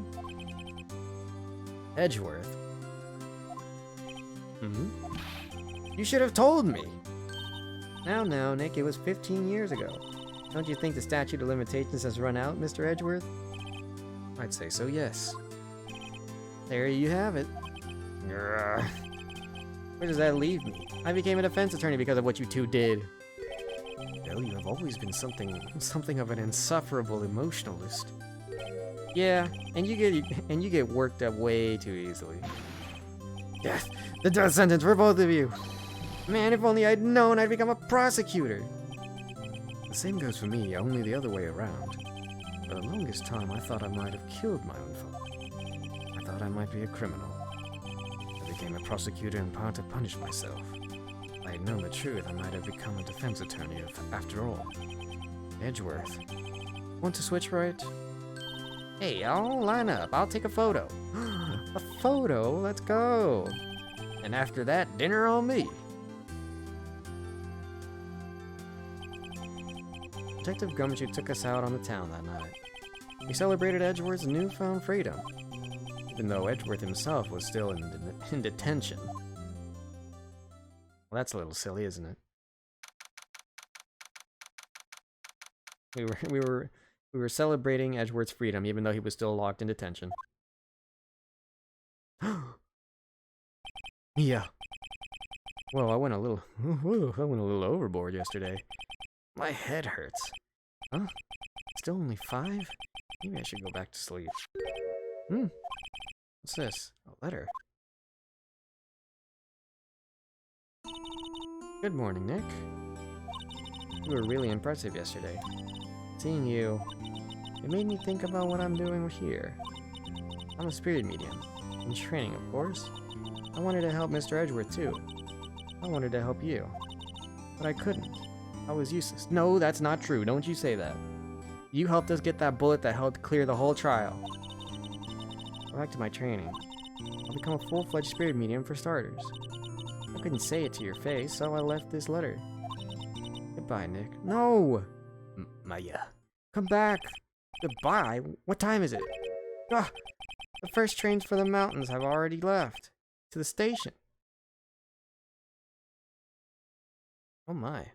Edgeworth. You should have told me! Now, Nick, it was 15 years ago. Don't you think the statute of limitations has run out, Mr. Edgeworth? I'd say so, yes. There you have it. Where does that leave me? I became a defense attorney because of what you two did. Well, you have always been something of an insufferable emotionalist. Yeah, and you get worked up way too easily. Death! The death sentence for both of you! Man, if only I'd known I'd become a prosecutor! The same goes for me, only the other way around. For the longest time, I thought I might have killed my own father. I thought I might be a criminal. I became a prosecutor in part to punish myself. If I had known the truth, I might have become a defense attorney after all. Edgeworth. Want to switch right? Hey, I'll line up. I'll take a photo. A photo? Let's go. And after that, dinner on me. Detective Gumshoe took us out on the town that night. We celebrated Edgeworth's newfound freedom, even though Edgeworth himself was still in detention. Well, that's a little silly, isn't it? We were celebrating Edgeworth's freedom, even though he was still locked in detention. Yeah. Well, I went a little overboard yesterday. My head hurts. Huh? Still only 5? Maybe I should go back to sleep. What's this? A letter. Good morning, Nick. You were really impressive yesterday. Seeing you, it made me think about what I'm doing here. I'm a spirit medium. In training, of course. I wanted to help Mr. Edgeworth, too. I wanted to help you. But I couldn't. I was useless. No, that's not true. Don't you say that. You helped us get that bullet that helped clear the whole trial. Back to my training. I'll become a full-fledged spirit medium for starters. I couldn't say it to your face, so I left this letter. Goodbye, Nick. No! Maya. Come back! Goodbye? What time is it? Ah! The first trains for the mountains have already left. To the station. Oh my.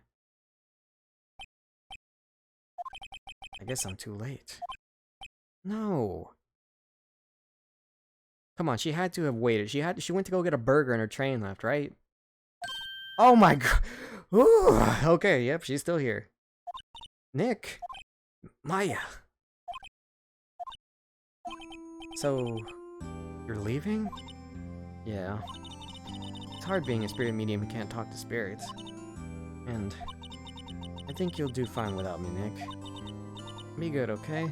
I guess I'm too late. No. Come on, she had to have waited. She went to go get a burger and her train left, right? Oh my god. Ooh, okay, yep, she's still here. Nick. Maya. So, you're leaving? Yeah. It's hard being a spirit medium who can't talk to spirits. And I think you'll do fine without me, Nick. Be good, okay?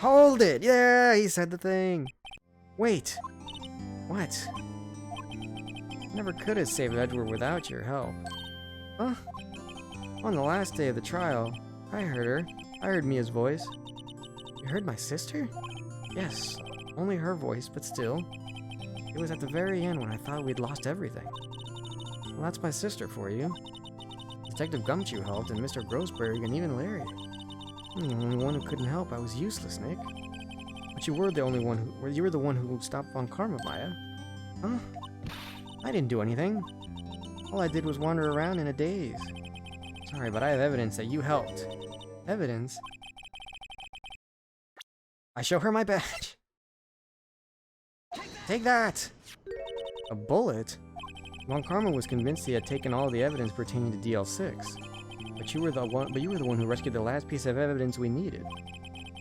Hold it! Yeah, he said the thing. Wait. What? Never could have saved Edgeworth without your help. Huh? On the last day of the trial, I heard her. I heard Mia's voice. You heard my sister? Yes, only her voice, but still. It was at the very end when I thought we'd lost everything. Well, that's my sister for you. Detective Gumshoe helped, and Mr. Grossberg, and even Larry. I'm the only one who couldn't help. I was useless, Nick. But you were the only one who... You were the one who stopped Von Karma, Maya. Huh? I didn't do anything. All I did was wander around in a daze. Sorry, but I have evidence that you helped. Evidence? I show her my badge. Take that! A bullet? Von Karma was convinced he had taken all the evidence pertaining to DL6. But you were the one who rescued the last piece of evidence we needed.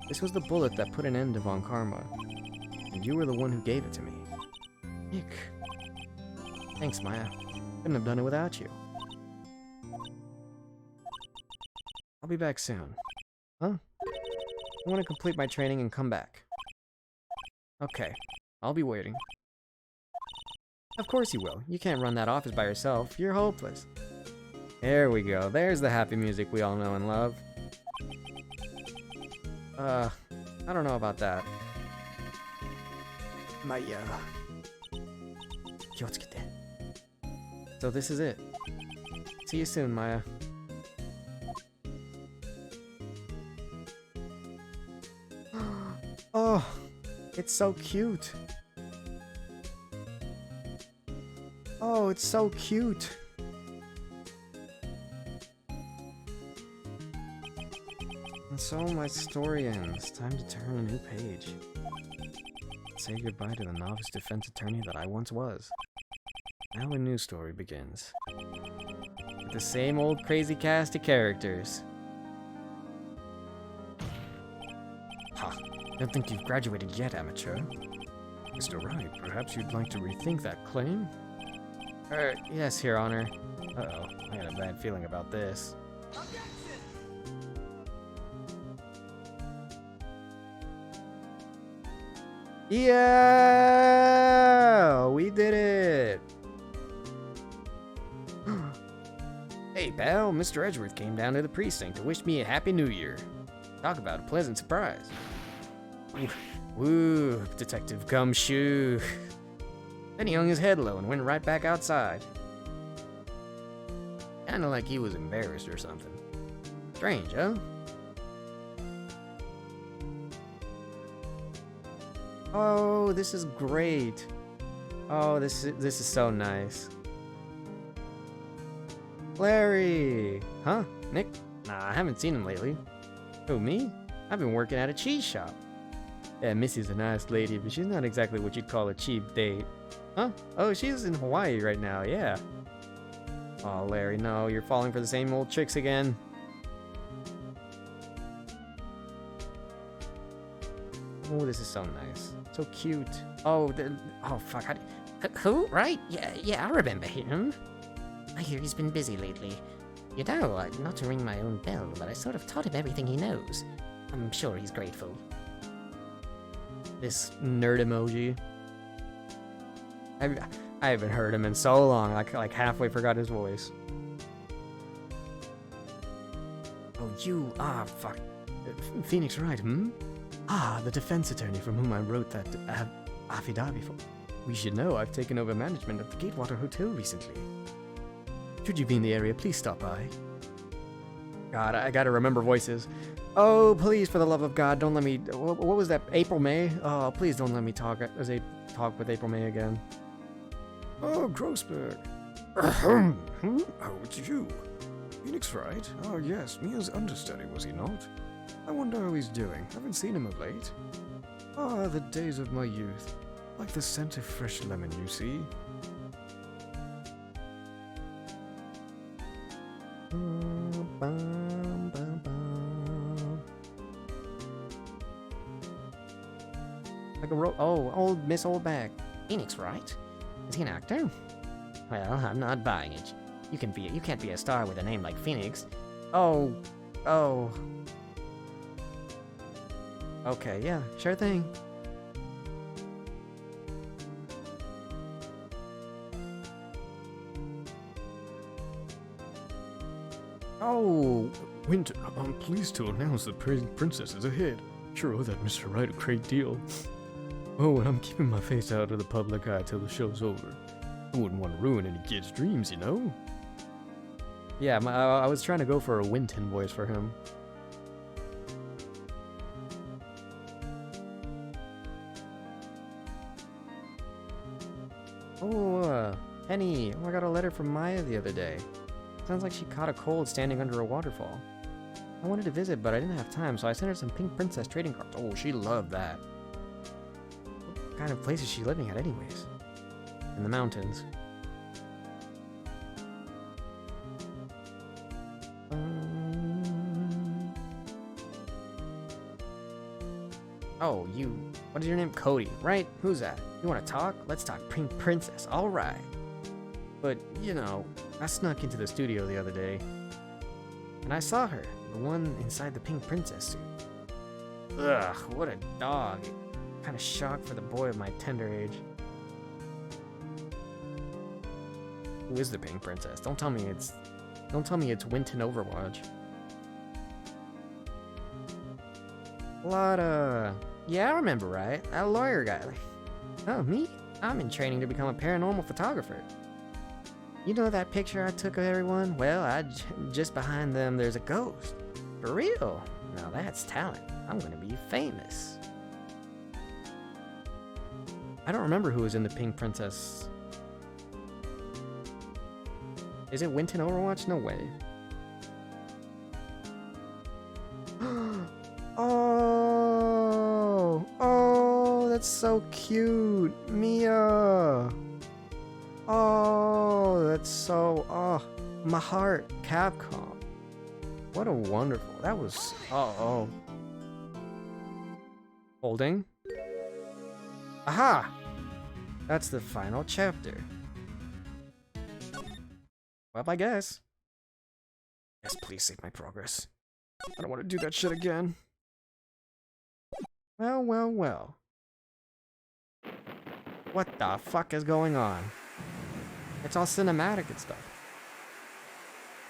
This was the bullet that put an end to Von Karma. And you were the one who gave it to me. Nick. Thanks, Maya. Couldn't have done it without you. I'll be back soon. Huh? I want to complete my training and come back. Okay, I'll be waiting. Of course you will. You can't run that office by yourself. You're hopeless. There we go. There's the happy music we all know and love. I don't know about that. Maya. So this is it. See you soon, Maya. Oh, it's so cute. Oh, it's so cute. And so my story ends. Time to turn a new page. Say goodbye to the novice defense attorney that I once was. Now a new story begins. With the same old crazy cast of characters. Ha! Don't think you've graduated yet, amateur. Mr. Wright, perhaps you'd like to rethink that claim? Yes, Your Honor. Uh-oh, I had a bad feeling about this. Yeah! We did it! Hey, pal, Mr. Edgeworth came down to the precinct to wish me a happy new year. Talk about a pleasant surprise. Woo, Detective Gumshoe. Then he hung his head low and went right back outside. Kinda like he was embarrassed or something. Strange, huh? Oh, this is great. Oh, this is so nice. Larry! Huh? Nick? Nah, I haven't seen him lately. Who, me? I've been working at a cheese shop. Yeah, Missy's a nice lady, but she's not exactly what you'd call a cheap date. Huh? Oh, she's in Hawaii right now, yeah. Oh, Larry, no, you're falling for the same old tricks again. Oh, this is so nice. So cute. Oh, oh fuck. Who? Right? Yeah, I remember him. I hear he's been busy lately. You know, not to ring my own bell, but I sort of taught him everything he knows. I'm sure he's grateful. This nerd emoji. I haven't heard him in so long, like halfway forgot his voice. Oh, you, fuck. Phoenix Wright, hmm? The defense attorney from whom I wrote that affidavit for. We should know I've taken over management of the Gatewater Hotel recently. Should you be in the area, please stop by. God, I gotta remember voices. Oh, please, for the love of God, don't let me... What was that? April May? Oh, please don't let me talk with April May again. Oh, Grossberg. Oh, it's you. Phoenix Wright? Oh, yes, Mia's understudy, was he not? I wonder how he's doing. Haven't seen him of late. Ah, the days of my youth. Like the scent of fresh lemon, you see. Like a old Miss Oldback. Phoenix, right? Is he an actor? Well, I'm not buying it. You can't be a star with a name like Phoenix. Oh. Okay, yeah, sure thing. Oh, Winter, I'm pleased to announce the princess is ahead. Sure owe that Mr. Wright a great deal. Oh, and I'm keeping my face out of the public eye till the show's over. I wouldn't want to ruin any kid's dreams, you know? Yeah, I was trying to go for a Winton voice for him. Oh, Penny. Oh, I got a letter from Maya the other day. Sounds like she caught a cold standing under a waterfall. I wanted to visit, but I didn't have time, so I sent her some Pink Princess trading cards. Oh, she loved that. What kind of place is she living at anyways? In the mountains. Oh, what is your name? Cody, right? Who's that? You want to talk? Let's talk Pink Princess, alright. But, you know, I snuck into the studio the other day, and I saw her. The one inside the pink princess suit. Ugh, what a dog. Kind of shocked for the boy of my tender age. Who is the pink princess? Don't tell me it's Winton Overwatch. Lotta. Yeah, I remember, right? That lawyer guy. Oh, me? I'm in training to become a paranormal photographer. You know that picture I took of everyone? Well, just behind them there's a ghost. For real. Now that's talent. I'm gonna be famous. I don't remember who was in the pink princess. Is it Winton Overwatch? No way. Oh, that's so cute. Mia. Oh, that's so, my heart. Capcom. What a wonderful, that was, Holding. Aha! That's the final chapter. Well, I guess. Yes, please save my progress. I don't want to do that shit again. Well, well, well. What the fuck is going on? It's all cinematic and stuff.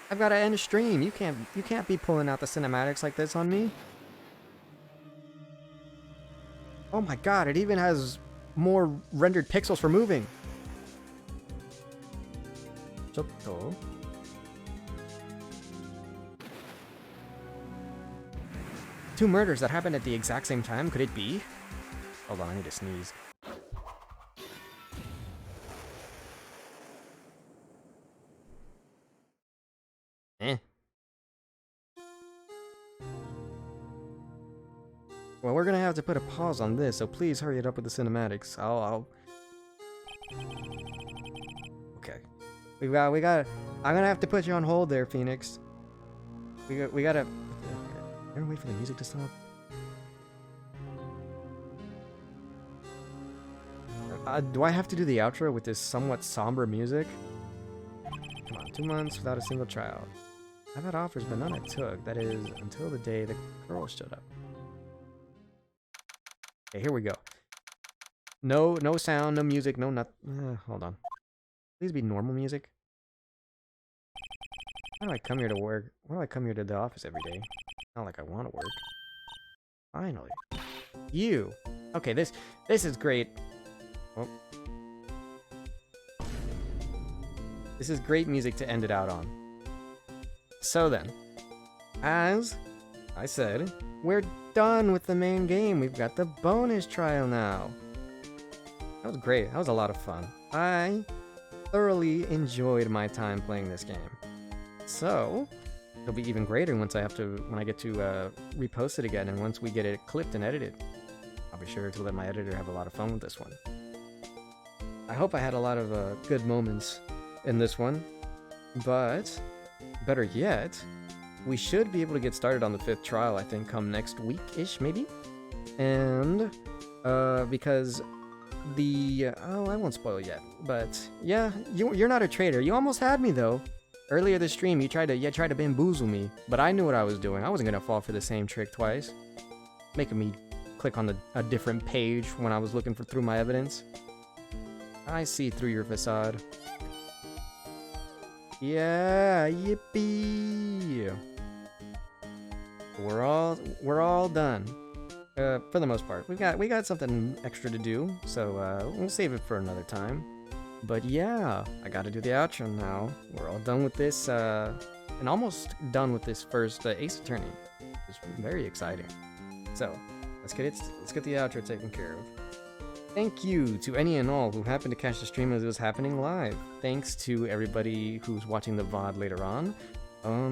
I've got to end a stream. You can't be pulling out the cinematics like this on me. Oh my god, it even has more rendered pixels for moving. Chotto. Two murders that happened at the exact same time? Could it be? Hold on, I need to sneeze. Well, we're gonna have to put a pause on this, so please hurry it up with the cinematics. Okay. I'm gonna have to put you on hold there, Phoenix. We gotta... Ever wait for the music to stop? Do I have to do the outro with this somewhat somber music? Come on, 2 months without a single trial. I've had offers, but none I took. That is, until the day the girl showed up. Okay, here we go. No sound, no music, no nothing. Hold on. Please be normal music. Why do I come here to work? Why do I come here to the office every day? Not like I want to work. Finally. You. Okay, this is great. Oh. This is great music to end it out on. So then, as I said, we're done with the main game. We've got the bonus trial now. That was great. That was a lot of fun. I thoroughly enjoyed my time playing this game. So, it'll be even greater when I get to repost it again, and once we get it clipped and edited. I'll be sure to let my editor have a lot of fun with this one. I hope I had a lot of good moments in this one, but better yet, we should be able to get started on the 5th trial, I think, come next week-ish, maybe? And, because I won't spoil yet, but yeah, you're not a traitor. You almost had me, though. Earlier this stream, you tried to bamboozle me, but I knew what I was doing. I wasn't gonna fall for the same trick twice. Making me click on a different page when I was looking through my evidence. I see through your facade. Yeah, yippee! We're all done. For the most part. We got something extra to do, so we'll save it for another time. But yeah, I gotta do the outro now. We're all done with this, and almost done with this first Ace Attorney. It's very exciting. So, let's get the outro taken care of. Thank you to any and all who happened to catch the stream as it was happening live. Thanks to everybody who's watching the VOD later on.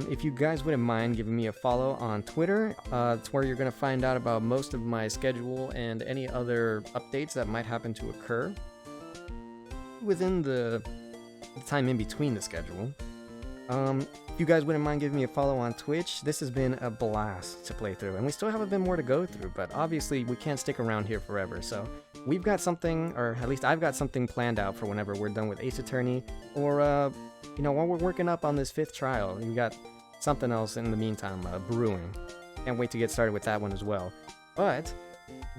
If you guys wouldn't mind giving me a follow on Twitter, it's where you're going to find out about most of my schedule and any other updates that might happen to occur within the time in between the schedule. If you guys wouldn't mind giving me a follow on Twitch, this has been a blast to play through, and we still have a bit more to go through, but obviously we can't stick around here forever, so we've got something, or at least I've got something planned out for whenever we're done with Ace Attorney, or, while we're working up on this 5th trial. We got something else in the meantime brewing. Can't wait to get started with that one as well. But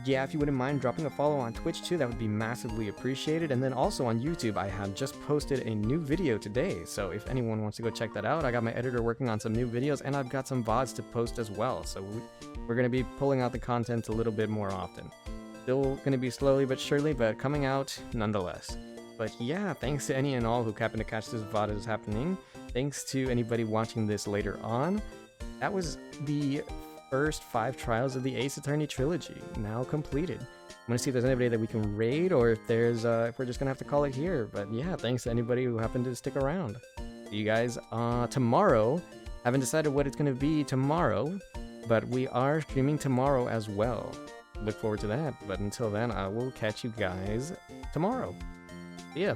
yeah, if you wouldn't mind dropping a follow on Twitch too, that would be massively appreciated. And then also on YouTube, I have just posted a new video today. So if anyone wants to go check that out, I got my editor working on some new videos, and I've got some VODs to post as well. So we're going to be pulling out the content a little bit more often. Still going to be slowly but surely, but coming out nonetheless. But yeah, thanks to any and all who happen to catch this VOD as happening. Thanks to anybody watching this later on. That was the first 5 trials of the Ace Attorney Trilogy, now completed. I'm gonna see if there's anybody that we can raid, or if there's if we're just gonna have to call it here. But yeah, thanks to anybody who happened to stick around. See you guys tomorrow. Haven't decided what it's gonna be tomorrow, but we are streaming tomorrow as well. Look forward to that. But until then, I will catch you guys tomorrow. See ya.